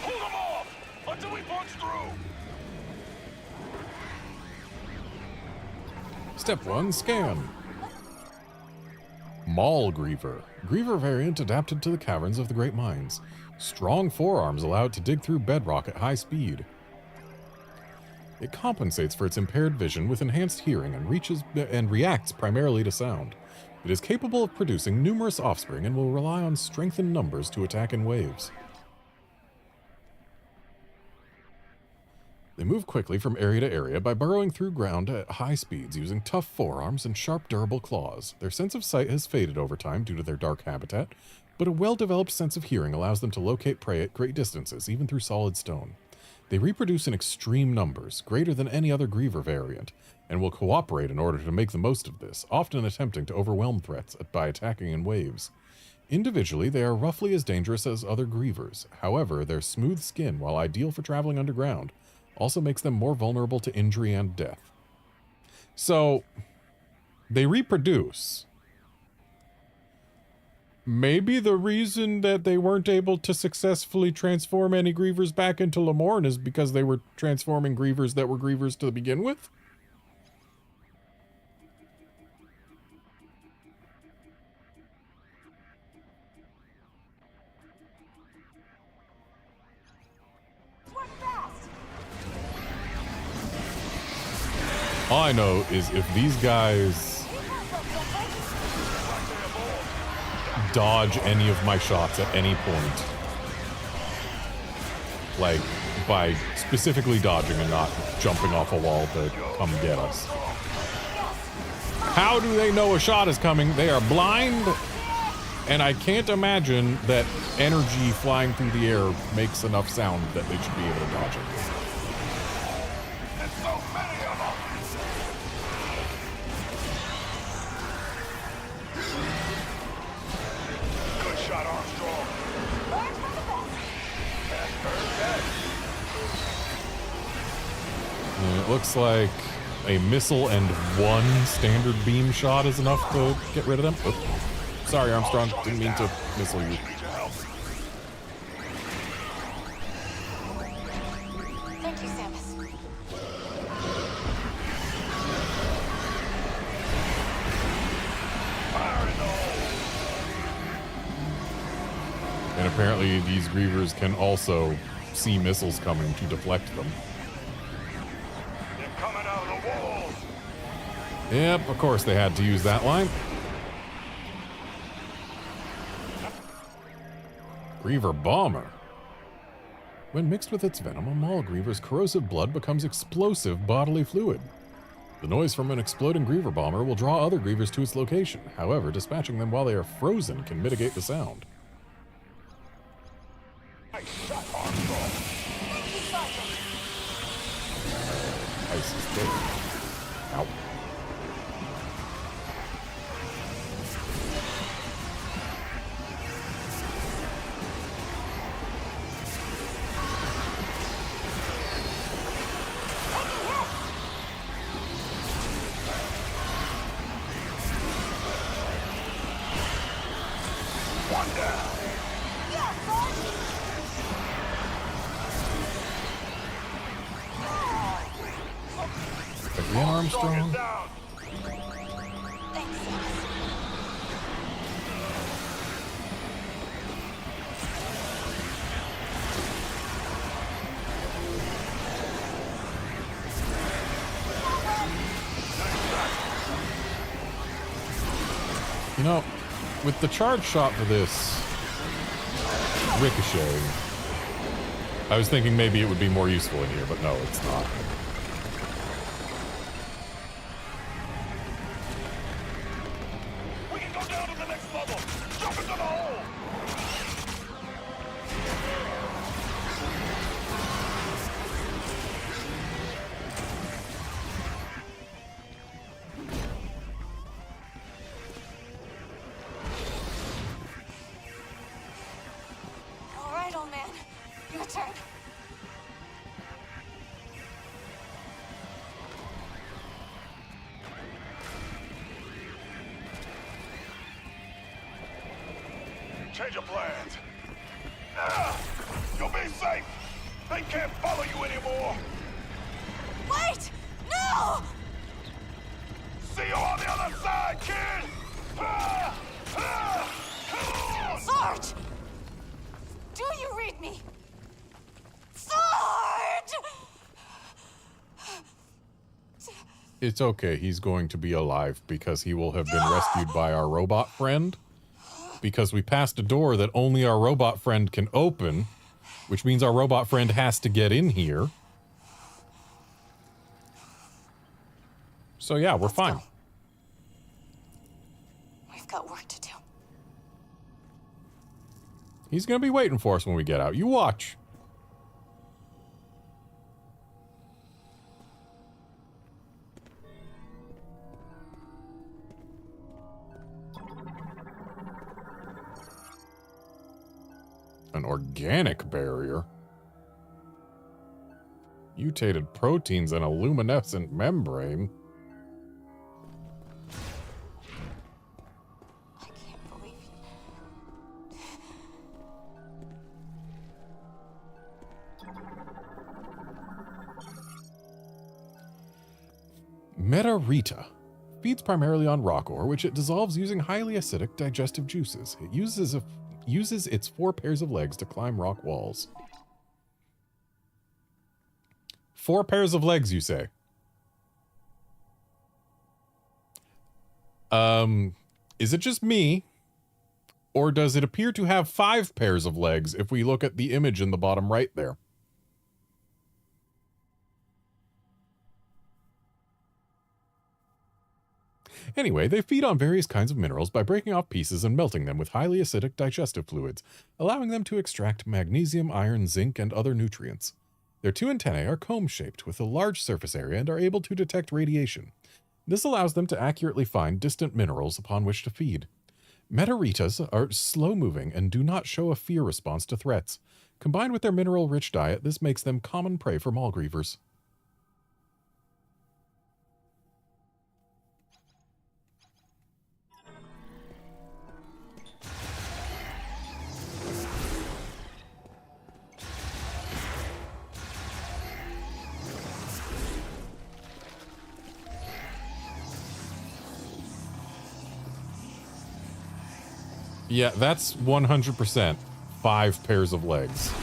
Hold them off until we punch through. Step 1, scan. Maul Griever. Griever variant adapted to the caverns of the Great Mines. Strong forearms allow it to dig through bedrock at high speed. It compensates for its impaired vision with enhanced hearing and reacts primarily to sound. It is capable of producing numerous offspring and will rely on strength in numbers to attack in waves. They move quickly from area to area by burrowing through ground at high speeds using tough forearms and sharp, durable claws. Their sense of sight has faded over time due to their dark habitat, but a well-developed sense of hearing allows them to locate prey at great distances, even through solid stone. They reproduce in extreme numbers, greater than any other Griever variant, and will cooperate in order to make the most of this, often attempting to overwhelm threats by attacking in waves. Individually, they are roughly as dangerous as other Grievers. However, their smooth skin, while ideal for traveling underground, also makes them more vulnerable to injury and death. So, they reproduce. Maybe the reason that they weren't able to successfully transform any Grievers back into Lemorn is because they were transforming Grievers that were Grievers to begin with? All I know is if these guys dodge any of my shots at any point, like by specifically dodging and not jumping off a wall to come get us. How do they know a shot is coming? They are blind, and I can't imagine that energy flying through the air makes enough sound that they should be able to dodge it. It looks like a missile and one standard beam shot is enough to get rid of them. Oops. Sorry, Armstrong. Didn't mean to missile you. Thank you, Samus. And apparently these Grievers can also see missiles coming to deflect them. Yep, of course they had to use that line. Griever Bomber. When mixed with its venom, a Maul Griever's corrosive blood becomes explosive bodily fluid. The noise from an exploding Griever Bomber will draw other Grievers to its location. However, dispatching them while they are frozen can mitigate the sound. Ice is there. Ow. Again, Armstrong. You know, with the charge shot for this ricochet, I was thinking maybe it would be more useful in here, but no, it's not. We can go down to the next level. Jump into the hole. Change of plans. You'll be safe. They can't follow you anymore. Wait! No! See you on the other side, kid! Sarge! Do you read me? Sarge! It's okay. He's going to be alive because he will have been rescued by our robot friend. Because we passed a door that only our robot friend can open, which means our robot friend has to get in here. So yeah, we're fine. Go. We've got work to do. He's gonna be waiting for us when we get out. You watch. An organic barrier? Mutated proteins and a luminescent membrane? I can't believe you. Metarita feeds primarily on rock ore, which it dissolves using highly acidic digestive juices. It uses its 4 pairs of legs to climb rock walls. 4 pairs of legs, you say? Is it just me? Or does it appear to have 5 pairs of legs if we look at the image in the bottom right there? Anyway, they feed on various kinds of minerals by breaking off pieces and melting them with highly acidic digestive fluids, allowing them to extract magnesium, iron, zinc, and other nutrients. Their 2 antennae are comb-shaped with a large surface area and are able to detect radiation. This allows them to accurately find distant minerals upon which to feed. Metaritas are slow-moving and do not show a fear response to threats. Combined with their mineral-rich diet, this makes them common prey for maulgreavers. Yeah, that's 100% 5 pairs of legs.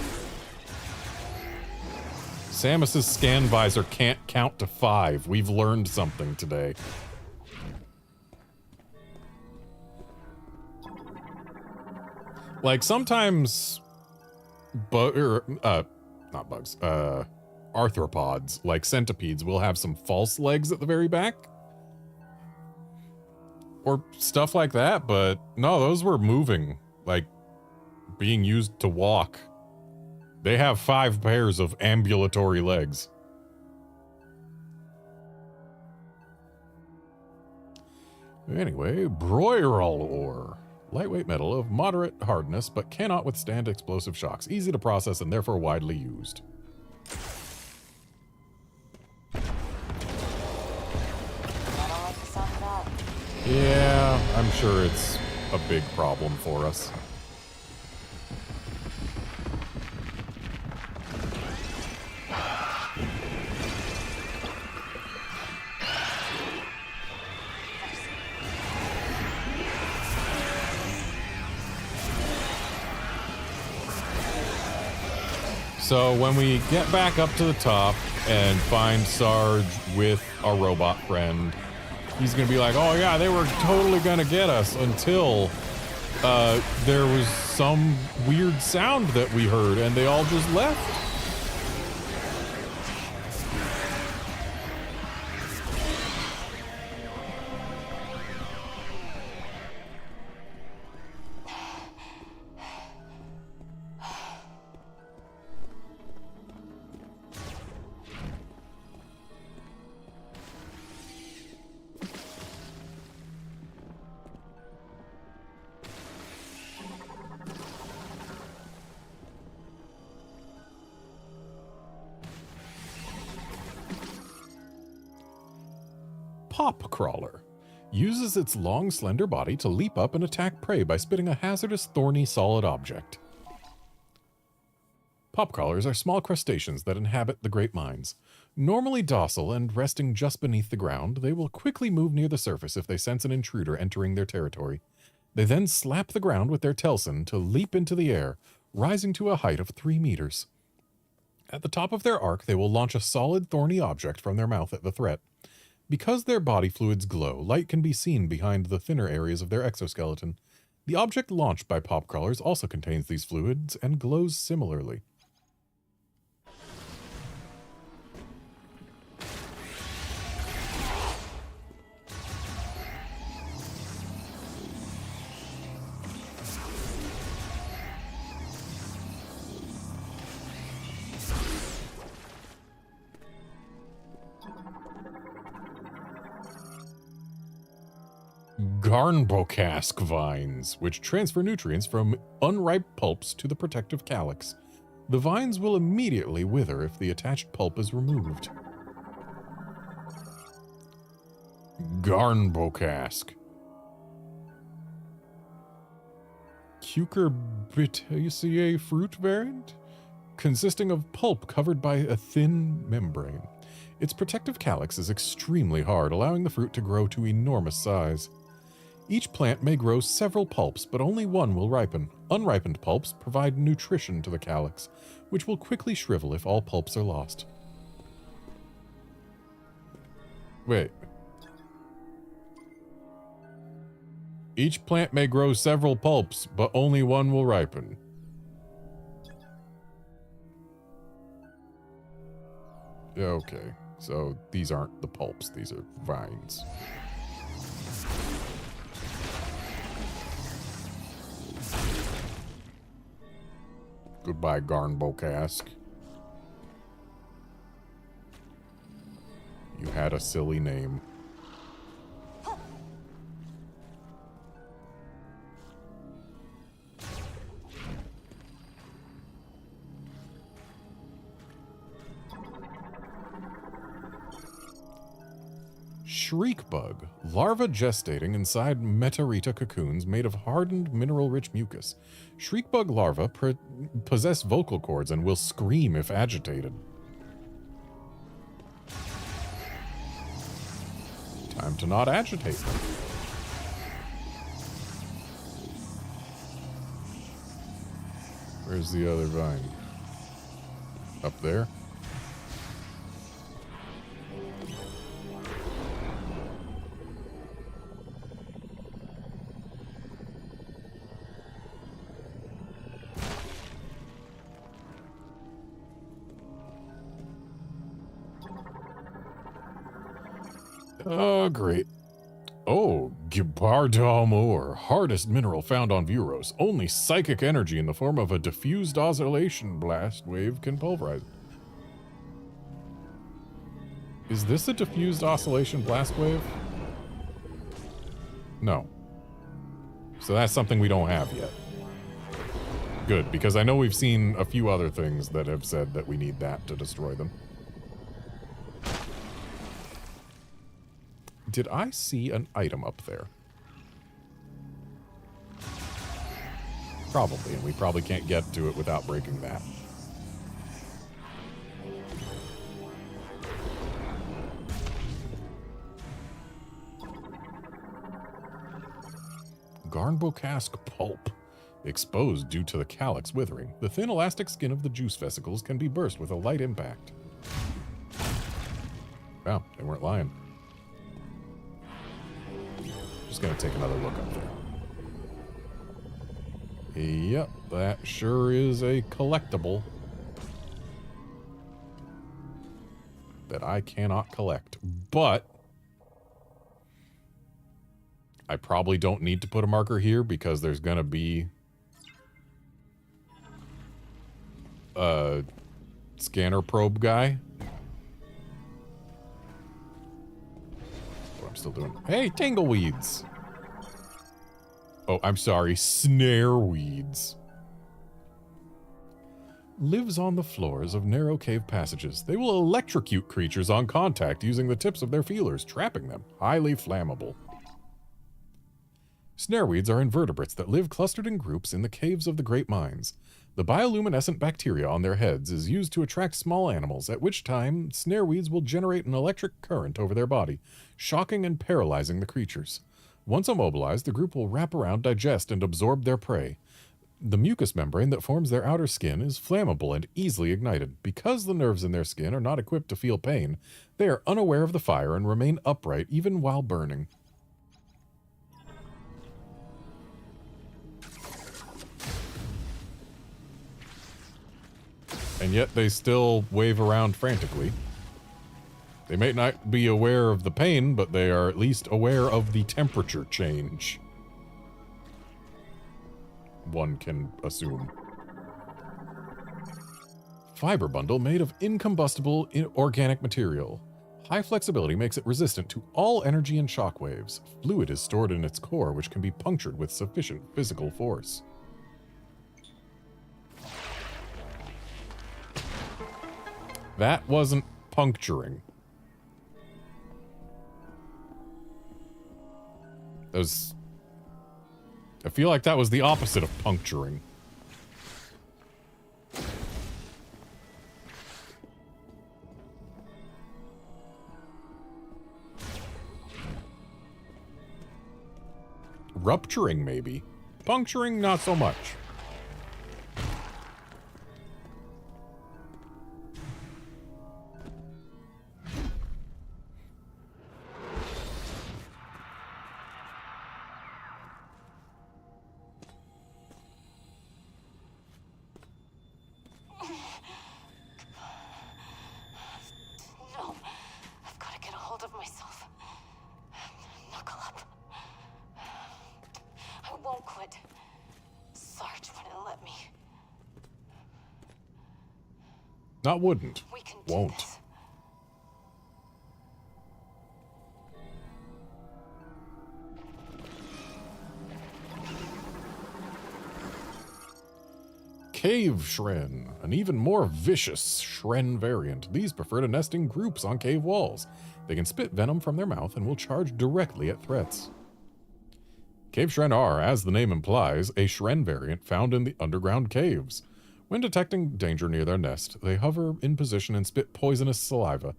Samus's scan visor can't count to 5. We've learned something today. Like, sometimes... not bugs. Arthropods, like centipedes, will have some false legs at the very back. Or stuff like that, but no, those were moving, like being used to walk. They have 5 pairs of ambulatory legs. Anyway, broirol ore. Lightweight metal of moderate hardness, but cannot withstand explosive shocks. Easy to process and therefore widely used. Yeah, I'm sure it's a big problem for us. So when we get back up to the top and find Sarge with our robot friend, he's gonna be like, oh yeah, they were totally gonna get us until there was some weird sound that we heard and they all just left. Pop crawler. uses its long, slender body to leap up and attack prey by spitting a hazardous, thorny, solid object. Popcrawlers are small crustaceans that inhabit the Great Mines. Normally docile and resting just beneath the ground, they will quickly move near the surface if they sense an intruder entering their territory. They then slap the ground with their telson to leap into the air, rising to a height of 3 meters. At the top of their arc, they will launch a solid, thorny object from their mouth at the threat. Because their body fluids glow, light can be seen behind the thinner areas of their exoskeleton. The object launched by popcrawlers also contains these fluids and glows similarly. Garnbocask vines, which transfer nutrients from unripe pulps to the protective calyx. The vines will immediately wither if the attached pulp is removed. Garnbocask. Cucurbitaceae fruit variant, consisting of pulp covered by a thin membrane. Its protective calyx is extremely hard, allowing the fruit to grow to enormous size. Each plant may grow several pulps, but only one will ripen. Unripened pulps provide nutrition to the calyx, which will quickly shrivel if all pulps are lost. Wait. Each plant may grow several pulps, but only one will ripen. Okay, so these aren't the pulps, these are vines. Goodbye, Garnbocask. You had a silly name. Shriekbug, larva gestating inside Meteorita cocoons made of hardened mineral-rich mucus. Shriekbug larvae possess vocal cords and will scream if agitated. Time to not agitate them. Where's the other vine? Up there? Oh, great. Oh, Gibardom ore, hardest mineral found on Vuros. Only psychic energy in the form of a diffused oscillation blast wave can pulverize it. Is this a diffused oscillation blast wave? No. So that's something we don't have yet. Good, because I know we've seen a few other things that have said that we need that to destroy them. Did I see an item up there? Probably, and we probably can't get to it without breaking that. Garnbocask pulp. Exposed due to the calyx withering, the thin elastic skin of the juice vesicles can be burst with a light impact. Wow, they weren't lying. Just gonna take another look up there. Yep, that sure is a collectible that I cannot collect, but I probably don't need to put a marker here because there's gonna be a scanner probe guy. What I'm still doing. Hey, tangleweeds. Oh, I'm sorry, snareweeds. Lives on the floors of narrow cave passages. They will electrocute creatures on contact using the tips of their feelers, trapping them. Highly flammable. Snareweeds are invertebrates that live clustered in groups in the caves of the great mines. The bioluminescent bacteria on their heads is used to attract small animals, at which time snareweeds will generate an electric current over their body, shocking and paralyzing the creatures. Once immobilized, the group will wrap around, digest, and absorb their prey. The mucous membrane that forms their outer skin is flammable and easily ignited. Because the nerves in their skin are not equipped to feel pain, they are unaware of the fire and remain upright even while burning. And yet they still wave around frantically. They may not be aware of the pain, but they are at least aware of the temperature change. One can assume. Fiber bundle made of incombustible organic material. High flexibility makes it resistant to all energy and shock waves. Fluid is stored in its core, which can be punctured with sufficient physical force. That wasn't puncturing. That was... I feel like that was the opposite of puncturing. Rupturing, maybe. Puncturing, not so much. Not wouldn't. Won't. Cave Shren, an even more vicious Shren variant. These prefer to nest in groups on cave walls. They can spit venom from their mouth and will charge directly at threats. Cave Shren are, as the name implies, a Shren variant found in the underground caves. When detecting danger near their nest, they hover in position and spit poisonous saliva.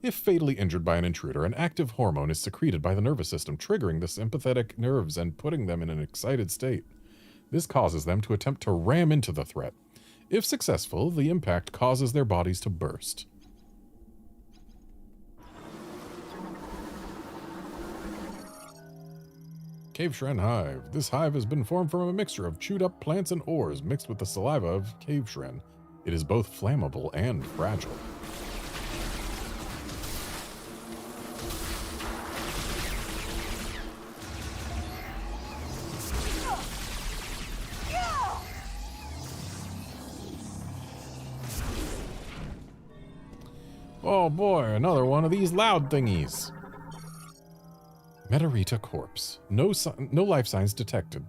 If fatally injured by an intruder, an active hormone is secreted by the nervous system, triggering the sympathetic nerves and putting them in an excited state. This causes them to attempt to ram into the threat. If successful, the impact causes their bodies to burst. Cave Shren Hive. This hive has been formed from a mixture of chewed-up plants and ores mixed with the saliva of Cave Shren. It is both flammable and fragile. Oh boy, another one of these loud thingies. Meteorita corpse. No life signs detected.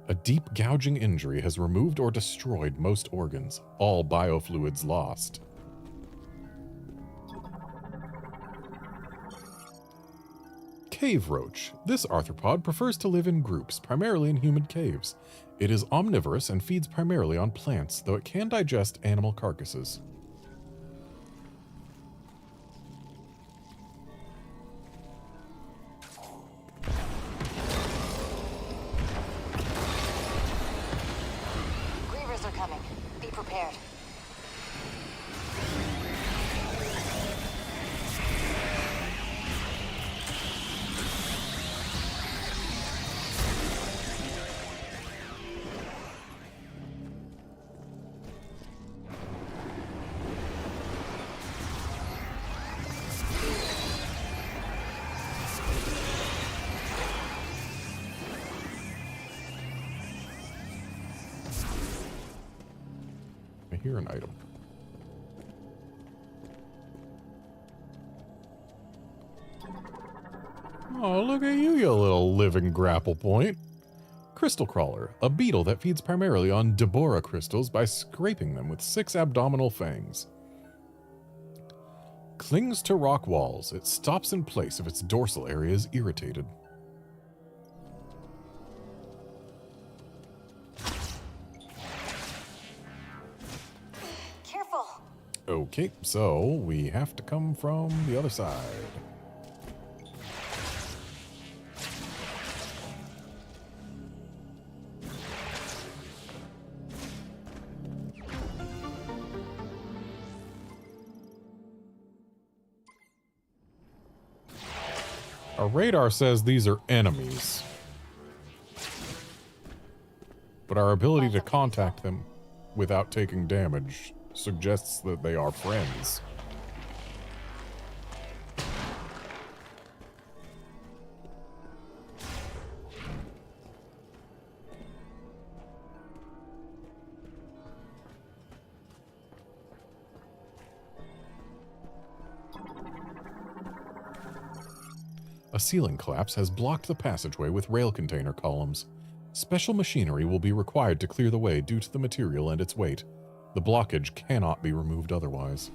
A deep gouging injury has removed or destroyed most organs. All biofluids lost. Cave roach. This arthropod prefers to live in groups, primarily in humid caves. It is omnivorous and feeds primarily on plants, though it can digest animal carcasses. Here an item. Oh, look at you, you little living grapple point. Crystal crawler, a beetle that feeds primarily on Deborah crystals by scraping them with 6 abdominal fangs. Clings to rock walls. It stops in place if its dorsal area is irritated. Okay, so we have to come from the other side. Our radar says these are enemies. But our ability to contact them without taking damage suggests that they are friends. A ceiling collapse has blocked the passageway with rail container columns. Special machinery will be required to clear the way due to the material and its weight. The blockage cannot be removed otherwise.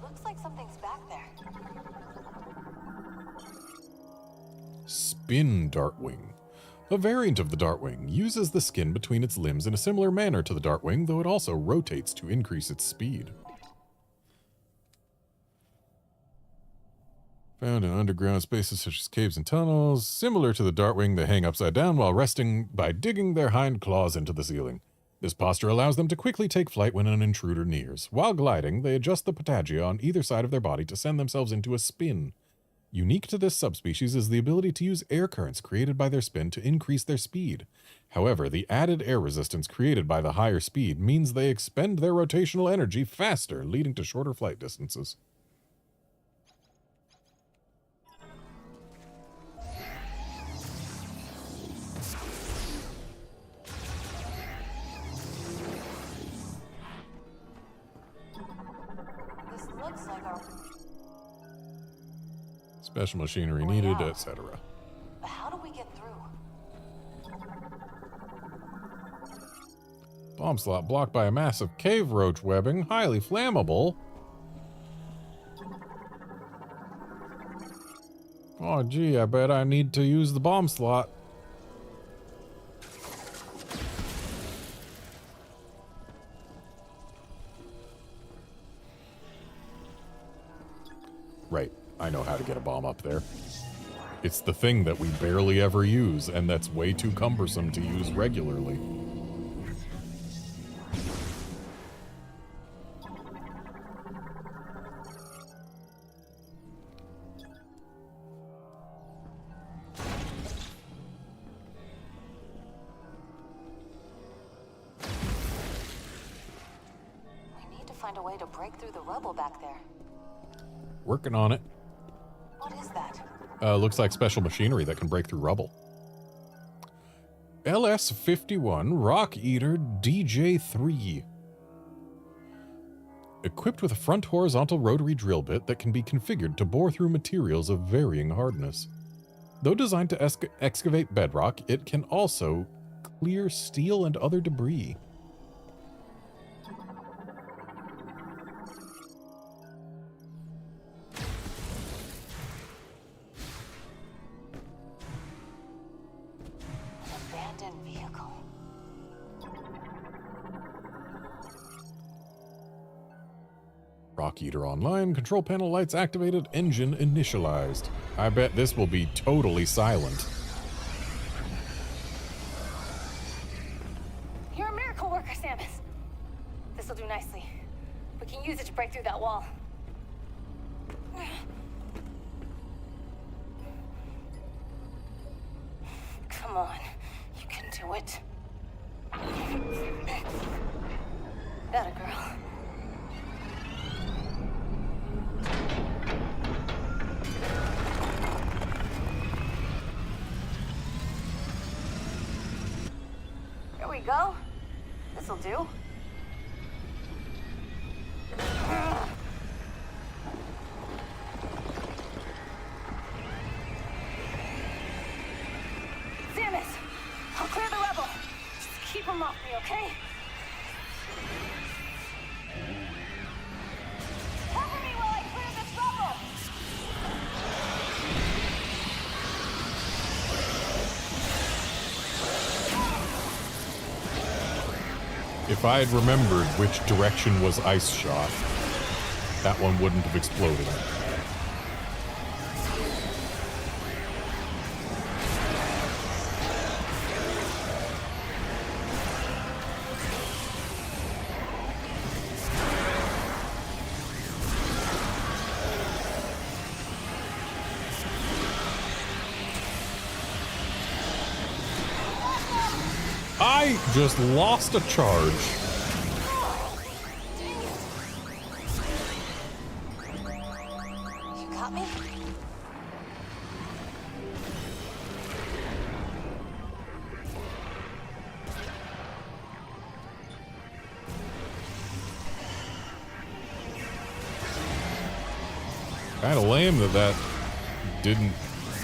Looks like something's back there. Spin Dartwing. A variant of the Dartwing uses the skin between its limbs in a similar manner to the Dartwing, though it also rotates to increase its speed. Found in underground spaces such as caves and tunnels. Similar to the Dartwing, they hang upside down while resting by digging their hind claws into the ceiling. This posture allows them to quickly take flight when an intruder nears. While gliding, they adjust the patagia on either side of their body to send themselves into a spin. Unique to this subspecies is the ability to use air currents created by their spin to increase their speed. However, the added air resistance created by the higher speed means they expend their rotational energy faster, leading to shorter flight distances. Looks like our... Special machinery needed, etc. But how do we get through? Bomb slot blocked by a massive cave roach webbing, highly flammable. Oh gee, I bet I need to use the bomb slot. Right, I know how to get a bomb up there. It's the thing that we barely ever use, and that's way too cumbersome to use regularly. We need to find a way to break through the rubble back there. Working on it. What is that? Looks like special machinery that can break through rubble. LS-51 Rock Eater DJ-3. Equipped with a front horizontal rotary drill bit that can be configured to bore through materials of varying hardness. Though designed to excavate bedrock, it can also clear steel and other debris. Rock Eater online, control panel lights activated, engine initialized. I bet this will be totally silent. You're a miracle worker, Samus. This'll do nicely. We can use it to break through that wall. Come on, you can do it. That a girl. Here we go. This'll do. Samus, I'll clear the rubble. Just keep him off me, okay? Cover me while I clear this rubble. If I had remembered which direction was ice shot, that one wouldn't have exploded. I just lost a charge. You got me? Kind of lame that didn't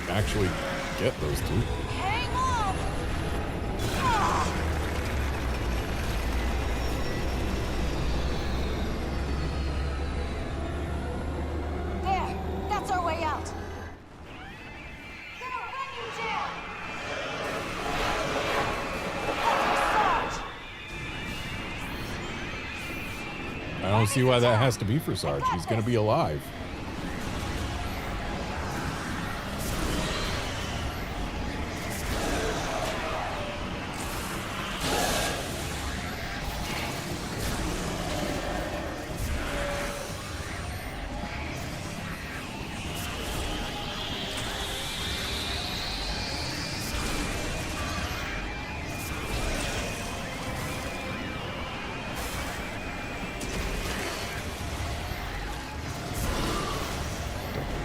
actually get those two. Hang on! Ah! There! That's our way out! Gonna run you down! Sarge! I don't see why that has to be for Sarge. He's gonna be alive.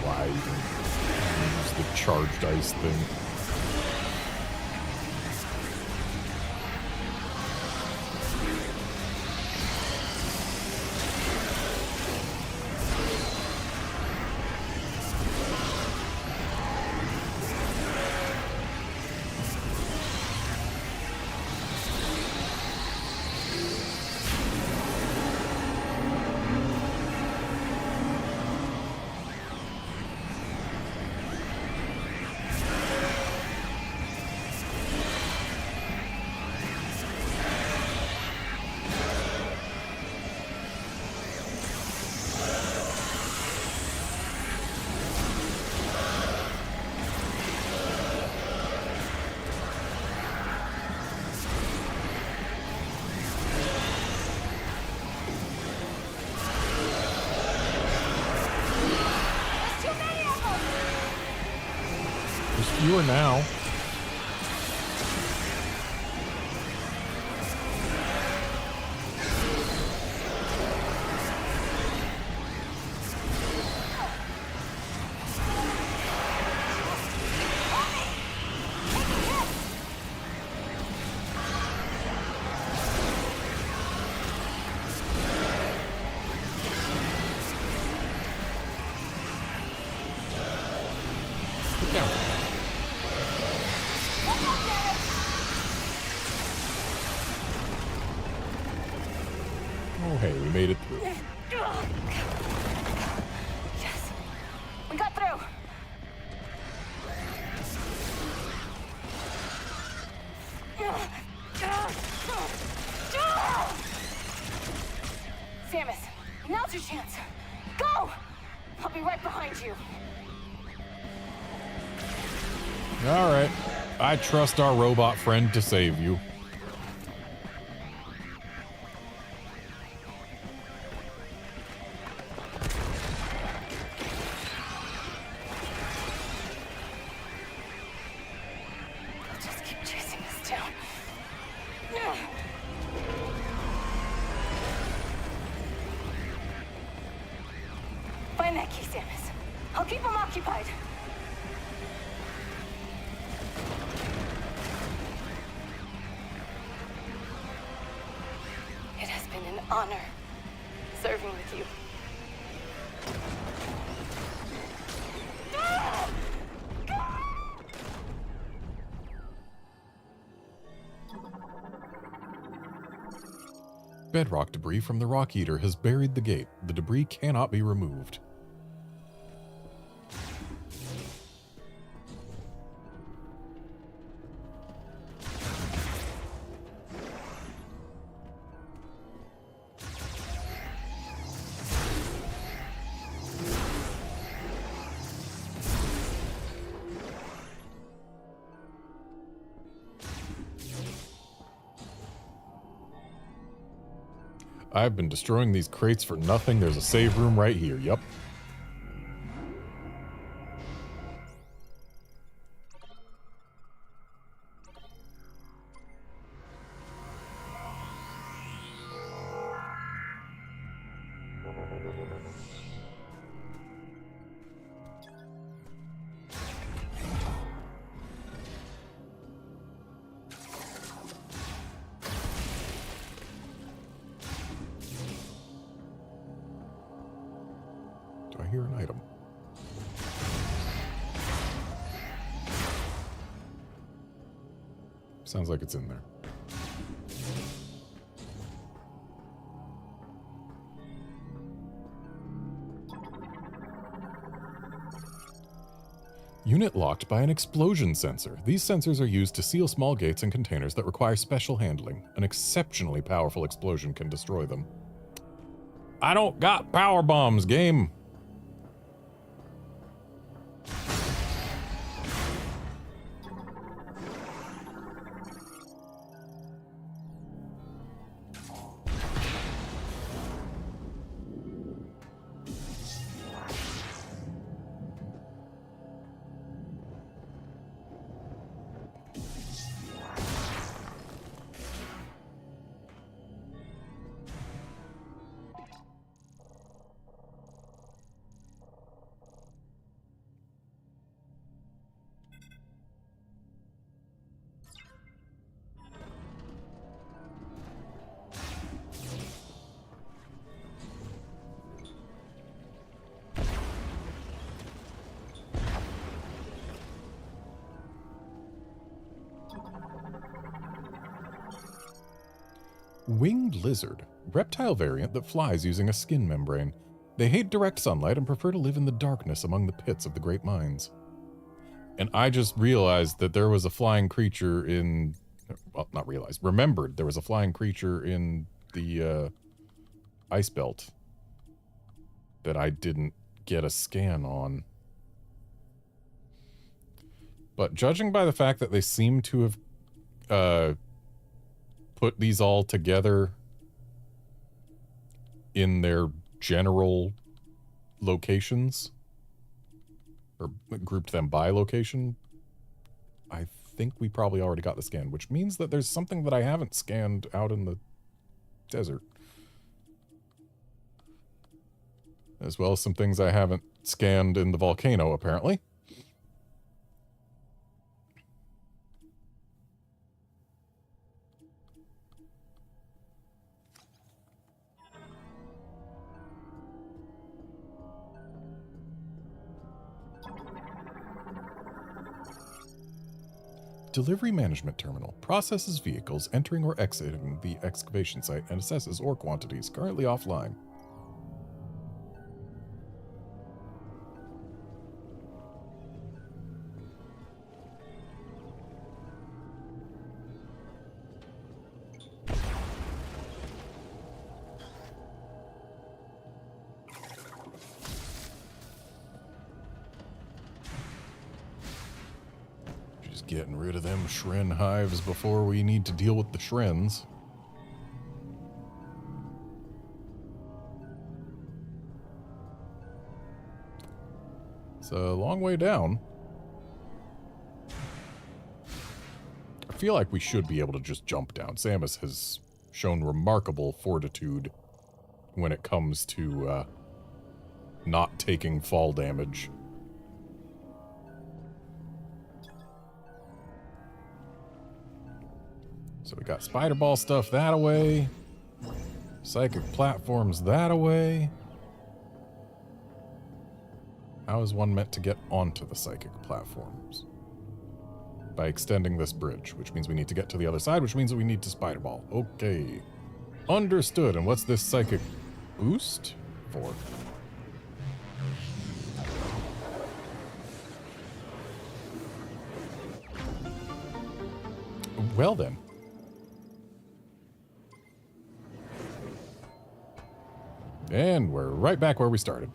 Why even use the charged ice thing? There's too many of them! There's fewer now. Get down. Oh, hey, we made it through. Yes! We got through! Samus, now's your chance. Go! I'll be right behind you. All right. I trust our robot friend to save you. I'll just keep chasing us down. Find that key, Samus. I'll keep them occupied. It has been an honor serving with you. Bedrock debris from the Rock Eater has buried the gate. The debris cannot be removed. I've been destroying these crates for nothing. There's a save room right here. Yup. Do I hear an item? Sounds like it's in there. Unit locked by an explosion sensor. These sensors are used to seal small gates and containers that require special handling. An exceptionally powerful explosion can destroy them. I don't got power bombs, game. Winged lizard. Reptile variant that flies using a skin membrane. They hate direct sunlight and prefer to live in the darkness among the pits of the great mines. And I just realized that there was a flying creature in... Well, not realized. Remembered there was a flying creature in the ice belt that I didn't get a scan on. But judging by the fact that they seem to have put these all together in their general locations, or grouped them by location, I think we probably already got the scan, which means that there's something that I haven't scanned out in the desert. As well as some things I haven't scanned in the volcano, apparently. Delivery Management Terminal processes vehicles entering or exiting the excavation site and assesses ore quantities currently offline. Getting rid of them Shrin hives before we need to deal with the Shrins. It's a long way down. I feel like we should be able to just jump down. Samus has shown remarkable fortitude when it comes to not taking fall damage. So we got spider ball stuff that away. Psychic platforms that away. How is one meant to get onto the psychic platforms? By extending this bridge, which means we need to get to the other side, which means that we need to spider ball. Okay. Understood. And what's this psychic boost for? Well then. And we're right back where we started.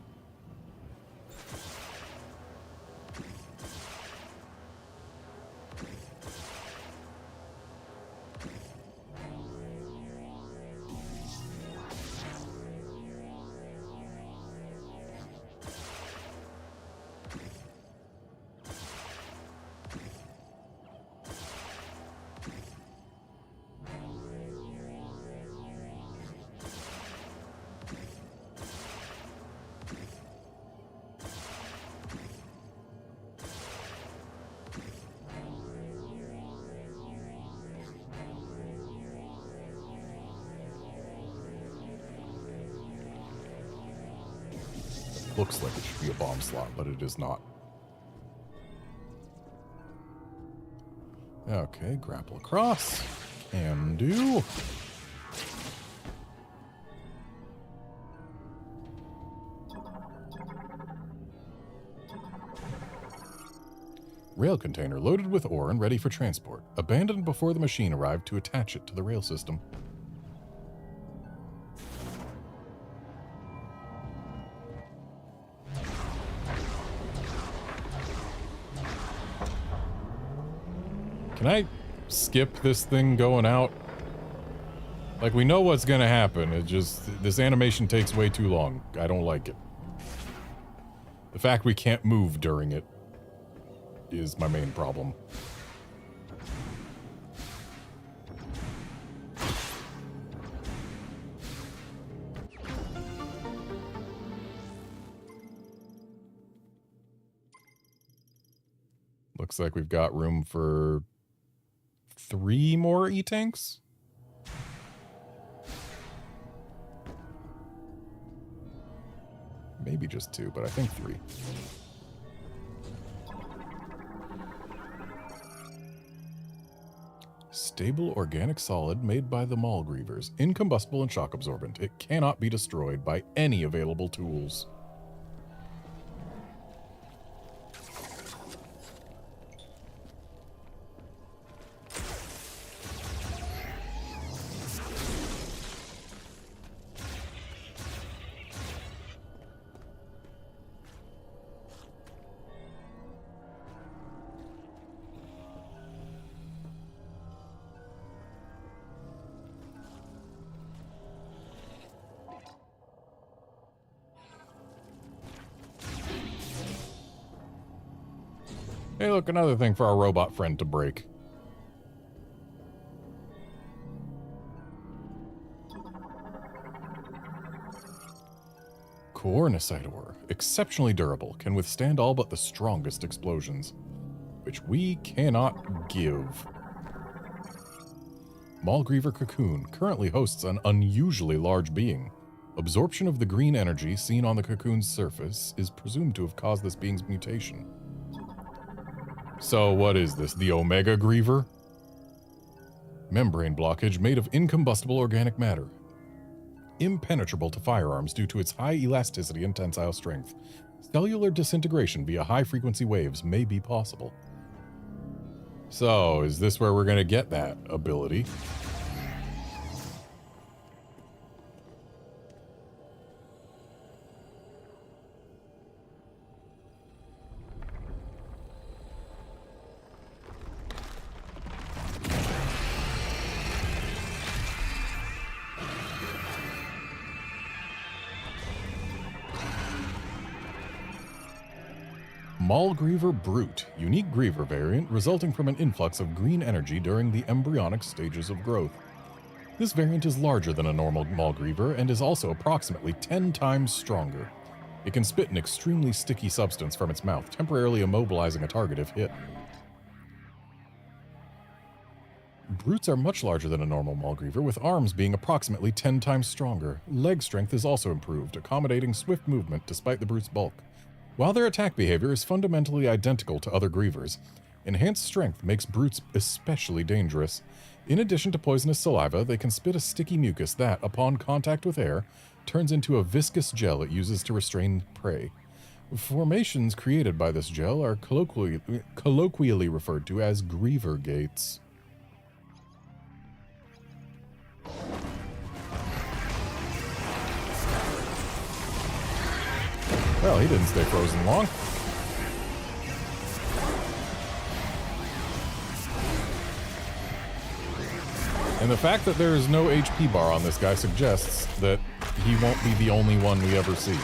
looks like it should be a bomb slot, but it is not. Okay, grapple across. Can do. Rail container loaded with ore and ready for transport. Abandoned before the machine arrived to attach it to the rail system. Can I skip this thing going out? Like, we know what's gonna happen. It just, this animation takes way too long. I don't like it. The fact we can't move during it is my main problem. Looks like we've got room for 3 more E-tanks. Maybe just 2, but I think 3. Stable organic solid made by the Maulgreavers. Incombustible and shock absorbent. It cannot be destroyed by any available tools. Hey, look, another thing for our robot friend to break. Coornicite ore. Exceptionally durable. Can withstand all but the strongest explosions. Which we cannot give. Maulgriever cocoon currently hosts an unusually large being. Absorption of the green energy seen on the cocoon's surface is presumed to have caused this being's mutation. So what is this, the Omega Griever? Membrane blockage made of incombustible organic matter. Impenetrable to firearms due to its high elasticity and tensile strength. Cellular disintegration via high-frequency waves may be possible. So, is this where we're going to get that ability? Maulgriever Brute, unique Griever variant resulting from an influx of green energy during the embryonic stages of growth. This variant is larger than a normal Maulgriever and is also approximately 10 times stronger. It can spit an extremely sticky substance from its mouth, temporarily immobilizing a target if hit. Brutes are much larger than a normal Maulgriever, with arms being approximately 10 times stronger. Leg strength is also improved, accommodating swift movement despite the brute's bulk. While their attack behavior is fundamentally identical to other Grievers, enhanced strength makes brutes especially dangerous. In addition to poisonous saliva, they can spit a sticky mucus that, upon contact with air, turns into a viscous gel it uses to restrain prey. Formations created by this gel are colloquially referred to as Griever gates. Well, he didn't stay frozen long. And the fact that there is no HP bar on this guy suggests that he won't be the only one we ever see.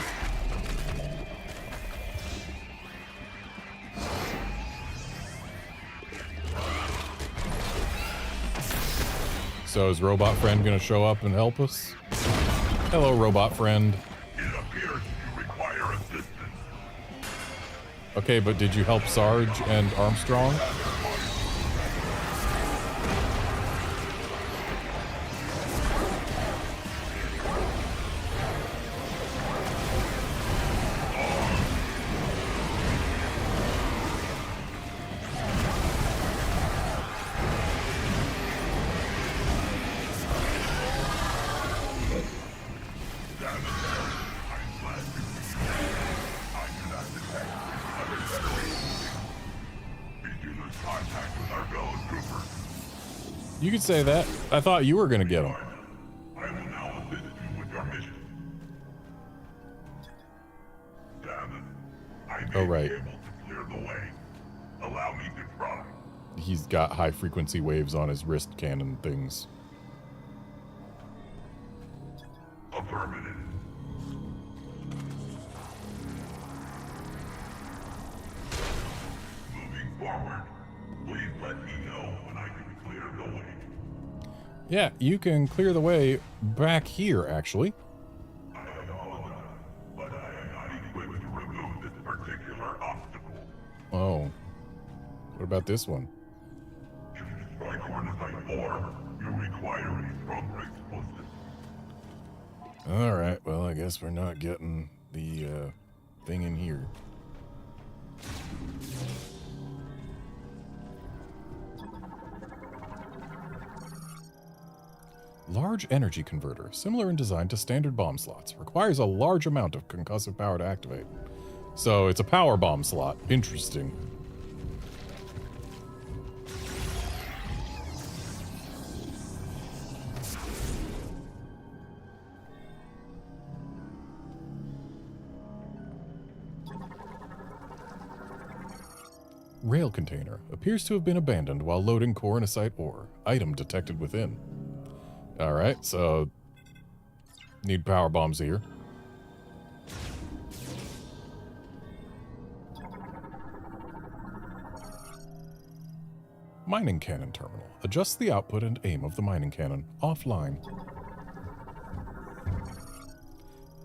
So is Robot Friend gonna show up and help us? Hello, Robot Friend. Okay, but did you help Sarge and Armstrong? You could say that. I thought you were gonna get him. I will now assist you with your mission. Samus, I may Oh, right. be able to clear the way. Allow me to try. He's got high frequency waves on his wrist cannon things. Affirmative. Moving forward, please let me know when I can clear the way. Yeah, you can clear the way back here, actually. I apologize, but I am not equipped to remove this particular obstacle. Oh. What about this one? To destroy Cornusite 4, you require a stronger explosive. Alright, well, I guess we're not getting the thing in here. Large energy converter, similar in design to standard bomb slots, requires a large amount of concussive power to activate. So it's a power bomb slot. Interesting. Rail container appears to have been abandoned while loading Cornusite ore. Item detected within. Alright, so need power bombs here. Mining cannon terminal. Adjusts the output and aim of the mining cannon. Offline.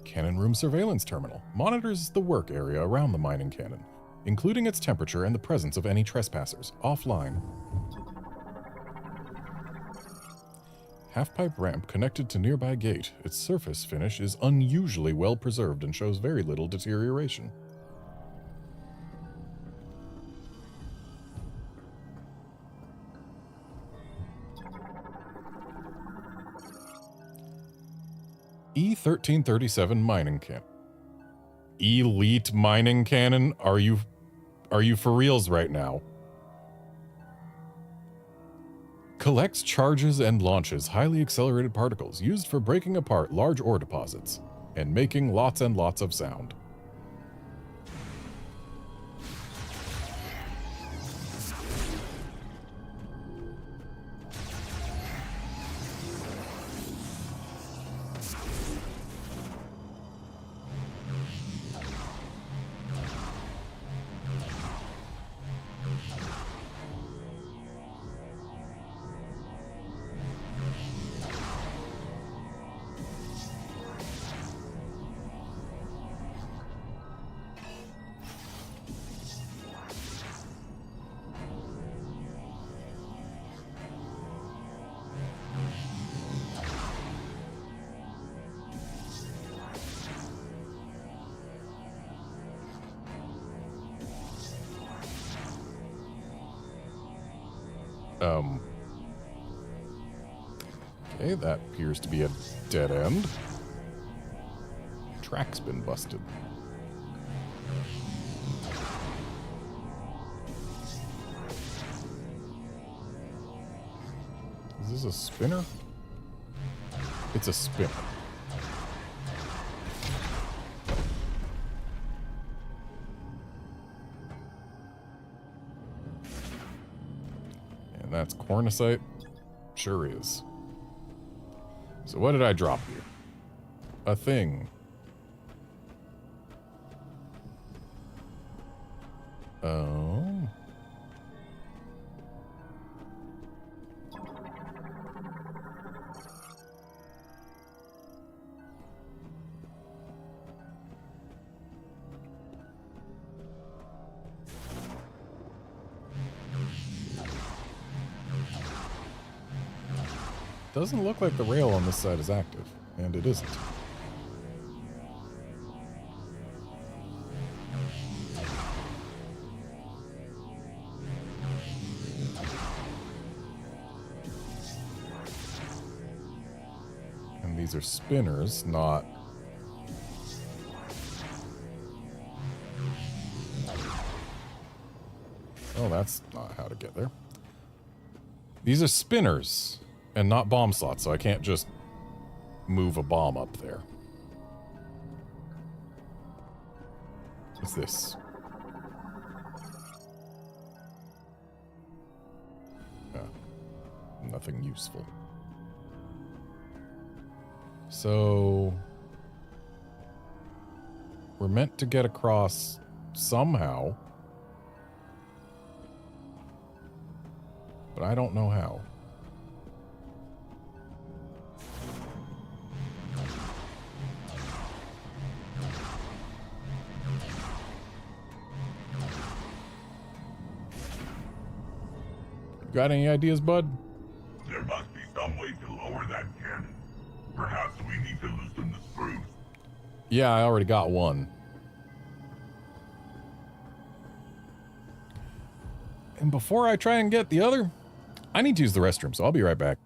Cannon room surveillance terminal. Monitors the work area around the mining cannon, including its temperature and the presence of any trespassers. Offline. Half-pipe ramp connected to nearby gate. Its surface finish is unusually well preserved and shows very little deterioration. E-1337 mining cannon. Elite mining cannon? Are you for reals right now? Collects, charges, and launches highly accelerated particles used for breaking apart large ore deposits and making lots and lots of sound. Okay, that appears to be a dead end. Track's been busted. Is this a spinner? It's a spinner. And that's Cornusite. Sure is. So what did I drop here? A thing. Oh. Doesn't look like the rail on this side is active, and it isn't. And these are spinners, not... Oh, that's not how to get there. These are spinners and not bomb slots, so I can't just move a bomb up there. What's this? Nothing useful. So we're meant to get across somehow, but I don't know how. Got any ideas, bud? There must be some way to lower that cannon. Perhaps we need to loosen the screws. Yeah, I already got one. And before I try and get the other, I need to use the restroom, so I'll be right back.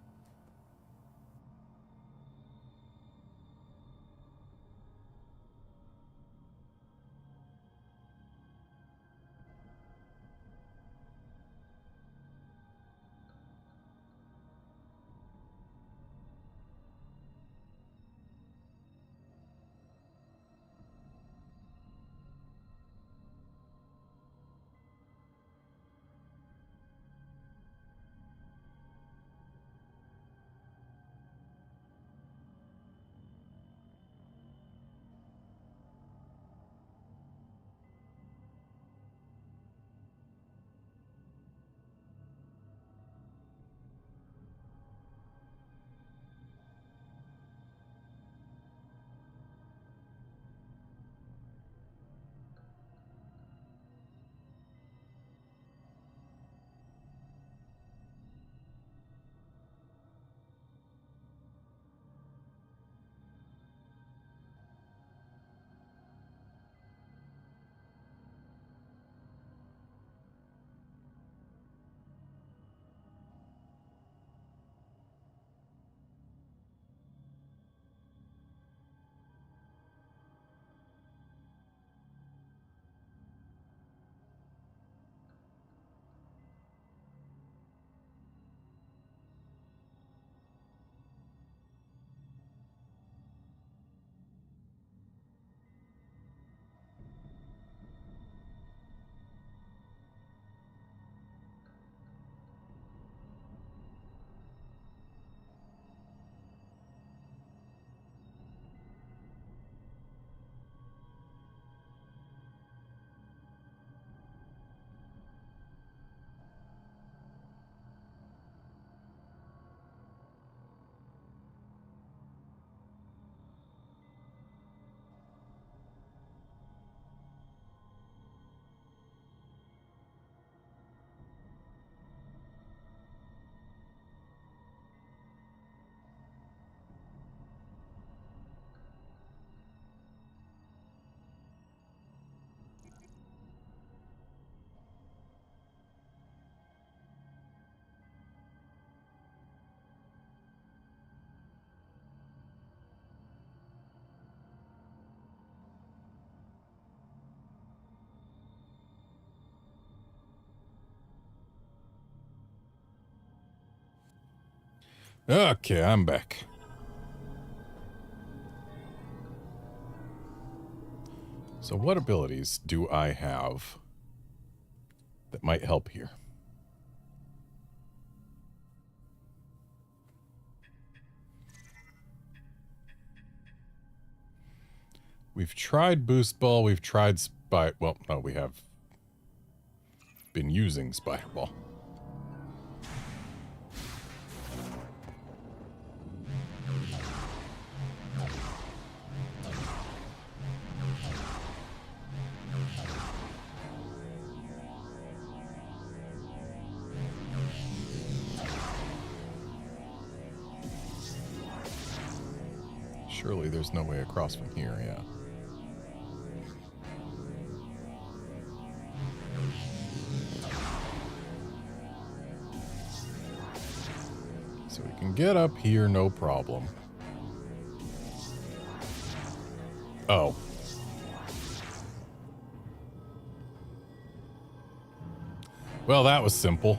Okay, I'm back. So what abilities do I have that might help here? We've tried Boost Ball, we've tried well, no, we have been using Spider Ball. Surely there's no way across from here, yeah. So we can get up here, no problem. Oh. Well, that was simple.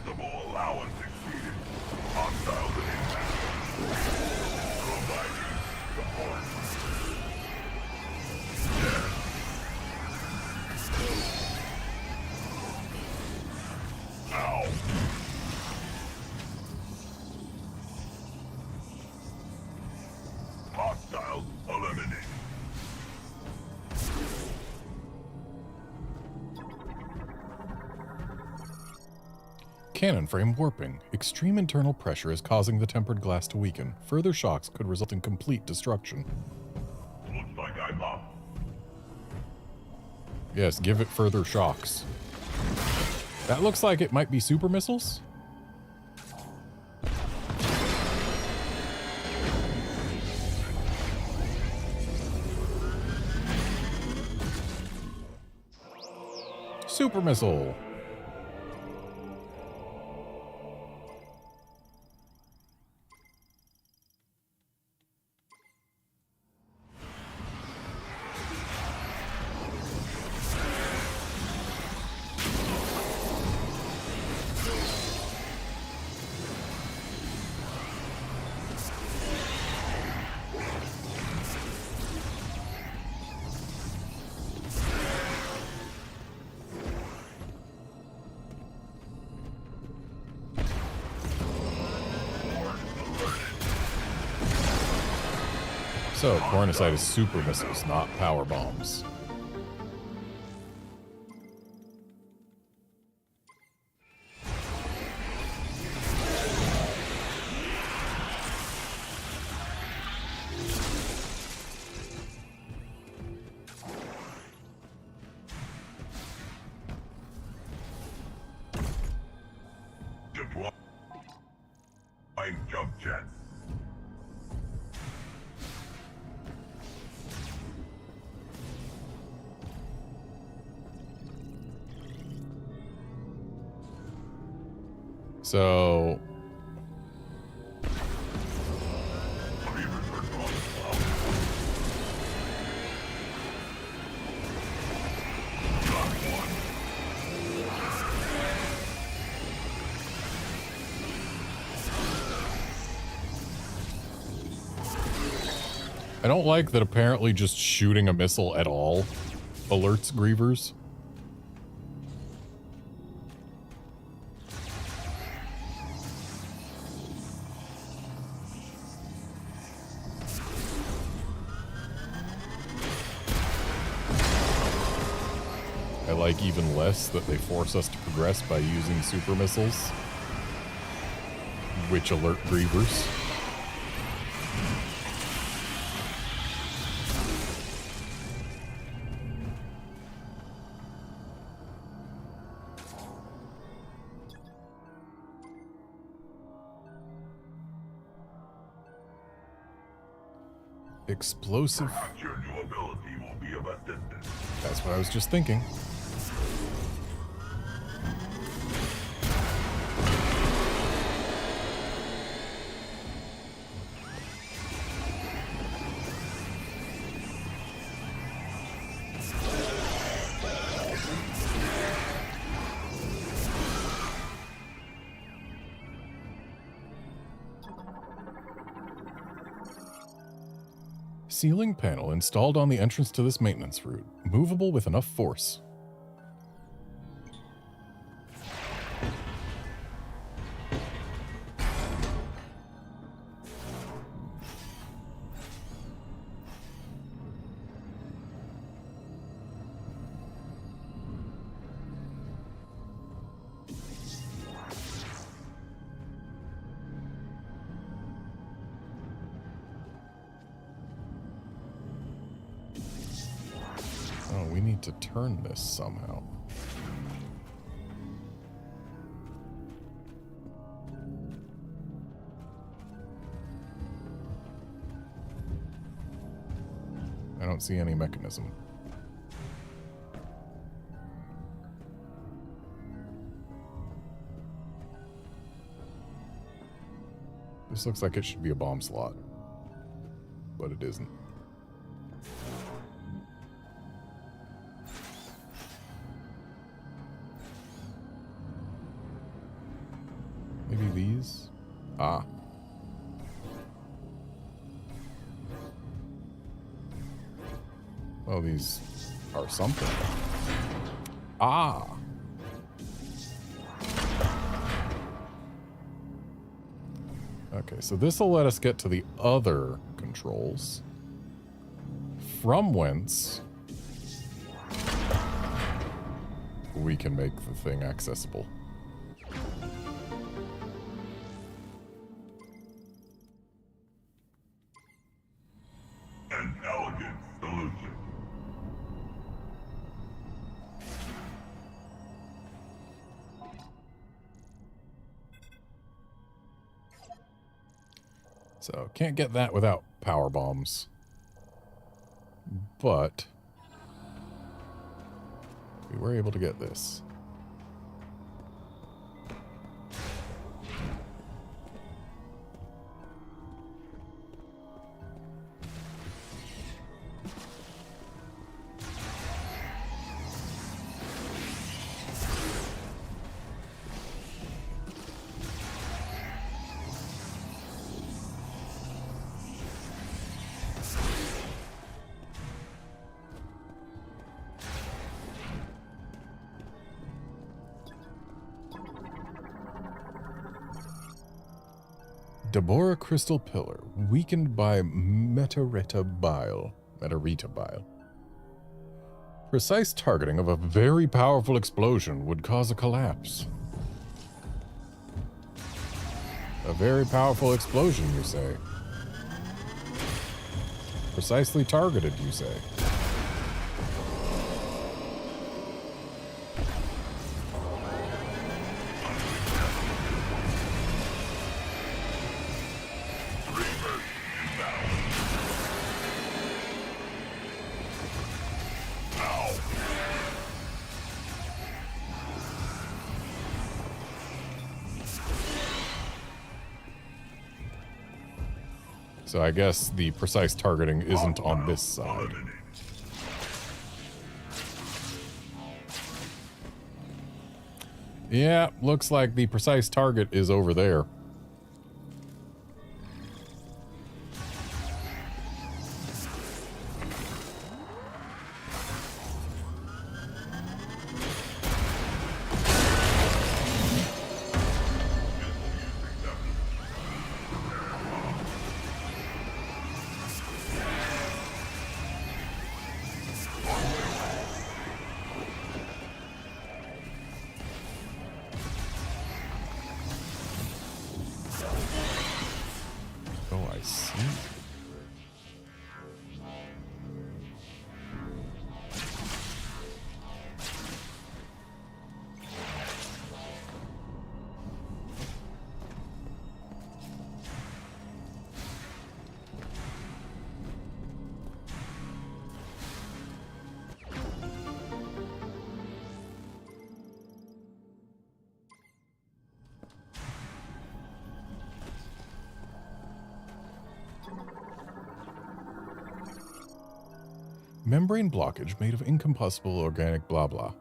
Possible allowance exceeded. Hostiles and impact. Providing support. Ow. Hostiles eliminated. Cannon frame warping. Extreme internal pressure is causing the tempered glass to weaken. Further shocks could result in complete destruction. Looks like I'm up. Yes, give it further shocks. That looks like it might be super missiles. Super missile. So, Cornicite is super missiles, not power bombs. Deploying jump jets. So, I don't like that apparently just shooting a missile at all alerts grievers. I like even less that they force us to progress by using super missiles, which alert grievers. Explosive. Perhaps your new ability will be of assistance. That's what I was just thinking. Ceiling panel installed on the entrance to this maintenance route. Movable with enough force. Oh, we need to turn this somehow. I don't see any mechanism. This looks like it should be a bomb slot, but it isn't. Maybe these? Ah. Well, these are something. Ah! Okay, so this will let us get to the other controls, from whence we can make the thing accessible. An elegant solution. So, can't get that without power bombs. But we were able to get this. Deborah Crystal Pillar, weakened by Meteorita Bile. Precise targeting of a very powerful explosion would cause a collapse. A very powerful explosion, you say? Precisely targeted, you say? So I guess the precise targeting isn't on this side. Yeah, looks like the precise target is over there. Membrane blockage made of incombustible organic blah blah.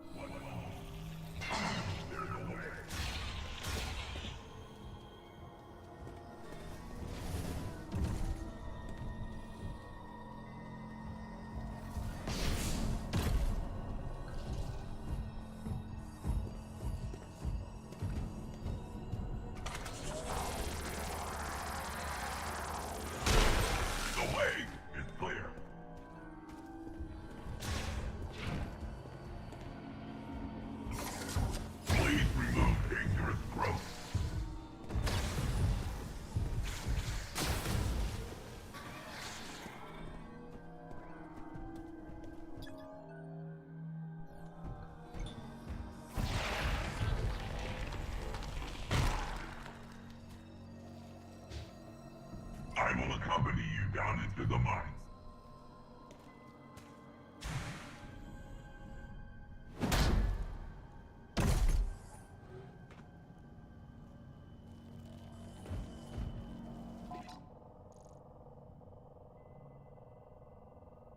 I will accompany you down into the mines.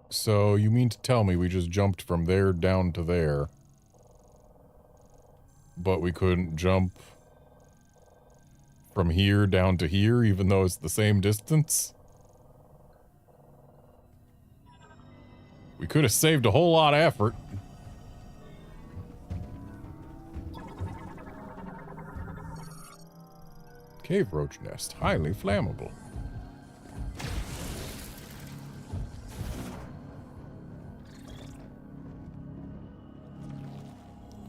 So you mean to tell me we just jumped from there down to there, but we couldn't jump from here down to here, even though it's the same distance. We could have saved a whole lot of effort. Cave roach nest, highly flammable.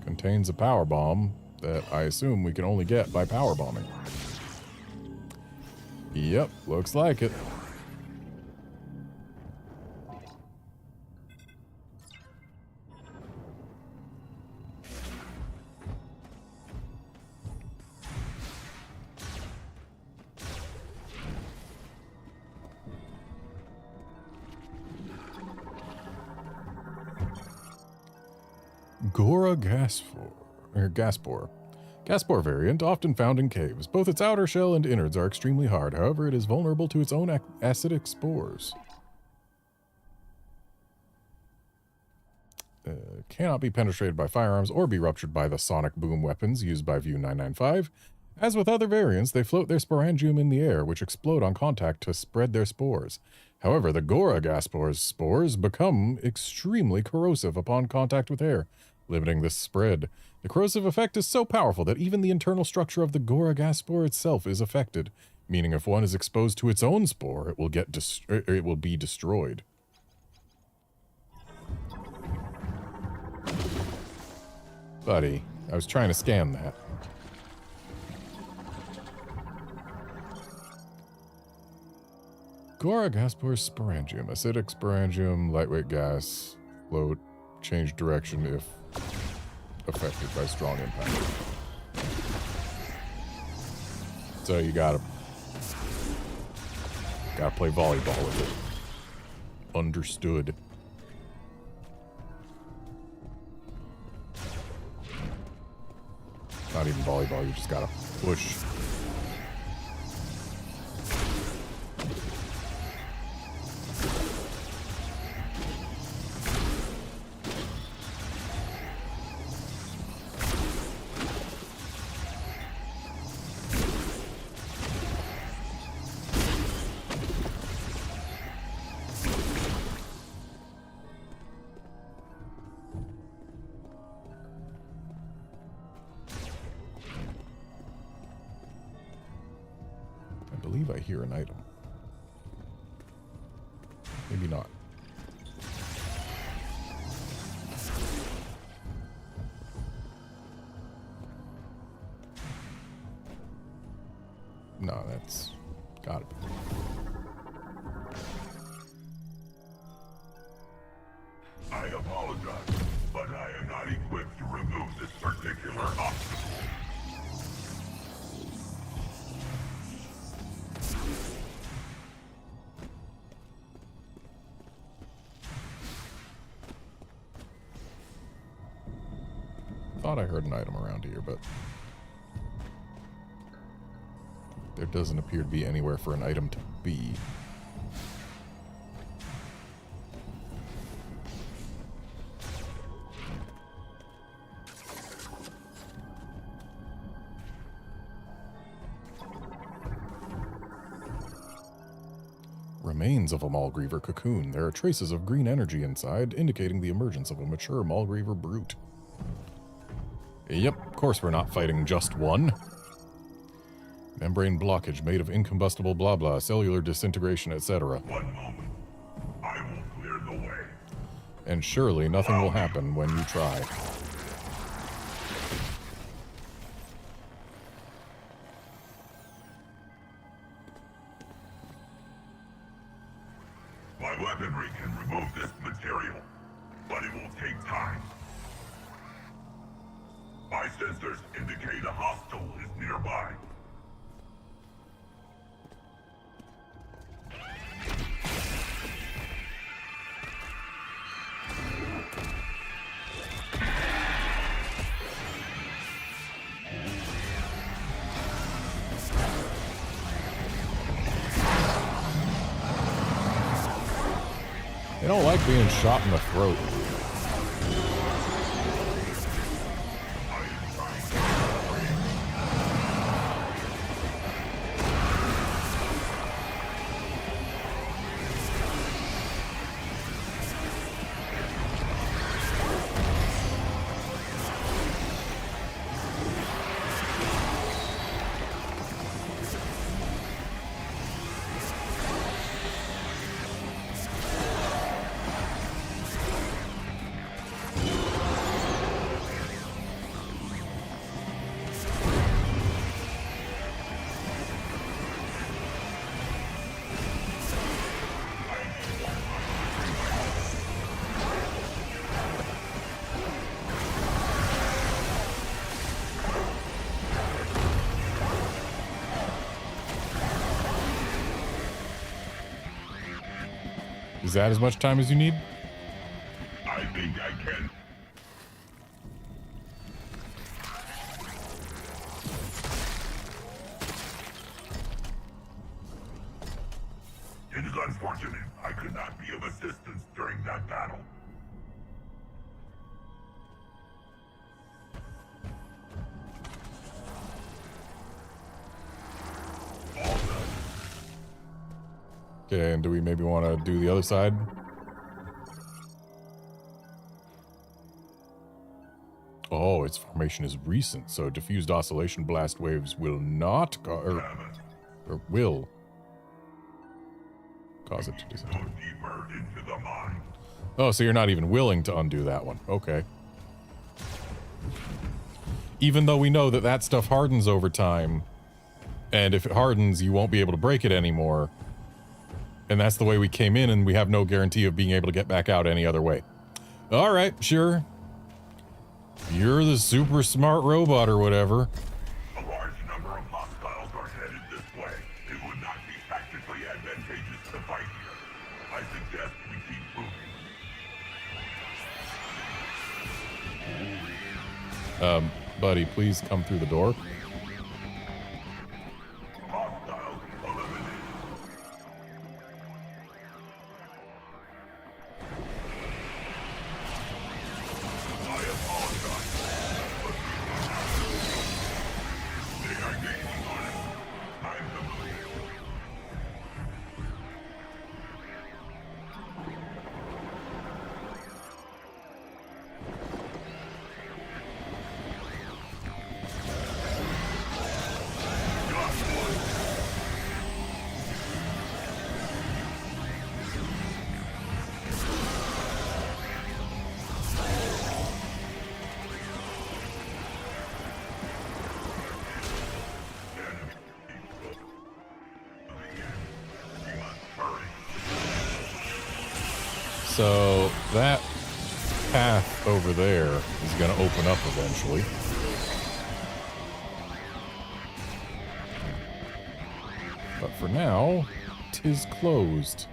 Contains a power bomb that I assume we can only get by power bombing. Yep, looks like it. Gora Gaspore. Gaspore variant, often found in caves. Both its outer shell and innards are extremely hard. However, it is vulnerable to its own acidic spores. Cannot be penetrated by firearms or be ruptured by the sonic boom weapons used by View 995. As with other variants, they float their sporangium in the air, which explode on contact to spread their spores. However, the Gora Gaspore's spores become extremely corrosive upon contact with air, limiting this spread. The corrosive effect is so powerful that even the internal structure of the Gora Gaspore itself is affected, meaning if one is exposed to its own spore, it will be destroyed. Buddy, I was trying to scan that. Gora Gaspore's sporangium. Acidic sporangium, lightweight gas, float, change direction if affected by strong impact. So you gotta play volleyball with it. Understood. Not even volleyball, you just gotta push. I hear an item. Maybe not. No, that's gotta be. I apologize, but I am not equipped to remove this particular obstacle. Thought I heard an item around here, but there doesn't appear to be anywhere for an item to be. Remains of a Maulgriever cocoon. There are traces of green energy inside, indicating the emergence of a mature Maulgriever brute. Yep, of course we're not fighting just one. Membrane blockage made of incombustible blah blah, cellular disintegration, etc. One moment. I will clear the way. And surely nothing will happen when you try. My weaponry can remove this material, but it will take time. My sensors indicate a hostile is nearby. They don't like being shot in the throat. Is that as much time as you need? I think I can. It is unfortunate I could not be of assistance during that battle. Okay, and do we maybe want to do the other side? Oh, its formation is recent, so diffused oscillation blast waves will not or will cause it to disintegrate. Go deeper into the mine. Oh, so you're not even willing to undo that one. Okay. Even though we know that that stuff hardens over time, and if it hardens, you won't be able to break it anymore. And that's the way we came in, and we have no guarantee of being able to get back out any other way. All right, sure. You're the super smart robot or whatever. A large number of hostiles are headed this way. It would not be tactically advantageous to fight here. I suggest we keep moving. Buddy, please come through the door. Hostiles eliminated. I apologize. They are gaining on us. Time to move. So that path over there is going to open up eventually. But for now, 'tis closed.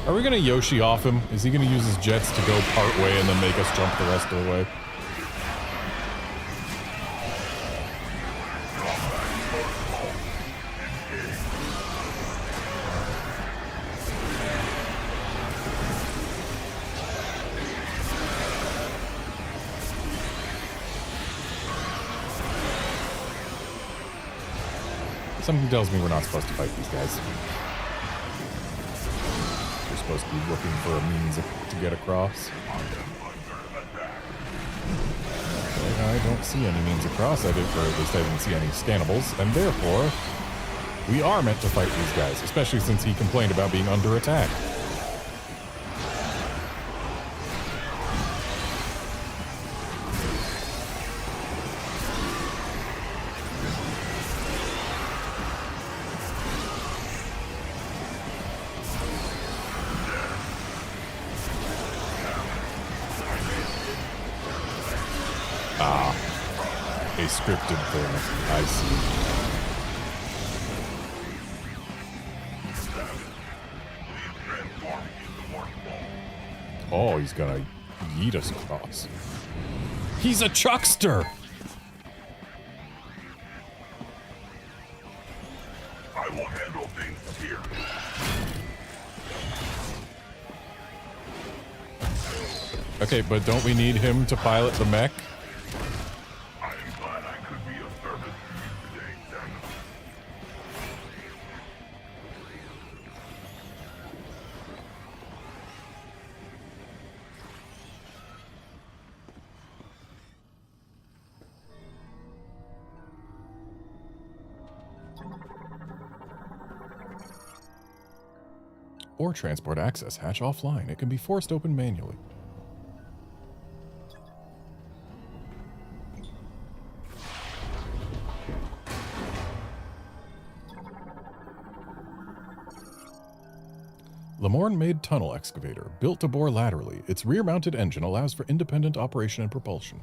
Are we going to Yoshi off him? Is he going to use his jets to go part way and then make us jump the rest of the way? Something tells me we're not supposed to fight these guys. We're supposed to be looking for a means to get across. I don't see any means across. Or at least I didn't see any scannables, and therefore, we are meant to fight these guys, especially since he complained about being under attack. Scripted thing. I see. Oh, he's gonna yeet us across. He's a chuckster! I will handle things here. Okay, but don't we need him to pilot the mech? Or transport access hatch offline. It can be forced open manually. Lamorne-made tunnel excavator, built to bore laterally. Its rear-mounted engine allows for independent operation and propulsion.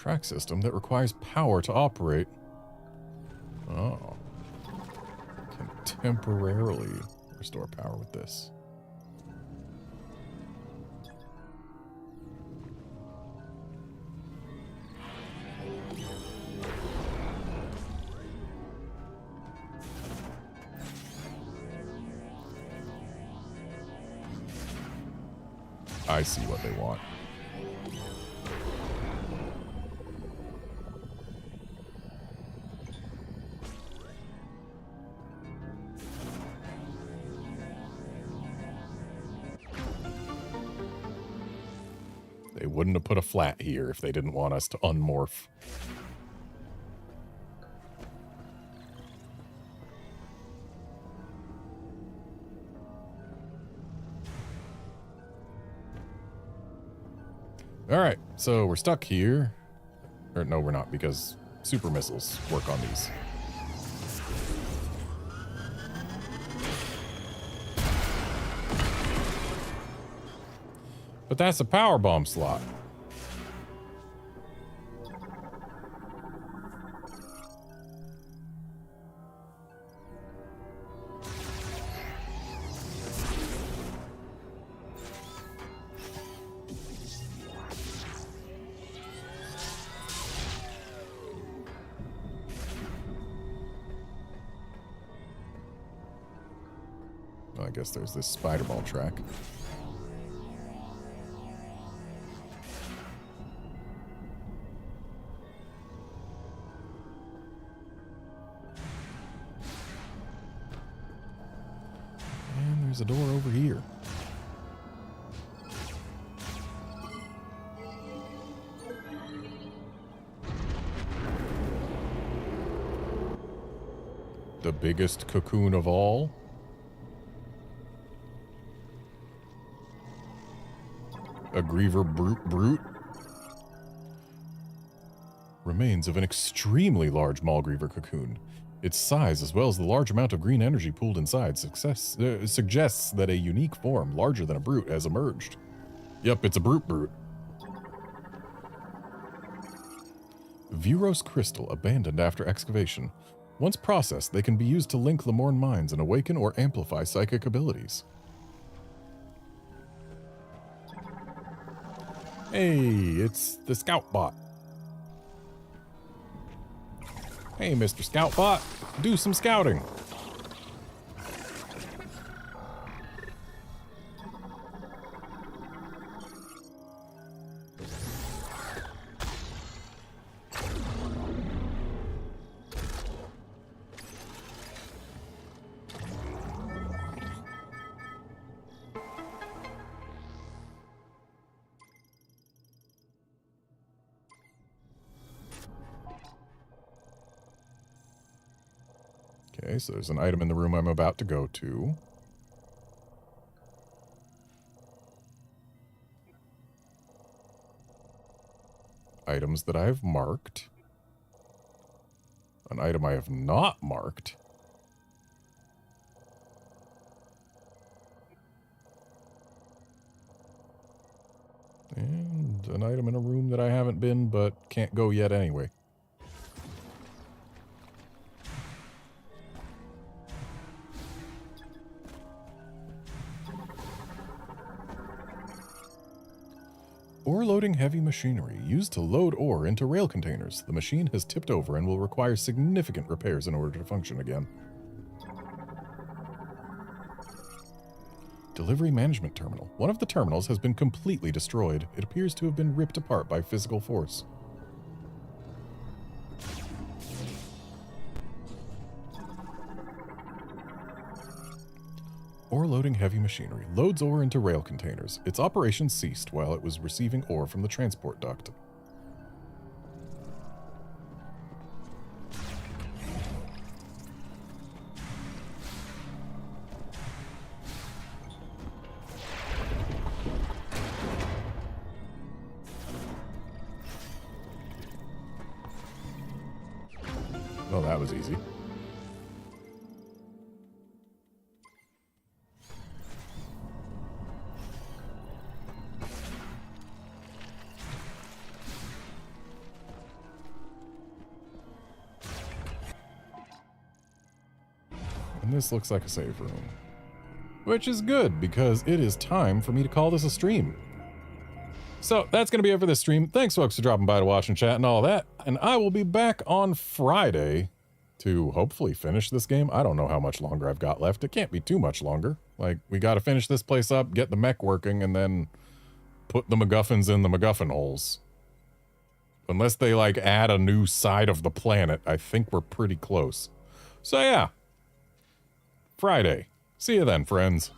Track system that requires power to operate. Oh. Can temporarily restore power with this. I see what they want. They wouldn't have put a flat here if they didn't want us to unmorph. Alright, so we're stuck here. Or no, we're not, because super missiles work on these. But that's a power bomb slot. Well, I guess there's this spider ball track. And there's a door over here. The biggest cocoon of all. A Griever Brute. Remains of an extremely large Maulgriever cocoon. Its size, as well as the large amount of green energy pooled inside, suggests that a unique form larger than a brute has emerged. Yep, it's a brute. Viros crystal, abandoned after excavation. Once processed, they can be used to link Lemorn minds and awaken or amplify psychic abilities. Hey, it's the Scout Bot. Hey, Mr. Scout Bot, do some scouting. Okay, so there's an item in the room I'm about to go to. Items that I have marked. An item I have not marked. And an item in a room that I haven't been, but can't go yet anyway. Ore loading heavy machinery used to load ore into rail containers. The machine has tipped over and will require significant repairs in order to function again. Delivery management terminal. One of the terminals has been completely destroyed. It appears to have been ripped apart by physical force. Ore loading heavy machinery. Loads ore into rail containers. Its operation ceased while it was receiving ore from the transport duct. Oh, that was easy. And this looks like a save room. Which is good, because it is time for me to call this a stream. So, that's going to be it for this stream. Thanks, folks, for dropping by to watch and chat and all that. And I will be back on Friday to hopefully finish this game. I don't know how much longer I've got left. It can't be too much longer. Like, we got to finish this place up, get the mech working, and then put the MacGuffins in the MacGuffin holes. Unless they, like, add a new side of the planet, I think we're pretty close. So, yeah. Friday. See you then, friends.